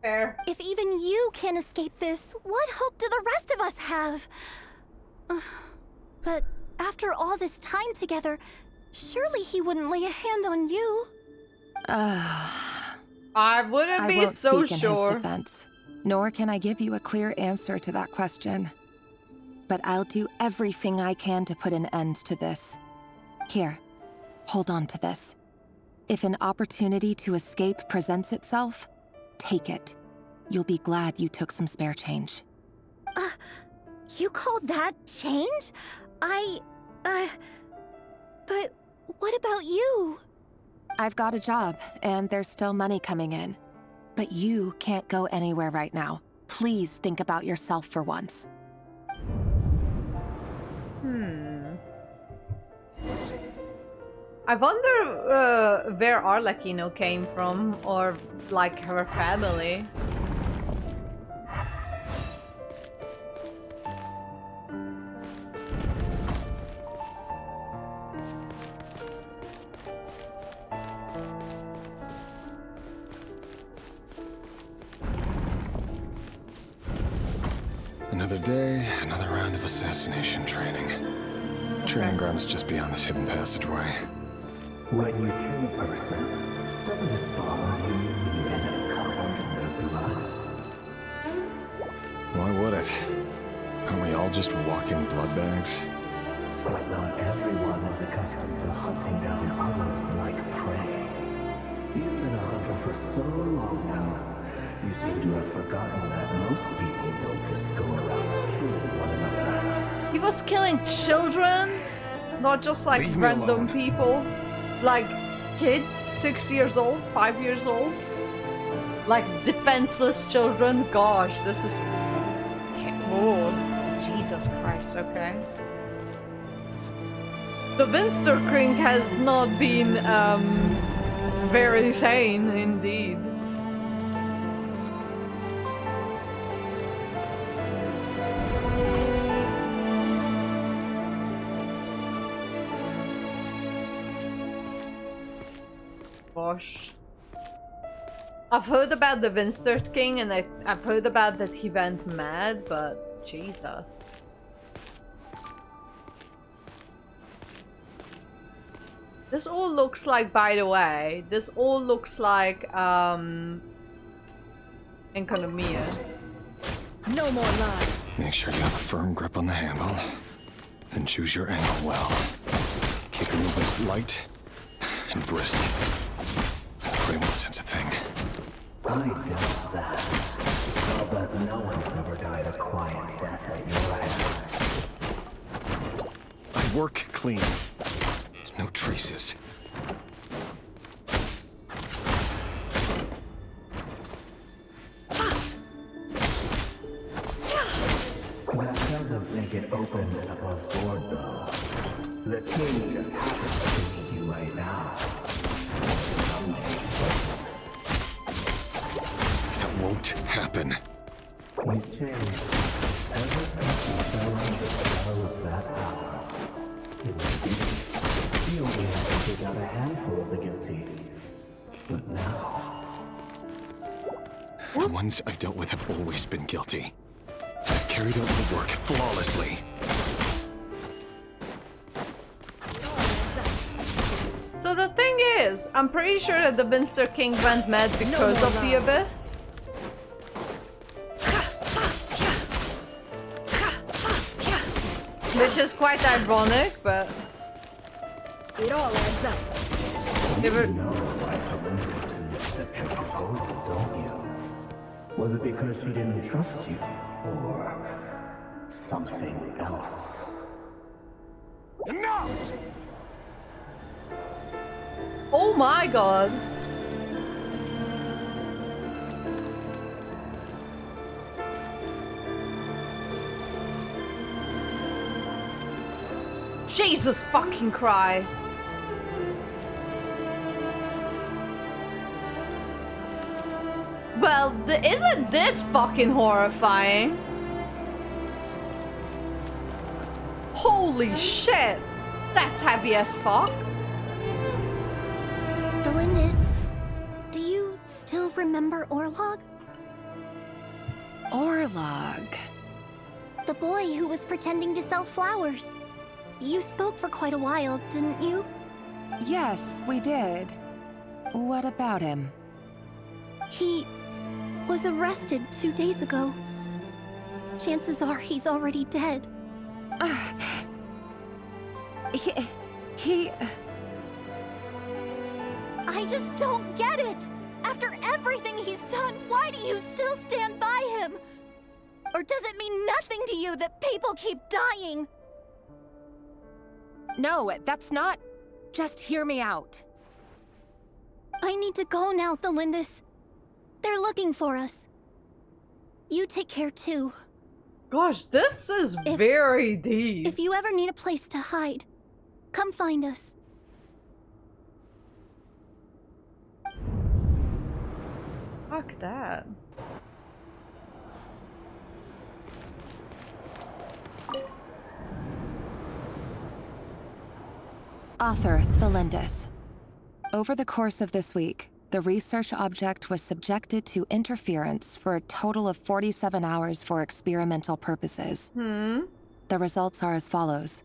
A: Fair.
W: If even you can't escape this, what hope do the rest of us have? But After all this time together, surely he wouldn't lay a hand on you.
A: I wouldn't be so
U: speak in
A: sure.
U: his defense, nor can I give you a clear answer to that question. But I'll do everything I can to put an end to this. Here, hold on to this. If an opportunity to escape presents itself, take it. You'll be glad you took some spare change.
W: You call that change? But what about you?
U: I've got a job, and there's still money coming in. But you can't go anywhere right now. Please think about yourself for once.
A: I wonder where Arlecchino came from, or like her family.
S: Another day, another round of assassination training. Training ground is just beyond this hidden passageway.
B: When you kill a person, doesn't it bother you when you end up covered in their blood?
S: Why would it? Aren't we all just walking blood bags?
B: But not everyone is accustomed to hunting down others like prey. You've been a hunter for so long now, you seem to have forgotten that most people don't just go around killing one another.
A: He was killing children, not just like
S: Leave me
A: random
S: alone.
A: people. Like kids, 6 years old, 5 years old. Like defenseless children. Gosh, this is... Oh, Jesus Christ, okay. The Winster King has not been, very sane, indeed. Gosh. I've heard about the Winster King, and I've heard about that he went mad, but Jesus. This all looks like, by the way, this all looks like, Economia.
U: No more lies.
S: Make sure you have a firm grip on the handle. Then choose your angle well. Keep your movements light and brisk. Pray won't sense a thing.
B: I doubt that. I'll bet no one's ever died a quiet death at your hands.
S: I work clean. No traces.
B: That doesn't make it open and above board, though. The king just happens to need you right now.
S: That won't happen.
B: He's changed. Ever since he fell under the spell of that power. In the beginning, he only had to take out a handful of the guilty. But now...
S: The ones I've dealt with have always been guilty. I've carried out the work flawlessly.
A: So the thing is, I'm pretty sure that the Winster King went mad because of the Abyss. Which is quite ironic, but...
W: It all adds up.
A: They were...
B: You know why Felinda didn't accept your proposal, don't you? Was it because she didn't trust you? Or... something else?
S: Enough!
A: Oh my god! Jesus fucking Christ! Well, isn't this fucking horrifying? Holy shit! That's heavy as fuck.
W: Valinus, do you still remember Orlog?
U: Orlog.
W: The boy who was pretending to sell flowers.
U: You spoke for quite a while, didn't you? Yes, we did. What about him?
W: He was arrested 2 days ago. Chances are he's already dead.
U: He...
W: I just don't get it! After everything he's done, why do you still stand by him? Or does it mean nothing to you that people keep dying?
U: No, that's not... Just hear me out.
W: I need to go now, Thelindis. They're looking for us. You take care too.
A: Gosh, this is very deep.
W: If you ever need a place to hide, come find us.
A: Fuck that.
U: Author Thelindis. Over the course of this week, the research object was subjected to interference for a total of 47 hours for experimental purposes. The results are as follows.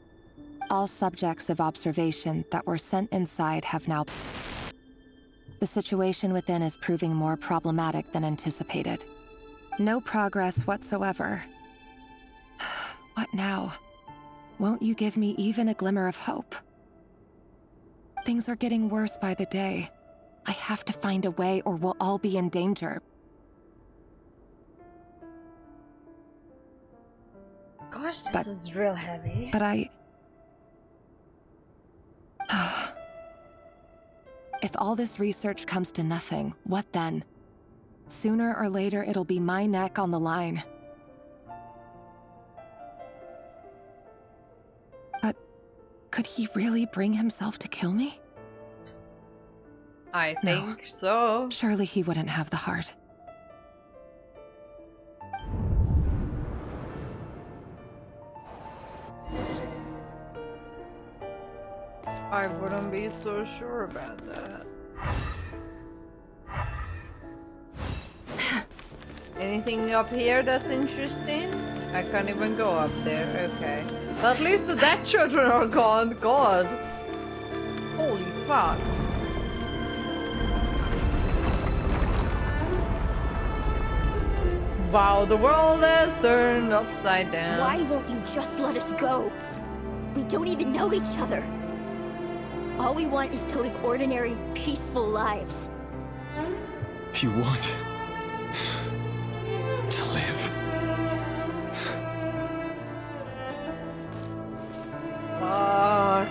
U: All subjects of observation that were sent inside have now... The situation within is proving more problematic than anticipated. No progress whatsoever. What now? Won't you give me even a glimmer of hope? Things are getting worse by the day. I have to find a way or we'll all be in danger.
A: Gosh, this is real heavy.
U: But if all this research comes to nothing, what then? Sooner or later, it'll be my neck on the line. But could he really bring himself to kill me?
A: I think so.
U: Surely he wouldn't have the heart.
A: I wouldn't be so sure about that. Anything up here that's interesting? I can't even go up there, okay. At least the dead children are gone, God. Holy fuck. Wow, the world is turned upside down.
Q: Why won't you just let us go? We don't even know each other. All we want is to live ordinary, peaceful lives.
S: You want to live.
A: Fuck.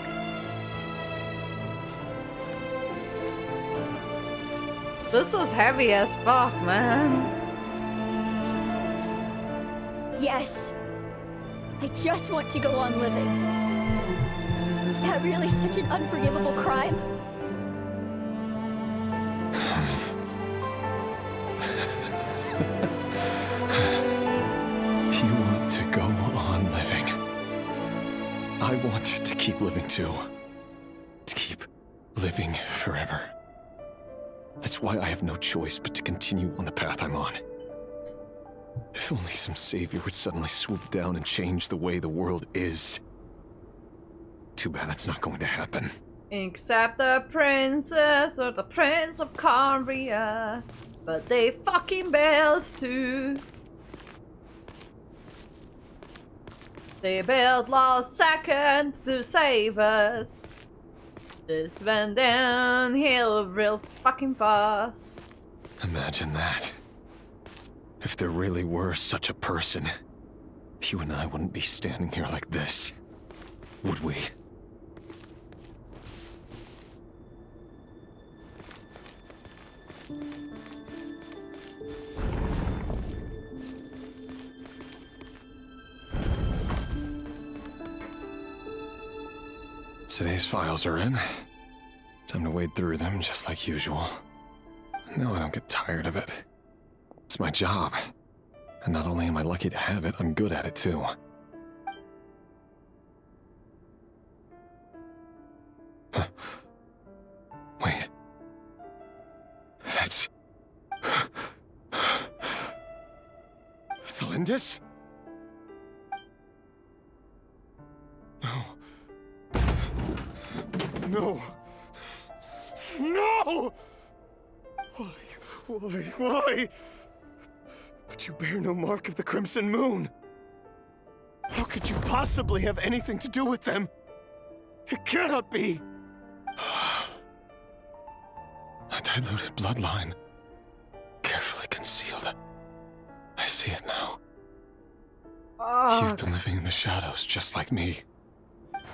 A: This was heavy as fuck, man.
Q: Yes. I just want to go on living. Is that really such an unforgivable crime?
S: You want to go on living. I want to keep living too. To keep living forever. That's why I have no choice but to continue on the path I'm on. If only some savior would suddenly swoop down and change the way the world is. Too bad that's not going to happen.
A: Except the princess or the prince of Cambria. But they fucking bailed too. They bailed last second to save us. This went downhill real fucking fast.
S: Imagine that. If there really were such a person, you and I wouldn't be standing here like this, would we? Today's files are in. Time to wade through them just like usual. No, I don't get tired of it. It's my job. And not only am I lucky to have it, I'm good at it too. Huh. Wait. That's... Thelindis? No.
O: No! Why? But you bear no mark of the Crimson Moon. How could you possibly have anything to do with them? It cannot be!
S: A diluted bloodline. Carefully concealed. I see it now. You've been living in the shadows just like me.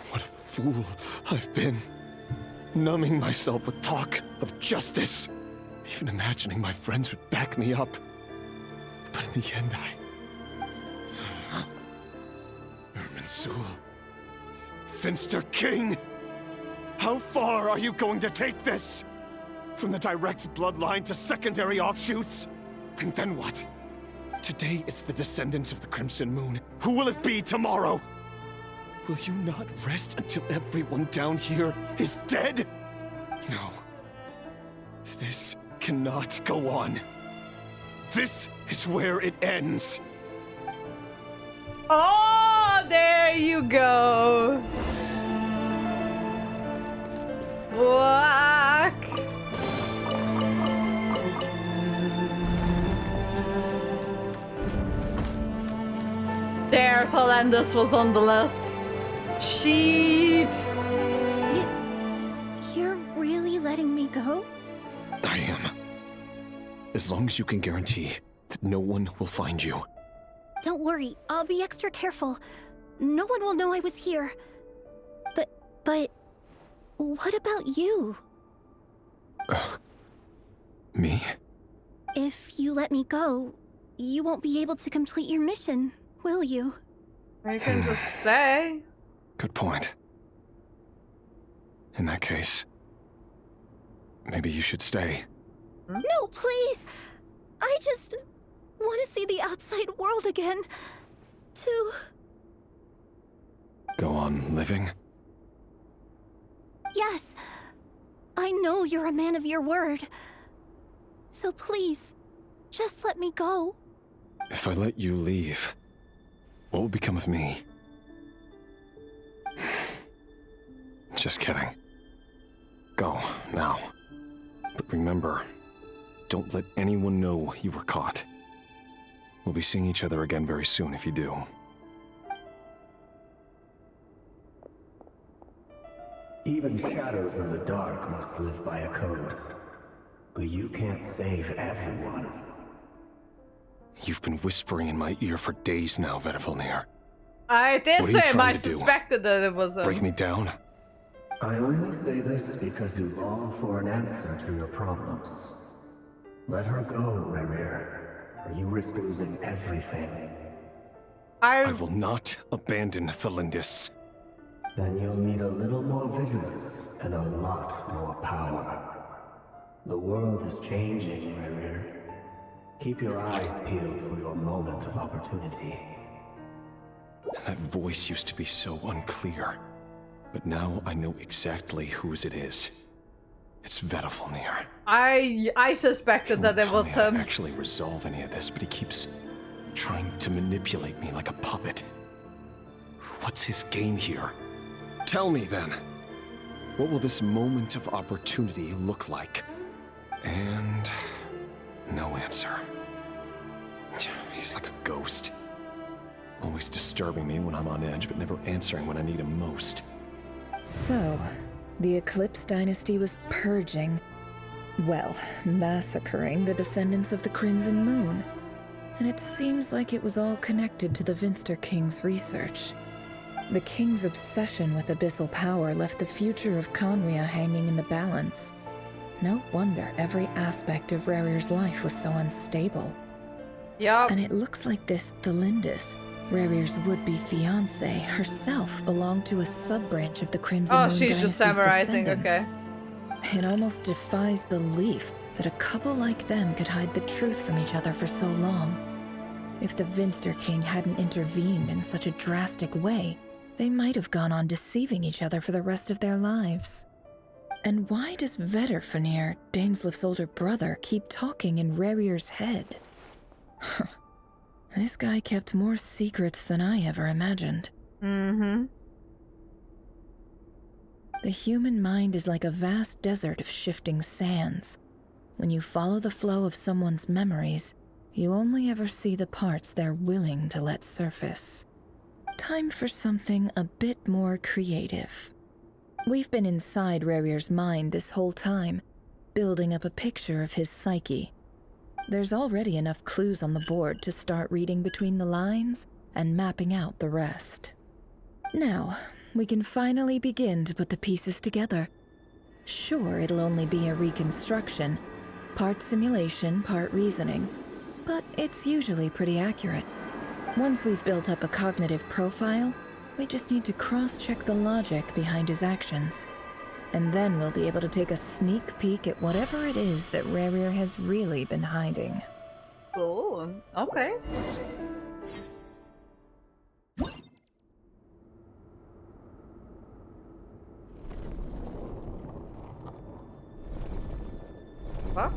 O: What a fool I've been. Numbing myself with talk of justice. Even imagining my friends would back me up. But in the end, Irminsul. Finster King! How far are you going to take this? From the direct bloodline to secondary offshoots? And then what? Today it's the descendants of the Crimson Moon. Who will it be tomorrow? Will you not rest until everyone down here is dead? No. This cannot go on. This is where it ends.
A: Oh, there you go. Fuck. There, Talandis was on the list. Shit.
W: You're really letting me go?
O: I am. As long as you can guarantee that no one will find you.
W: Don't worry, I'll be extra careful. No one will know I was here. But what about you?
S: Me?
W: If you let me go, you won't be able to complete your mission, will you?
A: You can just say.
S: Good point. In that case, maybe you should stay.
W: No, please! I just want to see the outside world again. To...
S: Go on living?
W: Yes. I know you're a man of your word. So please, just let me go.
S: If I let you leave, what will become of me? Just kidding. Go, now. But remember, don't let anyone know you were caught. We'll be seeing each other again very soon if you do.
B: Even shadows in the dark must live by a code. But you can't save everyone.
S: You've been whispering in my ear for days now, Vedifilnir.
A: I did
S: What are you
A: say
S: trying
A: I
S: to do?
A: suspected that it was
S: Break me down?
B: I only say this because you long for an answer to your problems. Let her go, Rerir, or you risk losing everything.
O: I will not abandon Thalindis.
B: Then you'll need a little more vigilance and a lot more power. The world is changing, Rerir. Keep your eyes peeled for your moment of opportunity.
S: That voice used to be so unclear. But now I know exactly whose it is. It's Vedifilnir.
A: I suspected that it was him.
S: Actually resolve any of this, but he keeps trying to manipulate me like a puppet. What's his game here? Tell me then. What will this moment of opportunity look like? And no answer. He's like a ghost. Always disturbing me when I'm on edge, but never answering when I need him most.
P: So, the Eclipse Dynasty was purging, well, massacring the descendants of the Crimson Moon. And it seems like it was all connected to the Vinster King's research. The King's obsession with abyssal power left the future of Conria hanging in the balance. No wonder every aspect of Rerir's life was so unstable.
A: Yup.
P: And it looks like this Thalindis, Rerir's would-be fiancée, herself belonged to a sub-branch of the Crimson Moon
A: she's just summarizing, okay.
P: It almost defies belief that a couple like them could hide the truth from each other for so long. If the Vinster King hadn't intervened in such a drastic way, they might have gone on deceiving each other for the rest of their lives. And why does Vedifilnir, Dainslif's older brother, keep talking in Rerir's head? This guy kept more secrets than I ever imagined.
A: Mm-hmm.
P: The human mind is like a vast desert of shifting sands. When you follow the flow of someone's memories, you only ever see the parts they're willing to let surface. Time for something a bit more creative. We've been inside Rerir's mind this whole time, building up a picture of his psyche. There's already enough clues on the board to start reading between the lines and mapping out the rest. Now, we can finally begin to put the pieces together. Sure, it'll only be a reconstruction, part simulation, part reasoning, but it's usually pretty accurate. Once we've built up a cognitive profile, we just need to cross-check the logic behind his actions. And then we'll be able to take a sneak peek at whatever it is that Rerir has really been hiding.
A: Oh, okay. What?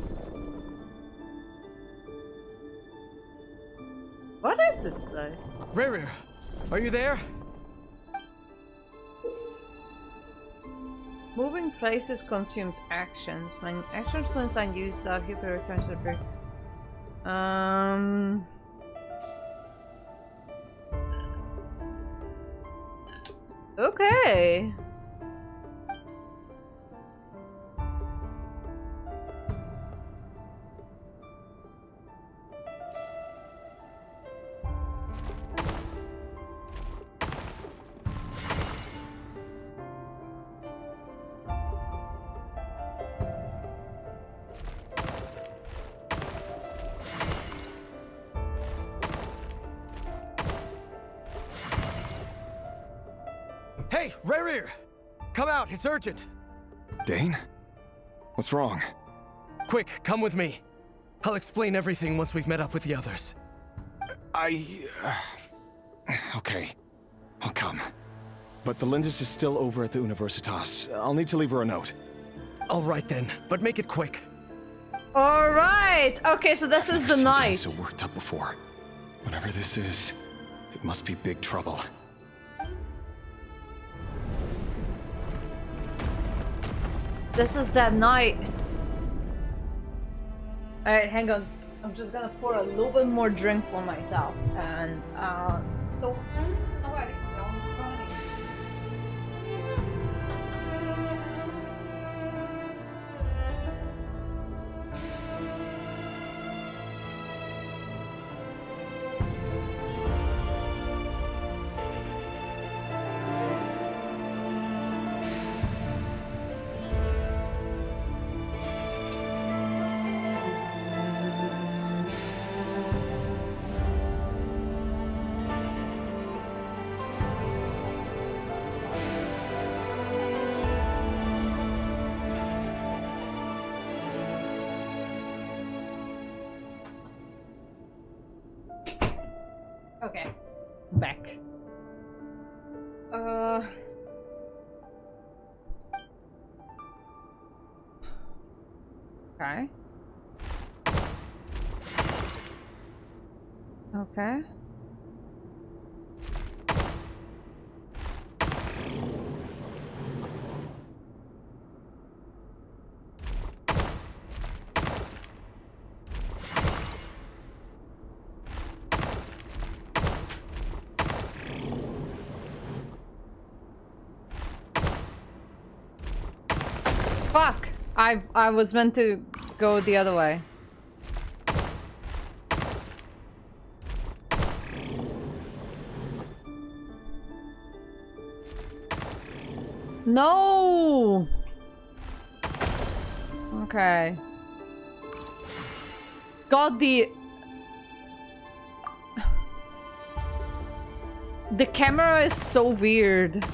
A: What is this place?
O: Rerir, are you there?
A: Moving places consumes actions. When actions funds unused, you can return to the brick. Okay.
O: Hey, Rerir! Come out, it's urgent!
S: Dane? What's wrong?
O: Quick, come with me. I'll explain everything once we've met up with the others.
S: Okay. I'll come. But the Lindis is still over at the Universitas. I'll need to leave her a note.
O: All right then, but make it quick.
A: All right. Okay, so this is the night.
S: So worked up before. Whatever this is, it must be big trouble.
A: This is that night. All right, hang on. I'm just gonna pour a little bit more drink for myself, and don't worry. Okay, back. Okay. Okay. Fuck! I was meant to go the other way. No! Okay. God, the camera is so weird.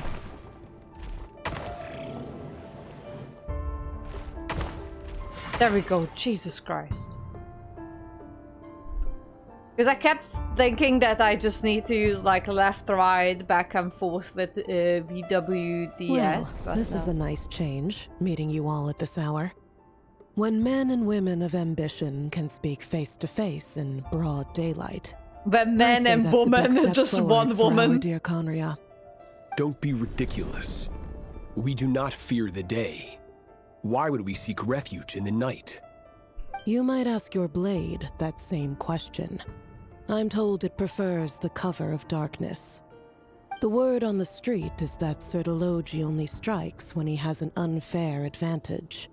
A: There we go. Jesus Christ. Because I kept thinking that I just need to use like left, right, back and forth with VWDS.
F: Well, this is a nice change, meeting you all at this hour. When men and women of ambition can speak face to face in broad daylight.
A: But men and women, just one woman.
F: Dear Conria.
G: Don't be ridiculous. We do not fear the day. Why would we seek refuge in the night?
F: You might ask your blade that same question. I'm told it prefers the cover of darkness. The word on the street is that Sertologi only strikes when he has an unfair advantage.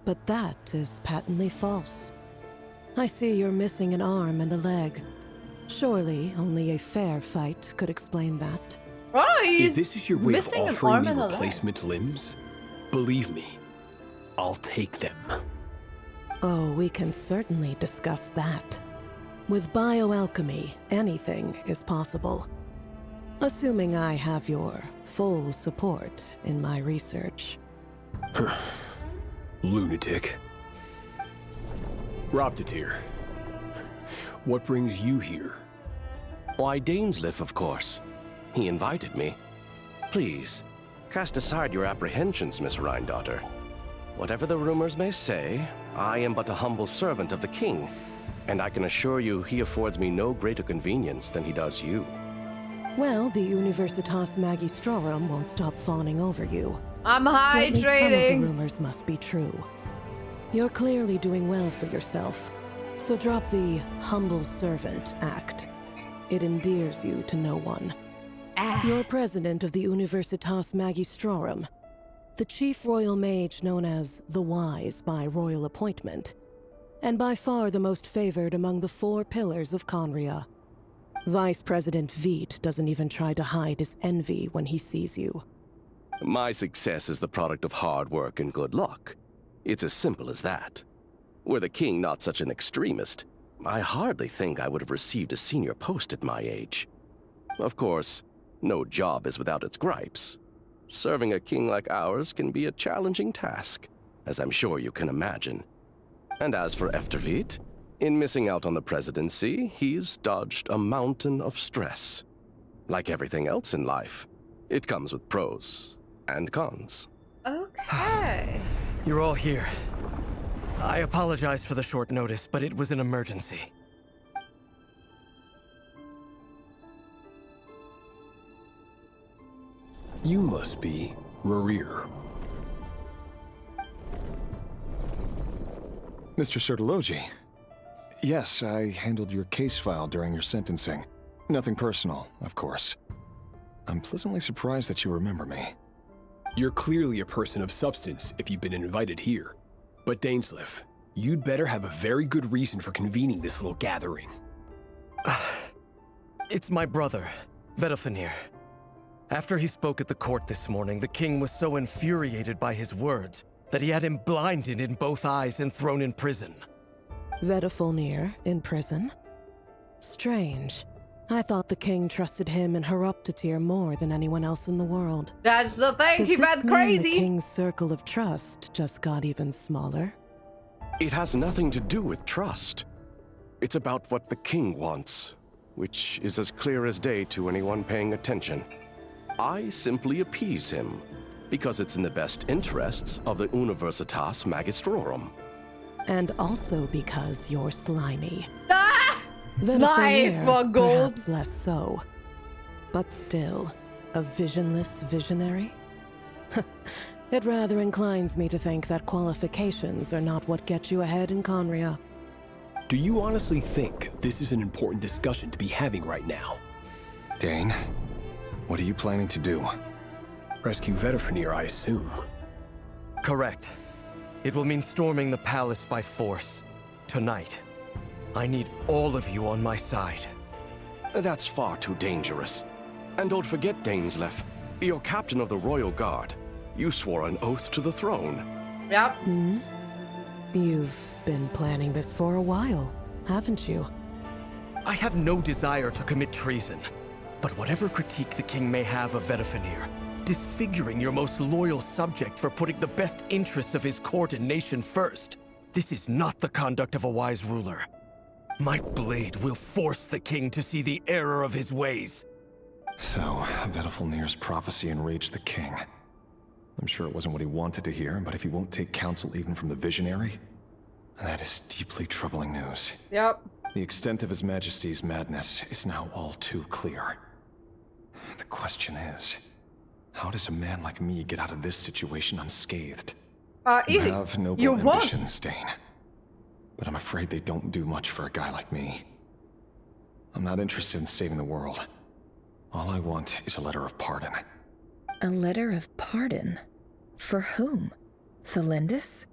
F: But that is patently false. I see you're missing an arm and a leg. Surely only a fair fight could explain that.
A: Oh,
G: if this is your way of offering me replacement limbs, believe me, I'll take them.
F: Oh, we can certainly discuss that. With bioalchemy, anything is possible. Assuming I have your full support in my research.
G: Lunatic. Robtatir, what brings you here?
H: Why, Dainsleif, of course. He invited me. Please, cast aside your apprehensions, Miss Rhindaughter. Whatever the rumors may say, I am but a humble servant of the king, and I can assure you he affords me no greater convenience than he does you.
F: Well, the Universitas Magistrorum won't stop fawning over you.
A: I'm hydrating!
F: Certainly some of the rumors must be true. You're clearly doing well for yourself, so drop the humble servant act. It endears you to no one. You're president of the Universitas Magistrorum, the chief royal mage known as the Wise by royal appointment, and by far the most favored among the 4 pillars of Conria. Vice President Veit doesn't even try to hide his envy when he sees you.
H: My success is the product of hard work and good luck. It's as simple as that. Were the king not such an extremist, I hardly think I would have received a senior post at my age. Of course, no job is without its gripes. Serving a king like ours can be a challenging task, as I'm sure you can imagine. And as for Efterveit, in missing out on the presidency, he's dodged a mountain of stress. Like everything else in life, it comes with pros and cons.
A: Okay.
O: You're all here. I apologize for the short notice, but it was an emergency.
G: You must be Rerir.
S: Mr. Sertologi. Yes, I handled your case file during your sentencing. Nothing personal, of course. I'm pleasantly surprised that you remember me.
G: You're clearly a person of substance if you've been invited here. But Dainsleif, you'd better have a very good reason for convening this little gathering.
O: It's my brother, Vedofenir. After he spoke at the court this morning, the king was so infuriated by his words that he had him blinded in both eyes and thrown in prison.
F: Vedofenir in prison? Strange. I thought the king trusted him and Horoptatir more than anyone else in the world.
A: That's the thing,
F: Does
A: he
F: this
A: went
F: mean
A: crazy.
F: The king's circle of trust just got even smaller?
H: It has nothing to do with trust. It's about what the king wants, which is as clear as day to anyone paying attention. I simply appease him, because it's in the best interests of the Universitas Magistrorum.
F: And also because you're slimy.
A: Nice, one gold.
F: Perhaps less so. But still, a visionless visionary? It rather inclines me to think that qualifications are not what get you ahead in Conria.
G: Do you honestly think this is an important discussion to be having right now?
S: Dane, what are you planning to do?
G: Rescue Vedofenir, I assume.
O: Correct. It will mean storming the palace by force. Tonight. I need all of you on my side.
H: That's far too dangerous. And don't forget, Dainsleif, you're captain of the Royal Guard. You swore an oath to the throne.
A: Yep.
F: Hmm? You've been planning this for a while, haven't you?
O: I have no desire to commit treason. But whatever critique the king may have of Vedofenir, disfiguring your most loyal subject for putting the best interests of his court and nation first, this is not the conduct of a wise ruler. My blade will force the king to see the error of his ways.
S: So, Vedofenir's prophecy enraged the king. I'm sure it wasn't what he wanted to hear, but if he won't take counsel even from the visionary, that is deeply troubling news.
A: Yep.
S: The extent of His Majesty's madness is now all too clear. The question is, How does a man like me get out of this situation unscathed?
A: Easy.
S: You have noble
A: You won.
S: ambitions, Dane. But I'm afraid they don't do much for a guy like me. I'm not interested in saving the world. All I want is a letter of pardon.
P: A letter of pardon? For whom? Thelindis?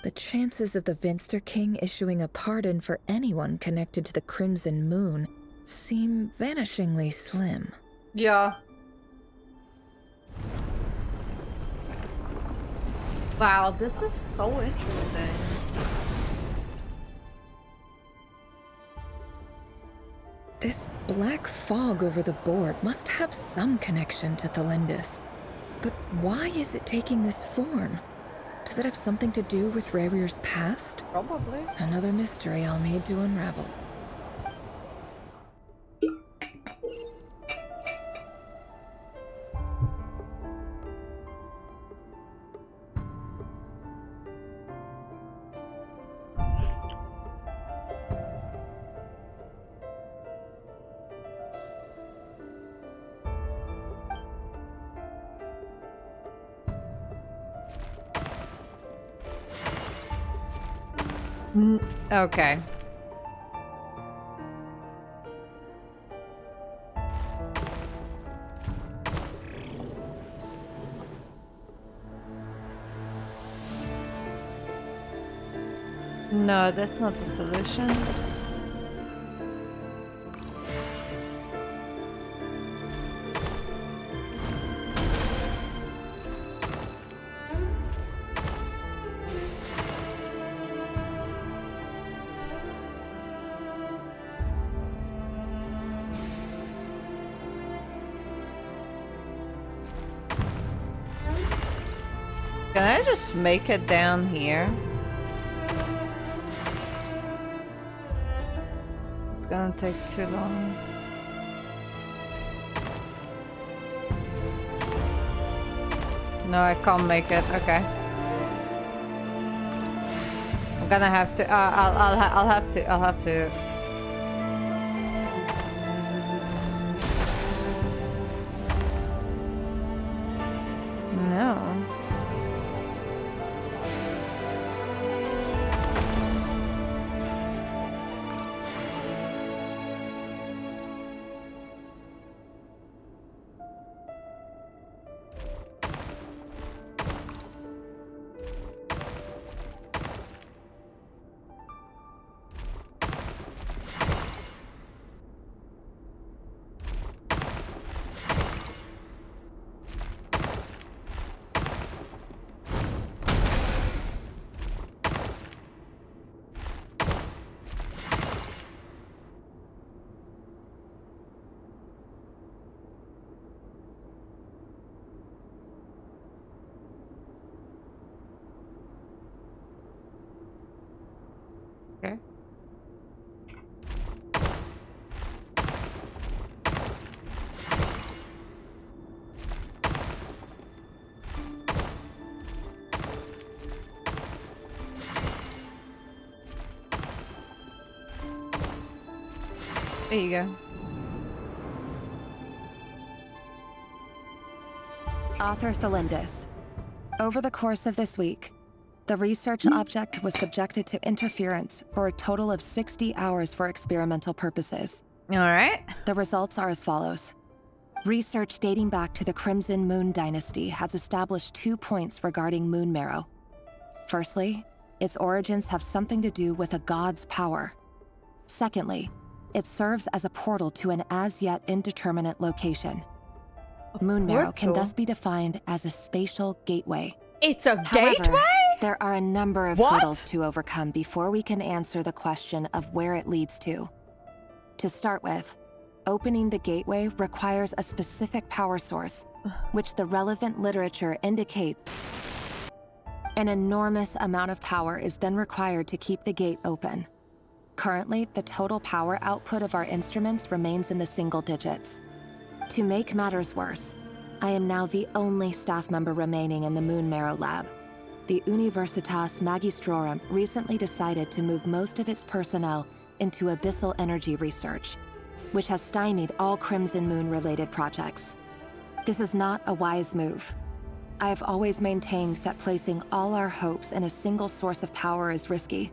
P: The chances of the Vinster King issuing a pardon for anyone connected to the Crimson Moon seem vanishingly slim.
A: Yeah. Wow, this is so interesting.
P: This black fog over the board must have some connection to Thelindis. But why is it taking this form? Does it have something to do with Rerir's past?
A: Probably.
P: Another mystery I'll need to unravel.
A: Okay. No, that's not the solution. Can I just make it down here? It's gonna take too long. No, I can't make it. Okay. I'm gonna have to. I'll have to. I'll have to. No. Okay. There you go.
U: Author Thelindis. Over the course of this week, the research object was subjected to interference for a total of 60 hours for experimental purposes.
A: All right.
U: The results are as follows. Research dating back to the Crimson Moon Dynasty has established 2 points regarding moon marrow. Firstly, its origins have something to do with a god's power. Secondly, it serves as a portal to an as-yet indeterminate location. Moon marrow can thus be defined as a spatial gateway.
A: It's a
U: However,
A: gateway?
U: there are a number of hurdles to overcome before we can answer the question of where it leads to. To start with, opening the gateway requires a specific power source, which the relevant literature indicates. An enormous amount of power is then required to keep the gate open. Currently, the total power output of our instruments remains in the single digits. To make matters worse, I am now the only staff member remaining in the Moon Marrow lab. The Universitas Magistrorum recently decided to move most of its personnel into abyssal energy research, which has stymied all Crimson Moon-related projects. This is not a wise move. I have always maintained that placing all our hopes in a single source of power is risky,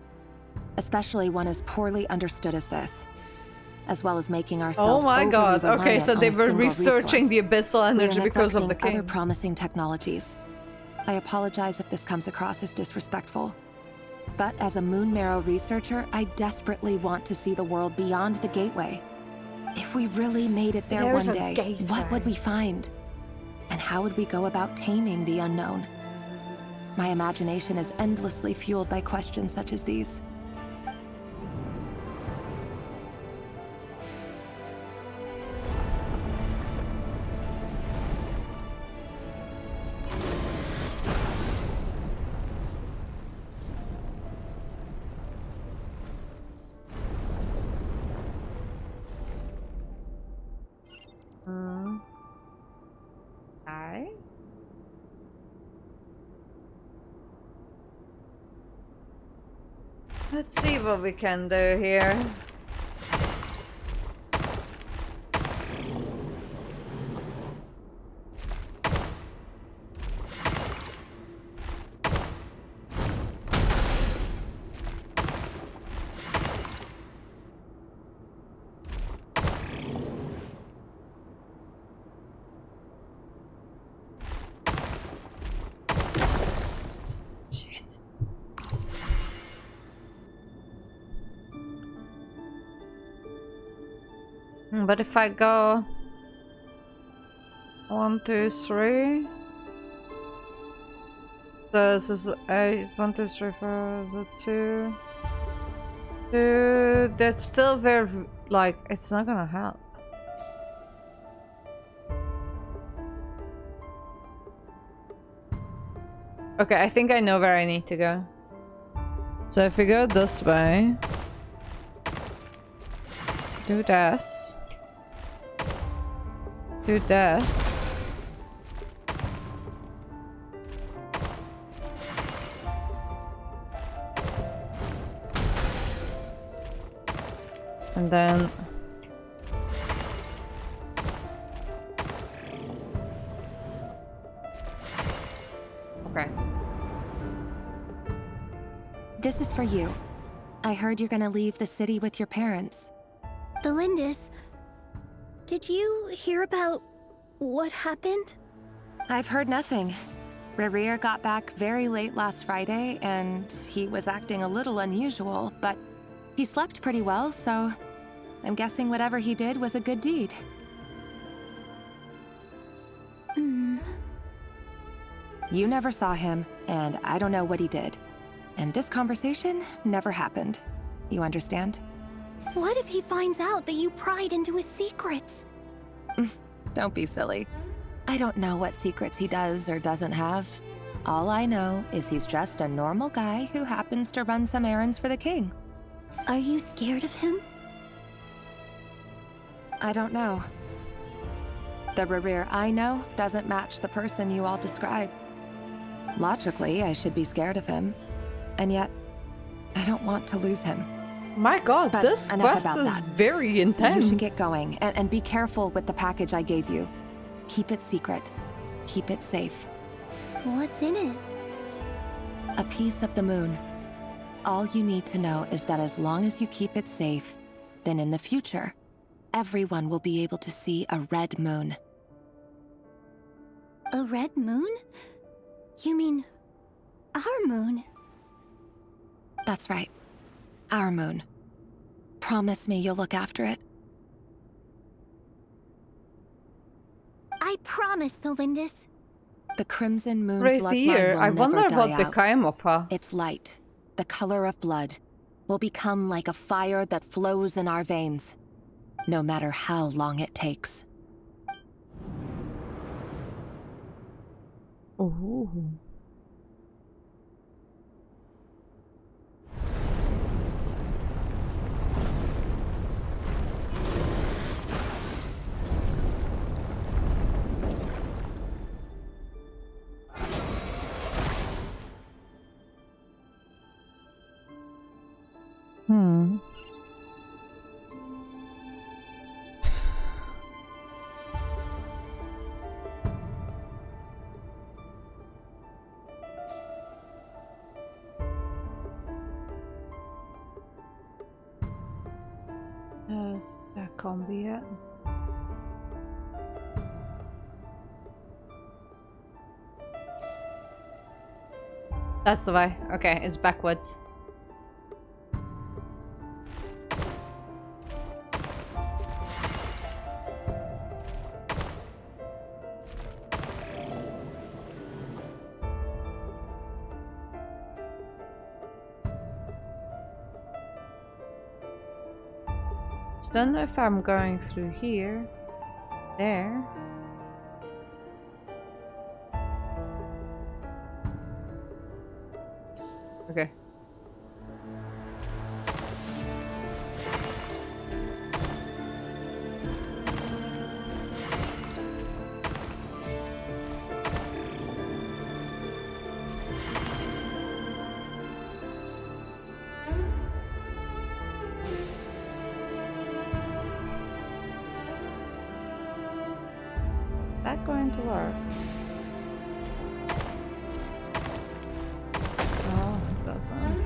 U: especially one as poorly understood as this, as well as making ourselves
A: Oh my god, okay, so they were researching the abyssal energy because of the king.
U: Other promising technologies. I apologize if this comes across as disrespectful. But as a Moon Marrow researcher, I desperately want to see the world beyond the gateway. If we really made it there one day, what would we find? And how would we go about taming the unknown? My imagination is endlessly fueled by questions such as these.
A: Let's see what we can do here. But if I go 1, 2, 3, this is 8, 1, 2, 3, 4, 2, 2. That's still very, like, it's not gonna help. Okay, I think I know where I need to go. So if we go this way, do this. Do this. And then okay.
U: This is for you. I heard you're gonna leave the city with your parents.
W: Delindis, did you hear about what happened?
U: I've heard nothing. Rerir got back very late last Friday, and he was acting a little unusual, but he slept pretty well, so I'm guessing whatever he did was a good deed. You never saw him, and I don't know what he did. And this conversation never happened. You understand?
W: What if he finds out that you pried into his secrets?
U: Don't be silly. I don't know what secrets he does or doesn't have. All I know is he's just a normal guy who happens to run some errands for the king.
W: Are you scared of him?
U: I don't know. The Rerir I know doesn't match the person you all describe. Logically, I should be scared of him. And yet, I don't want to lose him.
A: My god,
U: But
A: this
U: enough
A: quest
U: about
A: is
U: that.
A: very intense.
U: You should get going, and be careful with the package I gave you. Keep it secret. Keep it safe.
W: What's in it?
U: A piece of the moon. All you need to know is that as long as you keep it safe, then in the future, everyone will be able to see a red moon.
W: A red moon? You mean our moon?
U: That's right. Our moon. Promise me you'll look after it.
W: I promise, Delindis.
U: The crimson moon
A: Right
U: bloodline
A: here,
U: will
A: I
U: never
A: wonder
U: die
A: what
U: out.
A: became of her.
U: Its light, the color of blood, will become like a fire that flows in our veins, no matter how long it takes.
A: Ooh. That can't be it. That's the way. Okay, it's backwards. Don't know if I'm going through here, there. Okay. That going to work? Oh, it doesn't.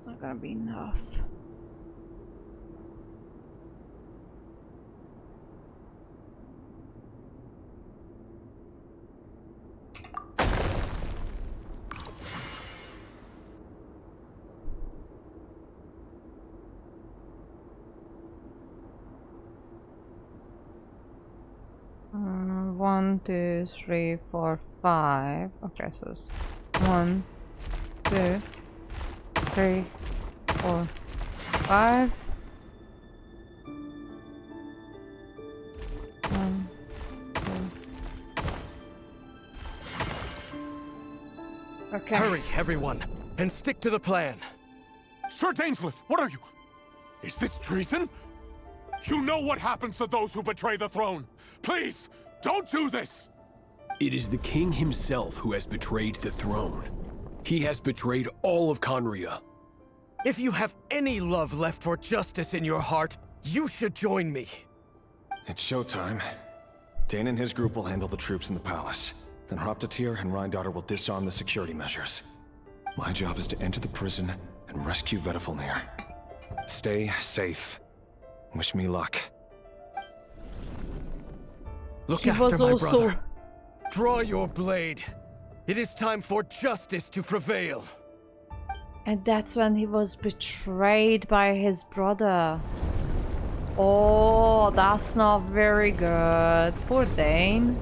A: It's not gonna be enough. One, 2, 3, 4, 5. Okay, so it's 1, 2, 3, 4, 5. 1, 2. Okay.
O: Hurry, everyone, and stick to the plan.
E: Sir Dainsleif, what are you? Is this treason? You know what happens to those who betray the throne. Please, don't do this!
G: It is the king himself who has betrayed the throne. He has betrayed all of Conria.
O: If you have any love left for justice in your heart, you should join me.
S: It's showtime. Dane and his group will handle the troops in the palace. Then Hraptatyr and Rhindaughter will disarm the security measures. My job is to enter the prison and rescue Vedifalnir. Stay safe. Wish me luck.
O: Look after my brother. Draw your blade. It is time for justice to prevail.
A: And that's when he was betrayed by his brother. Oh, that's not very good. Poor Dane.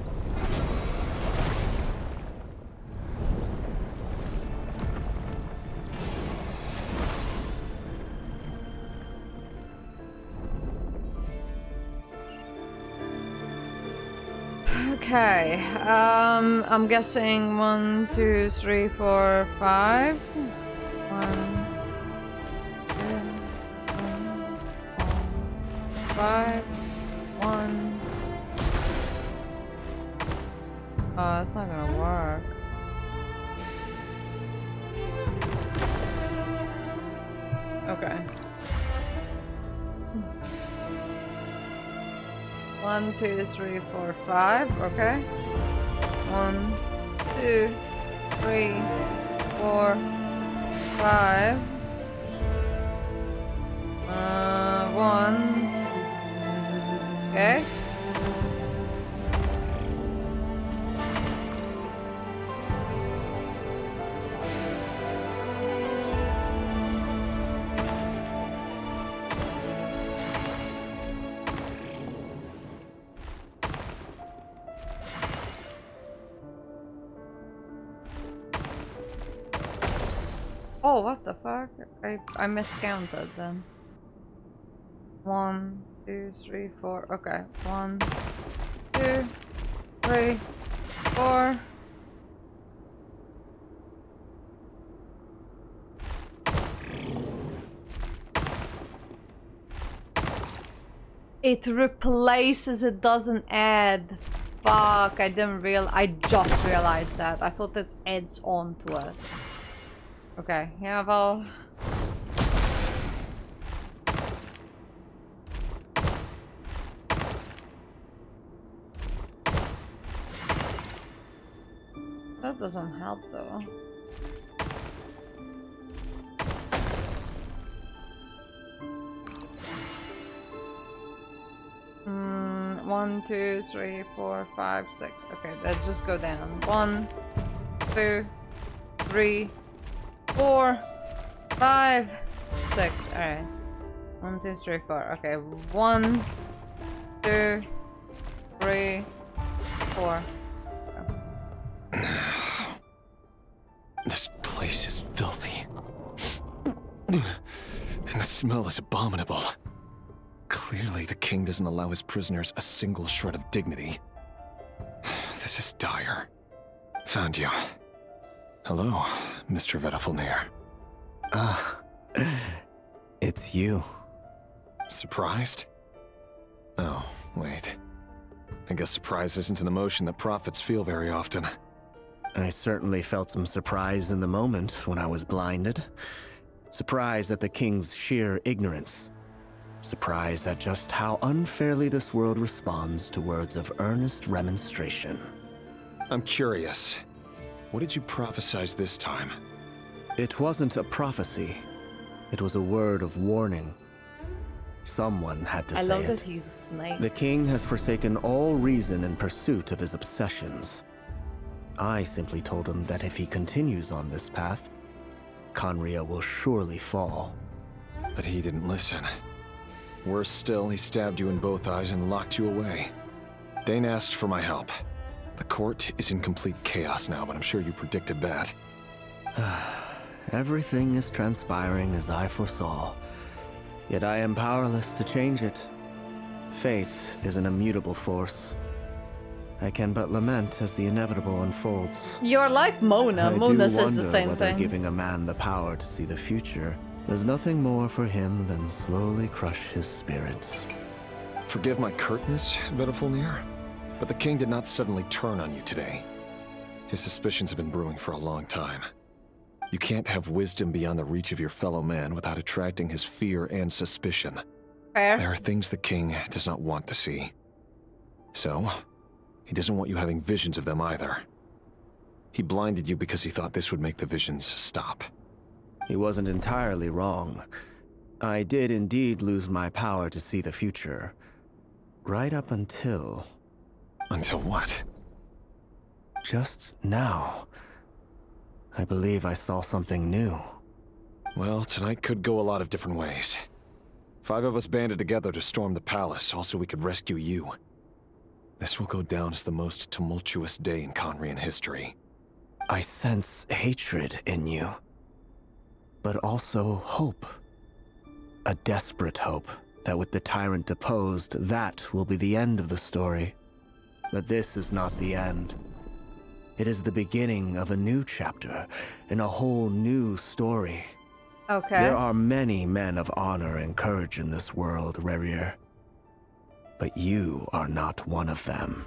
A: Okay, I'm guessing 1, 2, 3, 4, 5. 1, 2, 5. 1. Oh, that's not gonna work. Okay. 1, 2, 3, 4, 5. Okay. 1, 2, 3, 4, 5. 1. Okay. Oh, what the fuck? I miscounted then. 1, 2, 3, 4. Okay. 1, 2, 3, 4. It replaces, it doesn't add. Fuck, I just realized that. I thought it adds on to it. Okay, yeah, well. That doesn't help though. One, 2, 3, 4, 5, 6. Okay, let's just go down. 1, 2, 3, 4, 5, 6. Alright. 1, 2, 3, 4. Okay, 1, 2, 3, 4.
V: This place is filthy. And the smell is abominable. Clearly, the king doesn't allow his prisoners a single shred of dignity. This is dire. Found you. Hello, Mr. Vedafilnir.
T: Ah, it's you.
V: Surprised? Oh, wait. I guess surprise isn't an emotion that prophets feel very often.
T: I certainly felt some surprise in the moment when I was blinded. Surprise at the king's sheer ignorance. Surprise at just how unfairly this world responds to words of earnest remonstration.
V: I'm curious. What did you prophesize this time?
T: It wasn't a prophecy. It was a word of warning. Someone had to say it.
A: I love that he's a snake.
T: The king has forsaken all reason in pursuit of his obsessions. I simply told him that if he continues on this path, Khaenri'ah will surely fall.
V: But he didn't listen. Worse still, he stabbed you in both eyes and locked you away. Dane asked for my help. The court is in complete chaos now, but I'm sure you predicted that.
T: Everything is transpiring as I foresaw. Yet I am powerless to change it. Fate is an immutable force. I can but lament as the inevitable unfolds.
A: You're like Mona. Mona says the same
T: whether
A: thing.
T: Giving a man the power to see the future does nothing more for him than slowly crush his spirit.
V: Forgive my curtness, Vedafilnir, but the king did not suddenly turn on you today. His suspicions have been brewing for a long time. You can't have wisdom beyond the reach of your fellow man without attracting his fear and suspicion.
A: Fair.
V: There are things the king does not want to see. So, he doesn't want you having visions of them either. He blinded you because he thought this would make the visions stop.
T: He wasn't entirely wrong. I did indeed lose my power to see the future. Right up until...
V: Until what?
T: Just now. I believe I saw something new.
V: Well, tonight could go a lot of different ways. 5 of us banded together to storm the palace, also we could rescue you. This will go down as the most tumultuous day in Khaenri'ah history.
T: I sense hatred in you. But also hope. A desperate hope that with the tyrant deposed, that will be the end of the story. But this is not the end. It is the beginning of a new chapter, in a whole new story.
A: Okay.
T: There are many men of honor and courage in this world, Rerir. But you are not one of them.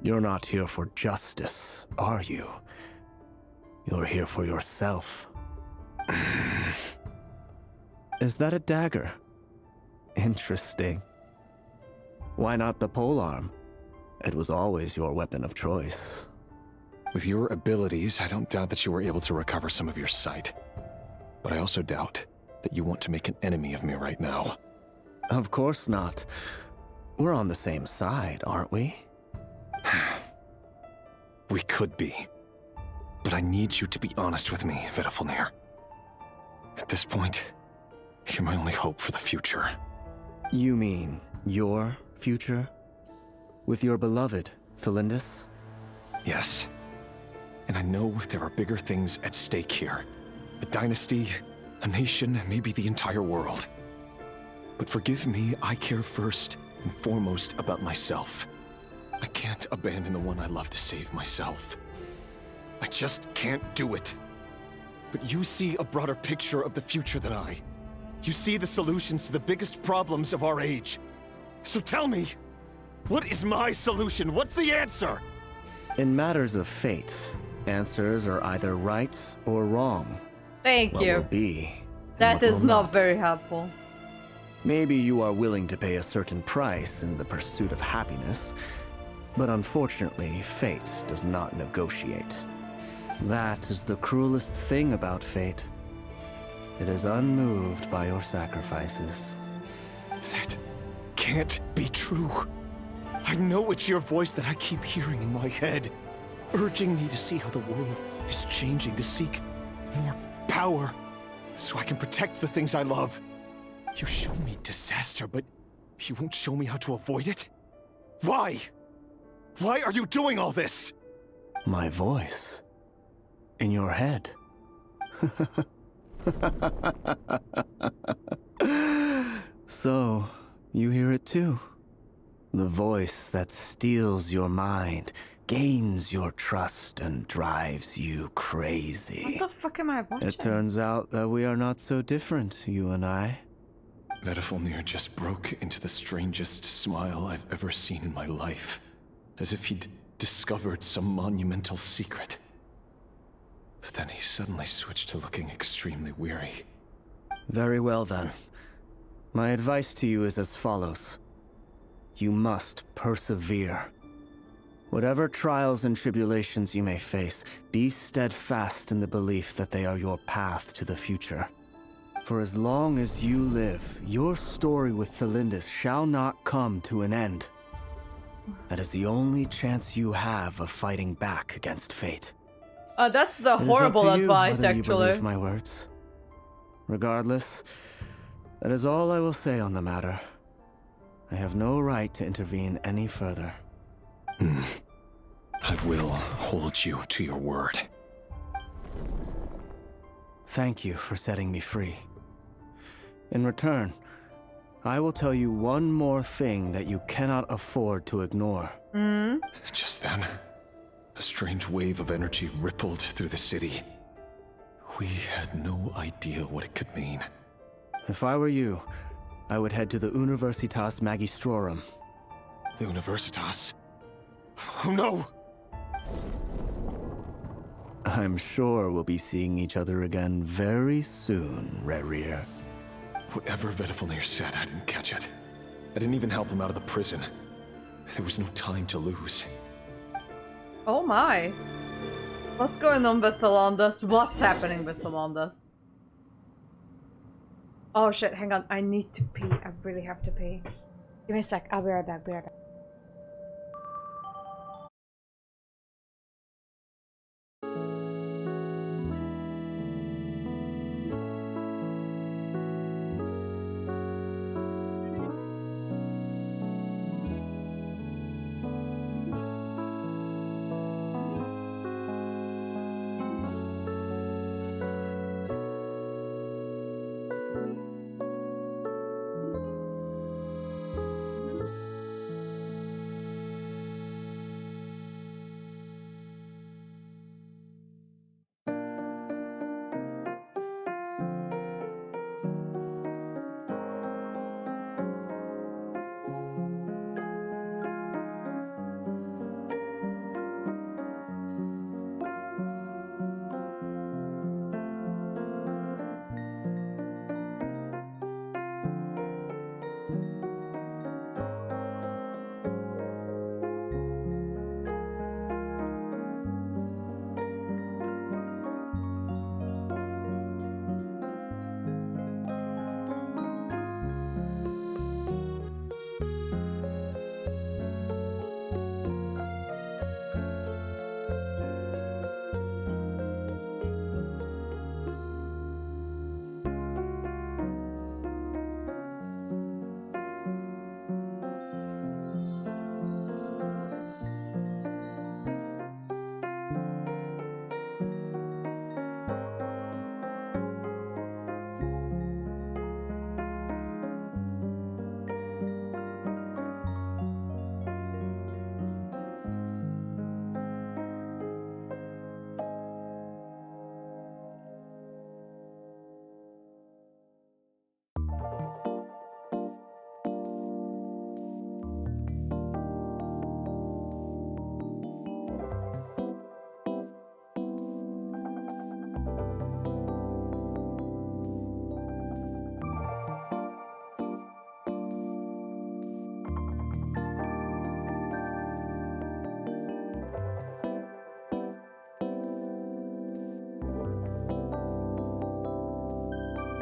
T: You're not here for justice, are you? You're here for yourself. Is that a dagger? Interesting. Why not the polearm? It was always your weapon of choice.
V: With your abilities, I don't doubt that you were able to recover some of your sight. But I also doubt that you want to make an enemy of me right now.
T: Of course not. We're on the same side, aren't we?
V: We could be. But I need you to be honest with me, Vedafilnir. At this point, you're my only hope for the future.
T: You mean your future? With your beloved, Felindis?
V: Yes. And I know there are bigger things at stake here.
S: a dynasty, a nation, maybe the entire world. But forgive me, I care first and foremost about myself. I can't abandon the one I love to save myself. I just can't do it. But you see a broader picture of the future than I. You see the solutions to the biggest problems of our age. So tell me, what is my solution? What's the answer?
T: In matters of fate, answers are either right or wrong.
A: Thank
T: what
A: you.
T: Will be,
A: that is not very helpful.
T: Maybe you are willing to pay a certain price in the pursuit of happiness, but unfortunately, fate does not negotiate. That is the cruelest thing about fate. It is unmoved by your sacrifices.
S: That can't be true. I know it's your voice that I keep hearing in my head, urging me to see how the world is changing, to seek more power, so I can protect the things I love. You show me disaster, but you won't show me how to avoid it? Why? Why are you doing all this?
T: My voice. In your head. So, you hear it too? The voice that steals your mind, gains your trust, and drives you crazy.
A: What the fuck am I watching?
T: It turns out that we are not so different, you and I.
S: Vedifilnir just broke into the strangest smile I've ever seen in my life, as if he'd discovered some monumental secret. But then he suddenly switched to looking extremely weary.
T: Very well then. My advice to you is as follows. You must persevere. Whatever trials and tribulations you may face, be steadfast in the belief that they are your path to the future. For as long as you live, your story with Thelindis shall not come to an end. That is the only chance you have of fighting back against fate.
A: That's the horrible advice,
T: actually. You
A: actually.
T: believe my words. Regardless, that is all I will say on the matter. I have no right to intervene any further.
S: I will hold you to your word.
T: Thank you for setting me free. In return, I will tell you one more thing that you cannot afford to ignore.
S: Just then, a strange wave of energy rippled through the city. We had no idea what it could mean.
T: If I were you, I would head to the Universitas Magistrorum.
S: The Universitas? Oh no!
T: I'm sure we'll be seeing each other again very soon, Rerir.
S: Whatever Vedifilnir said, I didn't catch it. I didn't even help him out of the prison. There was no time to lose.
A: Oh my. What's going on with Thelindis? What's happening with Thelindis? Oh shit, hang on. I need to pee. I really have to pee. Give me a sec. I'll be right back. Be right back.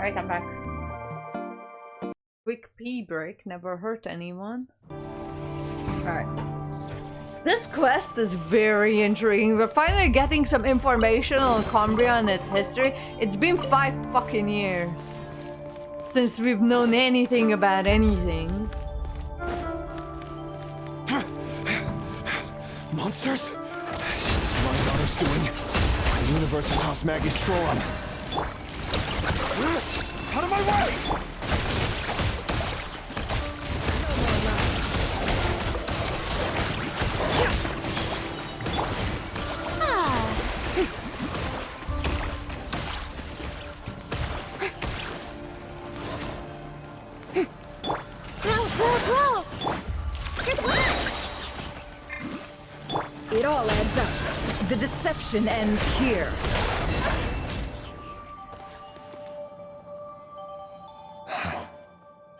A: Right, I'm back. Quick pee break, never hurt anyone. Alright. This quest is very intriguing. We're finally getting some information on Cambria and its history. It's been 5 fucking years since we've known anything about anything.
S: Monsters? Is this my daughter's doing? The Universitas Magistrorum. Out of my way!
P: It all adds up. The deception ends here.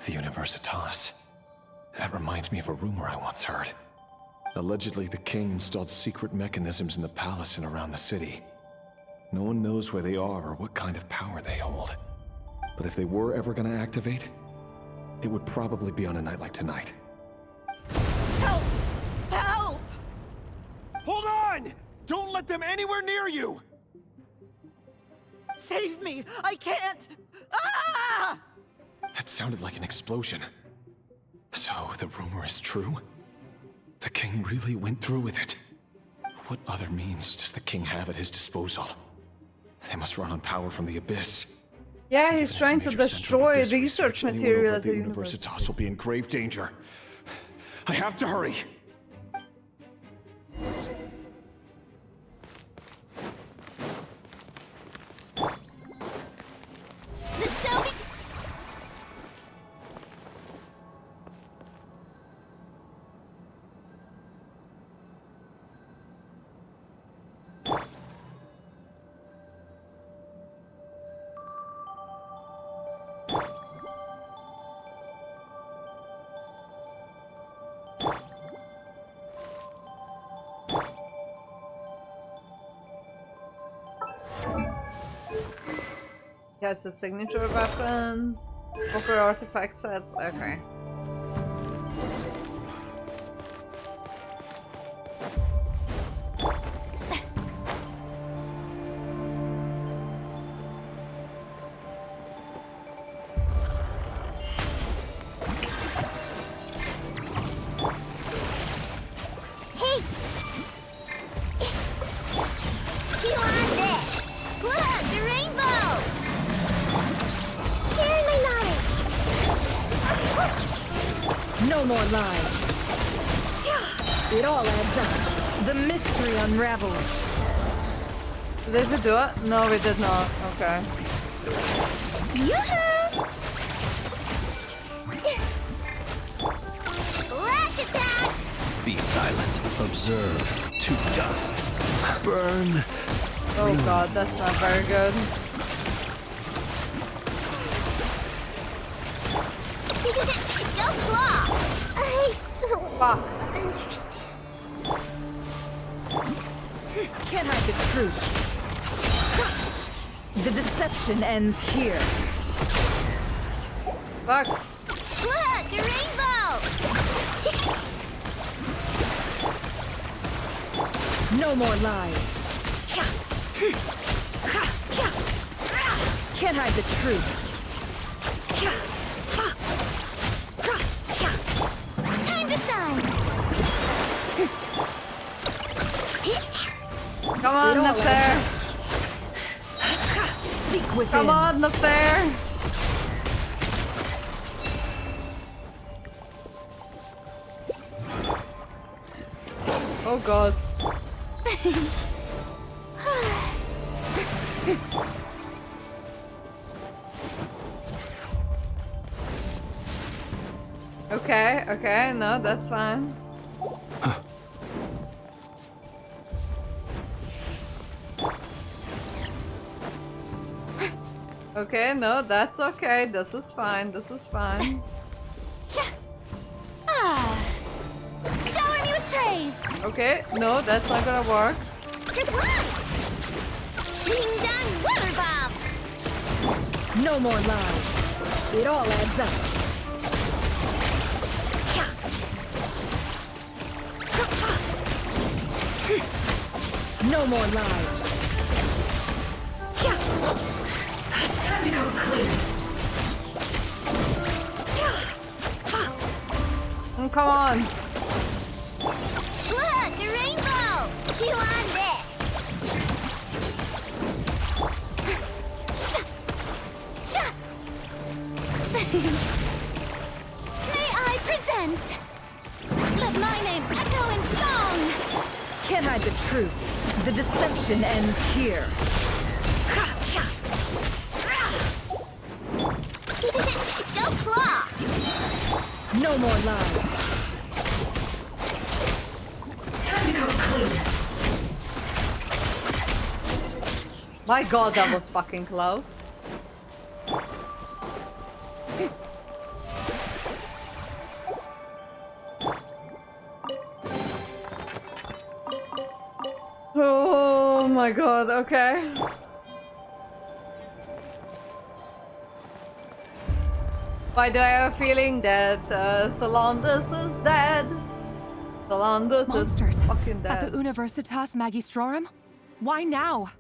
S: The Universitas. That reminds me of a rumor I once heard. Allegedly, the king installed secret mechanisms in the palace and around the city. No one knows where they are or what kind of power they hold. But if they were ever going to activate, it would probably be on a night like tonight.
L: Help! Help! Hold on! Don't let them anywhere near you! Save me! I can't! Ah!
S: That sounded like an explosion. So, the rumor is true? The king really went through with it? What other means does the king have at his disposal? They must run on power from the Abyss.
A: Yeah, he's trying to destroy research material at the
S: Universitas will be in grave danger. I have to hurry.
D: The show be
A: Yes, a signature weapon. Poker artifact sets. Okay.
D: Hey! Chew on this! Look, the rainbow! Sharing my knowledge!
P: No more lies. It all adds up. The mystery unravels.
A: Did we do it? No, we did not. Okay.
D: Yoo-hoo! Lash attack!
T: Be silent. Observe. To dust. Burn.
A: Oh god, that's not very good.
D: Go claw! I don't understand.
P: Can't hide the truth. The deception ends here.
A: Fuck.
D: Look, the rainbow!
P: No more lies. Can't hide the truth.
D: Time to shine!
A: Come on, up there.
P: Seek within.
A: Come on, up there. Oh god. Okay, no, that's fine. Okay, no, that's okay. This is fine. This is fine.
D: Shower me with praise!
A: Okay, no, that's not gonna work.
D: Good one! Ding dong weather bomb!
U: No more lies. It all adds up. No more lies.
I: Time to go clear.
A: Oh, come on.
D: Look, a rainbow! Chew on this! May I present? Let my name echo in song!
U: Can't hide the truth. The deception ends here.
D: Go claw!
U: No more lies.
I: Time to go clean.
A: My god, that was fucking close. Oh my god, okay. Why do I have a feeling that Solandus is dead? Solandus
U: Monsters
A: is fucking
U: at
A: dead.
U: the Universitas Magistrorum? Why now?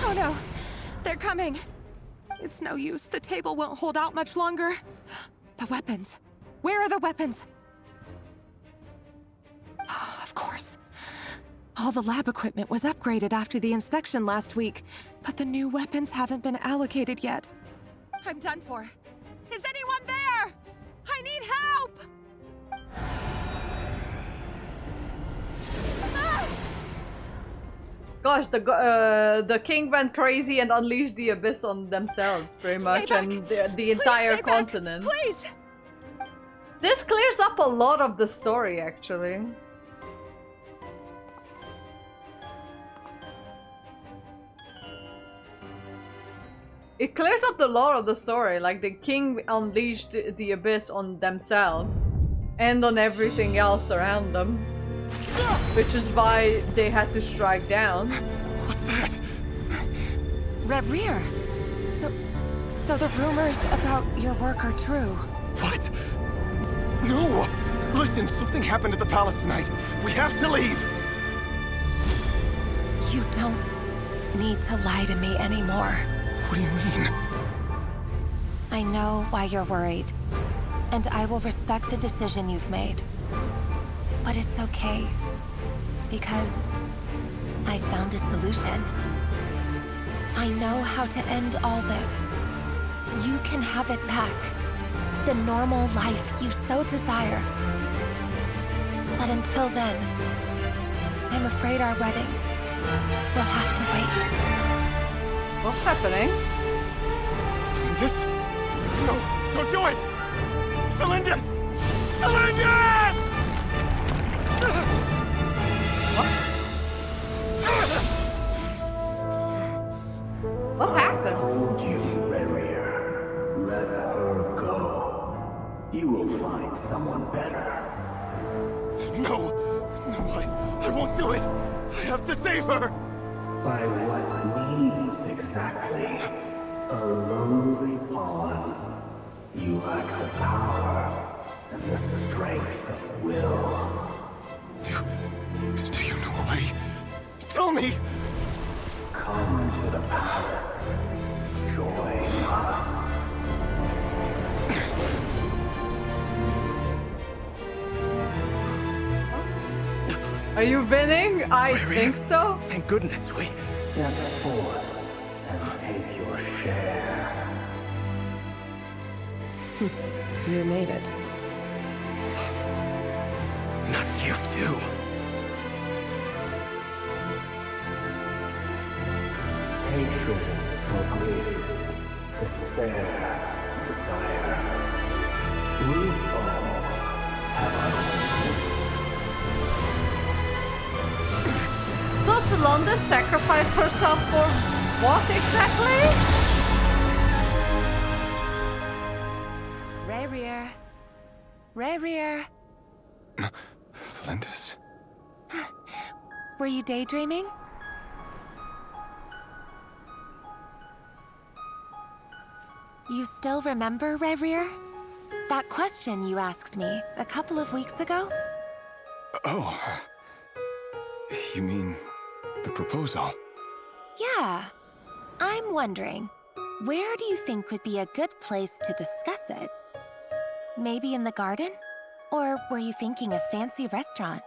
U: Oh no, they're coming. It's no use. The table won't hold out much longer. The weapons. Where are the weapons? Of course. All the lab equipment was upgraded after the inspection last week, but the new weapons haven't been allocated yet. I'm done for. Is anyone there? I need help!
A: Gosh, the king went crazy and unleashed the abyss on themselves, pretty much, and the entire continent.
U: Please!
A: This clears up a lot of the story, actually. It clears up the lore of the story, like the king unleashed the abyss on themselves and on everything else around them. Which is why they had to strike down.
L: What's that?
U: Rerir. So the rumors about your work are true.
L: What? No! Listen, something happened at the palace tonight. We have to leave!
U: You don't need to lie to me anymore.
L: What do you mean?
U: I know why you're worried, and I will respect the decision you've made. But it's okay, because I found a solution. I know how to end all this. You can have it back. The normal life you so desire. But until then, I'm afraid our wedding will have to wait.
A: What's happening?
L: Cylindus? No, don't do it! Cylindus! Cylindus!
A: What happened?
B: I told you, Rerir. Let her go. You will find someone better.
L: No! No, I won't do it! I have to save her!
B: By what means exactly? A lowly pawn. You lack the power and the strength of will.
L: Do you know why? Tell me!
B: Come to the palace. Join us.
A: Are you winning? I think so.
O: Thank goodness we...
B: Step forth and take your share.
F: You made it.
O: Not you too.
B: Hatred or grief, despair, desire. We all have our own.
A: So Delonda sacrificed herself for what exactly?
U: Rerir. Rerir.
L: Cylindus?
U: Were you daydreaming? You still remember, Rerir? That question you asked me a couple of weeks ago?
S: Oh. You mean the proposal?
U: Yeah. I'm wondering, where do you think would be a good place to discuss it? Maybe in the garden? Or were you thinking a fancy restaurant?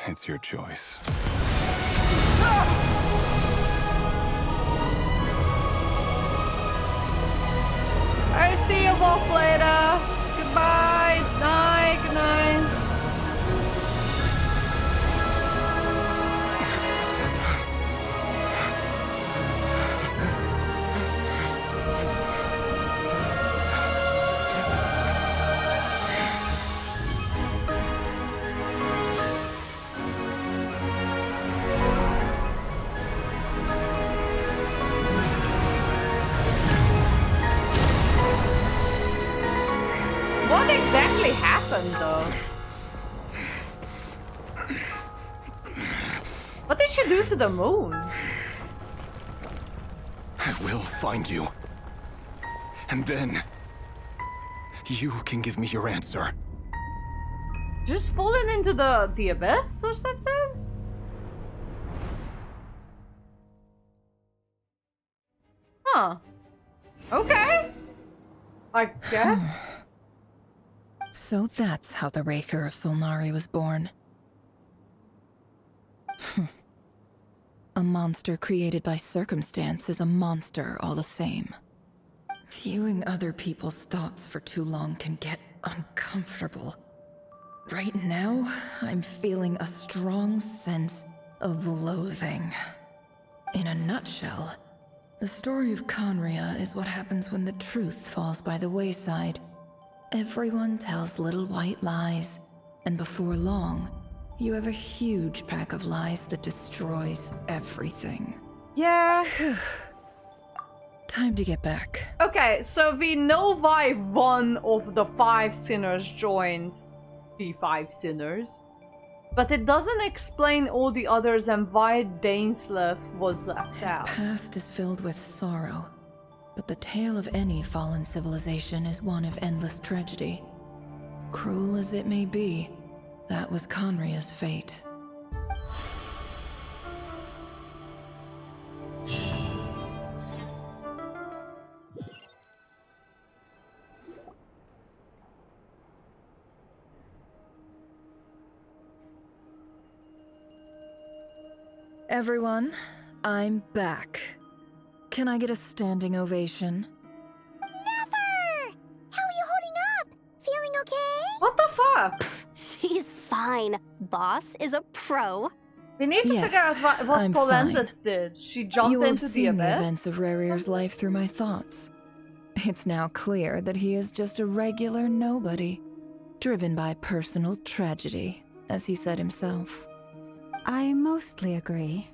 S: It's your choice.
A: I see you both later. Goodbye. Night. Good night. What exactly happened, though? What did she do to the moon?
S: I will find you. And then you can give me your answer.
A: Just falling into the abyss or something? Huh. Okay. I guess.
P: So that's how the Rerir of Solnari was born. A monster created by circumstance is a monster all the same. Viewing other people's thoughts for too long can get uncomfortable. Right now, I'm feeling a strong sense of loathing. In a nutshell, the story of Conria is what happens when the truth falls by the wayside. Everyone tells little white lies, and before long, you have a huge pack of lies that destroys everything.
A: Yeah.
P: Time to get back.
A: Okay, so we know why one of the 5 sinners joined the 5 sinners, but it doesn't explain all the others and why Dainsleif was left out.
P: His past is filled with sorrow, but the tale of any fallen civilization is one of endless tragedy. Cruel as it may be, that was Conria's fate. Everyone, I'm back. Can I get a standing ovation?
D: Never! How are you holding up? Feeling okay?
A: What the fuck?
K: She's fine. Boss is a pro.
A: We need to figure out what
P: I'm
A: Polendus
P: fine.
A: did. She jumped
P: You have
A: into the
P: seen the
A: abyss?
P: events of Rerir's life through my thoughts. It's now clear that he is just a regular nobody, driven by personal tragedy, as he said himself.
M: I mostly agree.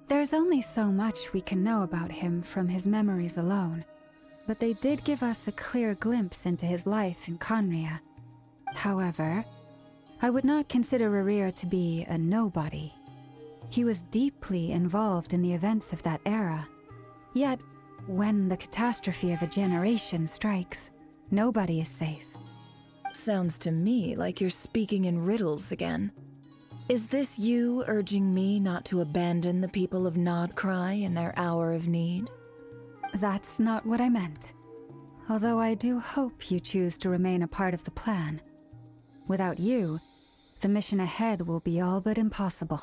M: There's only so much we can know about him from his memories alone, but they did give us a clear glimpse into his life in Conria. However, I would not consider Rerir to be a nobody. He was deeply involved in the events of that era. Yet, when the catastrophe of a generation strikes, nobody is safe.
P: Sounds to me like you're speaking in riddles again. Is this you urging me not to abandon the people of Nodcry in their hour of need?
M: That's not what I meant. Although I do hope you choose to remain a part of the plan. Without you, the mission ahead will be all but impossible.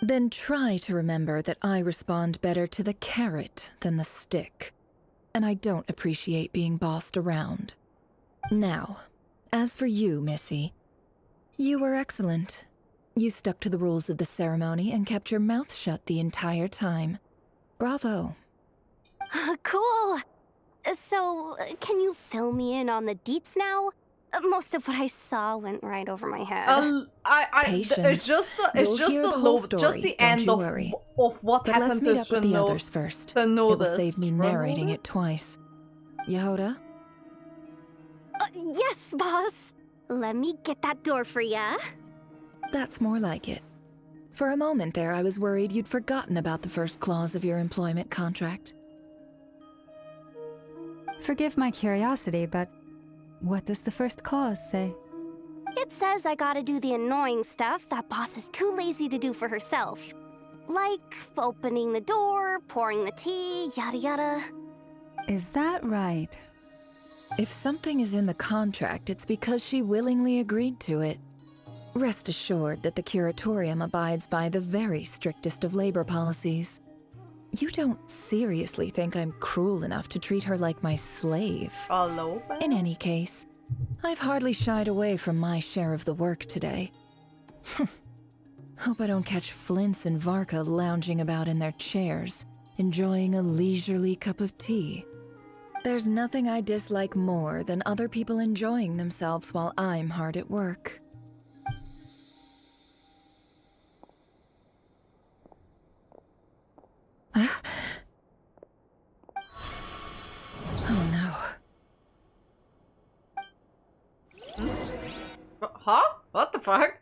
P: Then try to remember that I respond better to the carrot than the stick. And I don't appreciate being bossed around. Now, as for you, Missy, you were excellent. You stuck to the rules of the ceremony and kept your mouth shut the entire time. Bravo.
K: Cool. So, can you fill me in on the deets now? Most of what I saw went right over my head.
A: It's just the end of what
P: but
A: happened
P: let's meet
A: to
P: up with the others first. It will save me narrating it twice. Yehoda?
K: Yes, boss. Let me get that door for ya.
P: That's more like it. For a moment there, I was worried you'd forgotten about the first clause of your employment contract.
M: Forgive my curiosity, but what does the first clause say?
K: It says I gotta do the annoying stuff that boss is too lazy to do for herself. Like opening the door, pouring the tea, yada yada.
M: Is that right?
P: If something is in the contract, it's because she willingly agreed to it. Rest assured that the Curatorium abides by the very strictest of labor policies. You don't seriously think I'm cruel enough to treat her like my slave?
A: Hello?
P: In any case, I've hardly shied away from my share of the work today. Hope I don't catch Flintz and Varka lounging about in their chairs, enjoying a leisurely cup of tea. There's nothing I dislike more than other people enjoying themselves while I'm hard at work. Oh no.
A: Huh? What the fuck?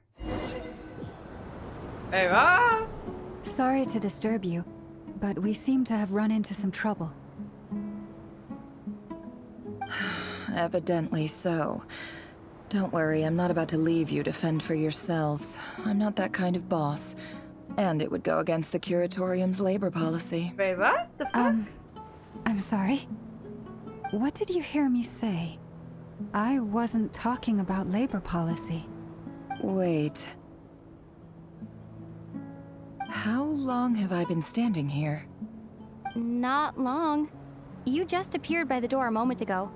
A: Hey, what?
M: Sorry to disturb you, but we seem to have run into some trouble.
P: Evidently so. Don't worry, I'm not about to leave you to fend for yourselves. I'm not that kind of boss. And it would go against the Curatorium's labor policy.
A: Wait, what the fuck?
M: I'm sorry. What did you hear me say? I wasn't talking about labor policy.
P: Wait. How long have I been standing here?
K: Not long. You just appeared by the door a moment ago.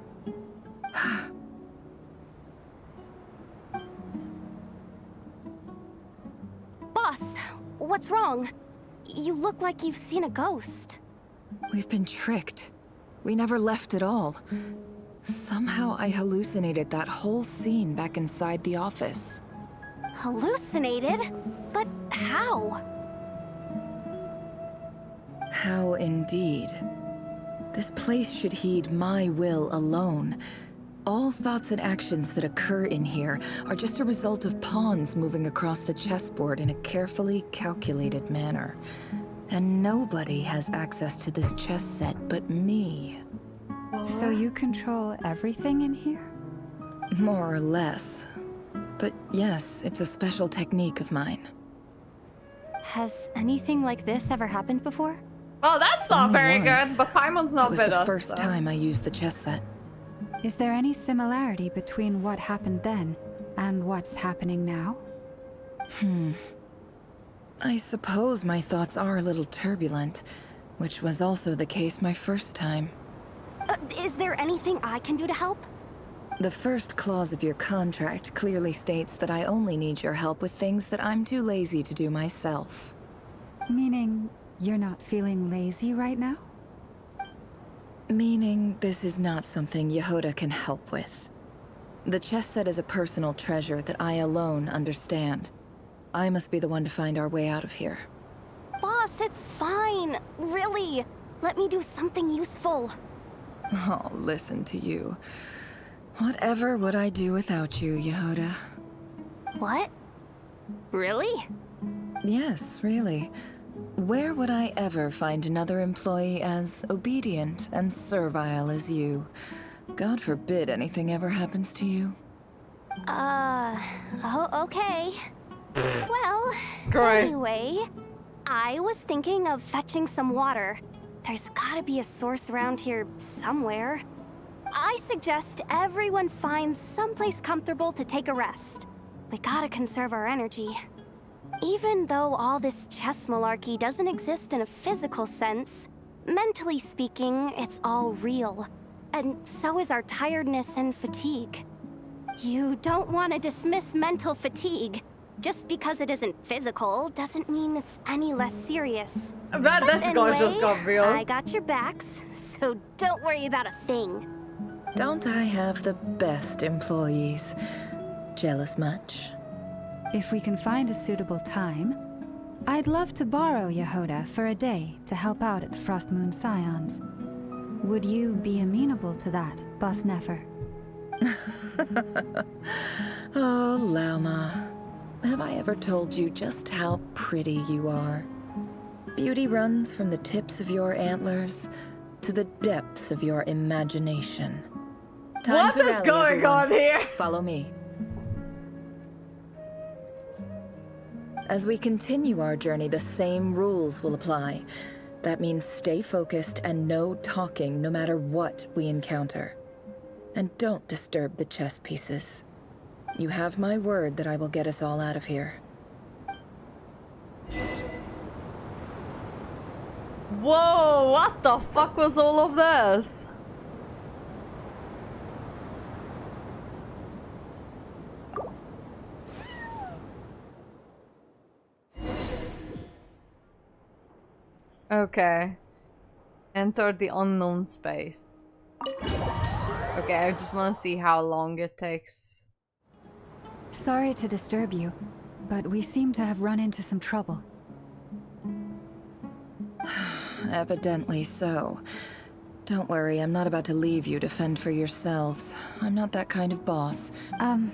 K: Boss, what's wrong? You look like you've seen a ghost.
P: We've been tricked. We never left at all. Somehow I hallucinated that whole scene back inside the office.
K: Hallucinated? But how?
P: How indeed. This place should heed my will alone. All thoughts and actions that occur in here are just a result of pawns moving across the chessboard in a carefully calculated manner. And nobody has access to this chess set but me.
M: So you control everything in here?
P: More or less. But yes, it's a special technique of mine.
K: Has anything like this ever happened before?
A: Well, that's not
P: Only
A: very
P: once.
A: good, but Paimon's not
P: It was
A: with
P: the
A: us.
P: first
A: so.
P: time I used the chess set.
M: Is there any similarity between what happened then and what's happening now?
P: I suppose my thoughts are a little turbulent, which was also the case my first time.
K: Is there anything I can do to help?
P: The first clause of your contract clearly states that I only need your help with things that I'm too lazy to do myself.
M: Meaning you're not feeling lazy right now?
P: Meaning this is not something Yehoda can help with. The chess set is a personal treasure that I alone understand. I must be the one to find our way out of here.
K: Boss, it's fine. Really. Let me do something useful.
P: Oh, listen to you. Whatever would I do without you, Yehoda?
K: What? Really?
P: Yes, really. Where would I ever find another employee as obedient and servile as you? God forbid anything ever happens to you.
K: Oh, okay. Well,
A: Great.
K: anyway, I was thinking of fetching some water. There's gotta be a source around here somewhere. I suggest everyone finds someplace comfortable to take a rest. We gotta conserve our energy. Even though all this chess malarkey doesn't exist in a physical sense, mentally speaking, it's all real. And so is our tiredness and fatigue. You don't want to dismiss mental fatigue. Just because it isn't physical doesn't mean it's any less serious.
A: This guy just got real.
K: I got your backs, so don't worry about a thing.
P: Don't I have the best employees? Jealous much?
M: If we can find a suitable time, I'd love to borrow Yehoda for a day to help out at the Frost Moon Scions. Would you be amenable to that, Boss Nefer?
P: Oh, Lauma. Have I ever told you just how pretty you are? Beauty runs from the tips of your antlers to the depths of your imagination. Time
A: What
P: to
A: is
P: rally,
A: going
P: everyone.
A: on here?
P: Follow me. As we continue our journey, the same rules will apply. That means stay focused and no talking no matter what we encounter. And don't disturb the chess pieces. You have my word that I will get us all out of here.
A: Whoa, what the fuck was all of this? Okay. Enter the unknown space. Okay, I just want to see how long it takes.
M: Sorry to disturb you, but we seem to have run into some trouble.
P: Evidently so. Don't worry, I'm not about to leave you to fend for yourselves. I'm not that kind of boss.
M: I'm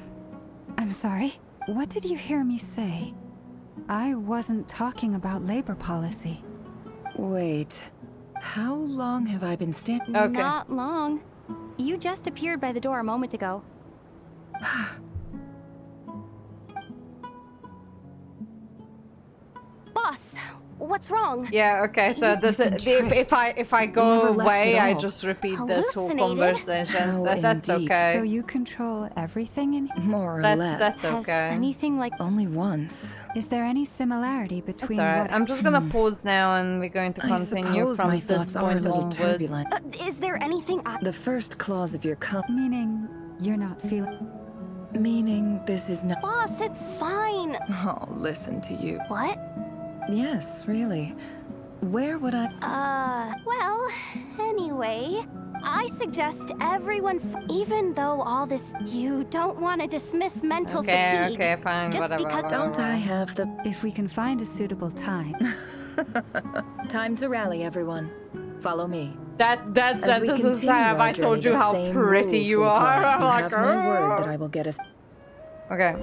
M: sorry. What did you hear me say? I wasn't talking about labor policy.
P: Wait. How long have I been standing?
K: Not long. You just appeared by the door a moment ago. Boss, what's wrong?
A: Yeah, okay, so does it, if I go away, I just repeat this whole conversation. That's okay.
M: So you control everything in here?
P: More or less.
A: That's okay.
M: Anything like
P: only once?
M: Is there any similarity between
A: That's alright.
M: what
A: I'm just gonna pause now and we're going to continue
P: suppose
A: from
P: my
A: this
P: thoughts are a
A: point
P: little
A: onwards.
P: turbulent.
K: Is there anything
P: The first clause of your
M: Meaning you're not feeling...
P: Meaning this is not...
K: Boss, it's fine.
P: Oh, listen to you.
K: What?
P: Yes, really. Where would I...
K: Well, anyway, I suggest everyone, even though all this, you don't want to dismiss mental fatigue.
A: Okay, fine,
K: just
A: whatever.
K: because
P: Don't I have the...
M: If we can find a suitable time.
P: Time to rally, everyone. Follow me.
A: That
P: As we
A: sentence is
P: continue
A: have
P: our
A: I told
P: journey,
A: you
P: the
A: how
P: same
A: pretty
P: rules
A: you
P: will
A: are.
P: apply.
A: I'm
P: You
A: like,
P: have my word that
A: "Oh."
P: I will get us...
A: Okay.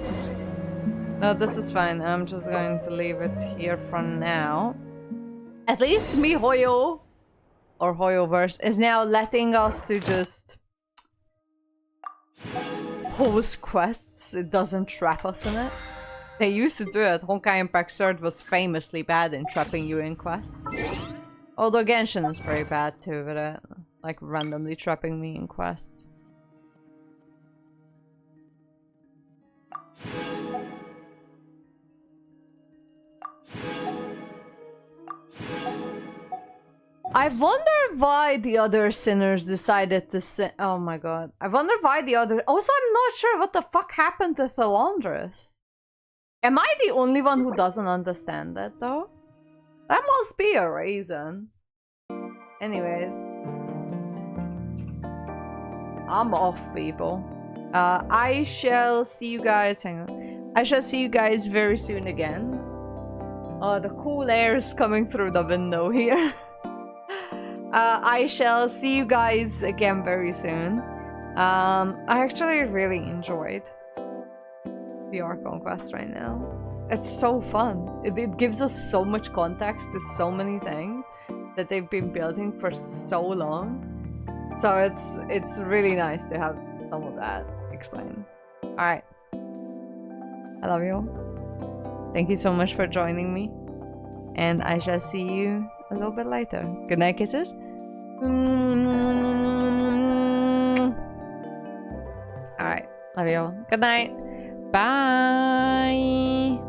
A: No, this is fine. I'm just going to leave it here for now. At least MiHoYo, or Hoyoverse, is now letting us to just post quests. It doesn't trap us in it. They used to do it. Honkai Impact Third was famously bad in trapping you in quests. Although Genshin is pretty bad too with it. Like randomly trapping me in quests. I wonder why the other sinners decided to sin. Oh my god. I wonder why the other. Also, I'm not sure what the fuck happened to Thelandris. Am I the only one who doesn't understand that though? That must be a reason. Anyways. I'm off, people. I shall see you guys. Hang on. I shall see you guys very soon again. The cool air is coming through the window here. I shall see you guys again very soon. I actually really enjoyed the Archon quest right now. It's so fun. It gives us so much context to so many things that they've been building for so long. So it's really nice to have some of that explained. Alright. I love you all. Thank you so much for joining me. And I shall see you a little bit later. Good night, kisses. Alright. Love you all. Good night. Bye.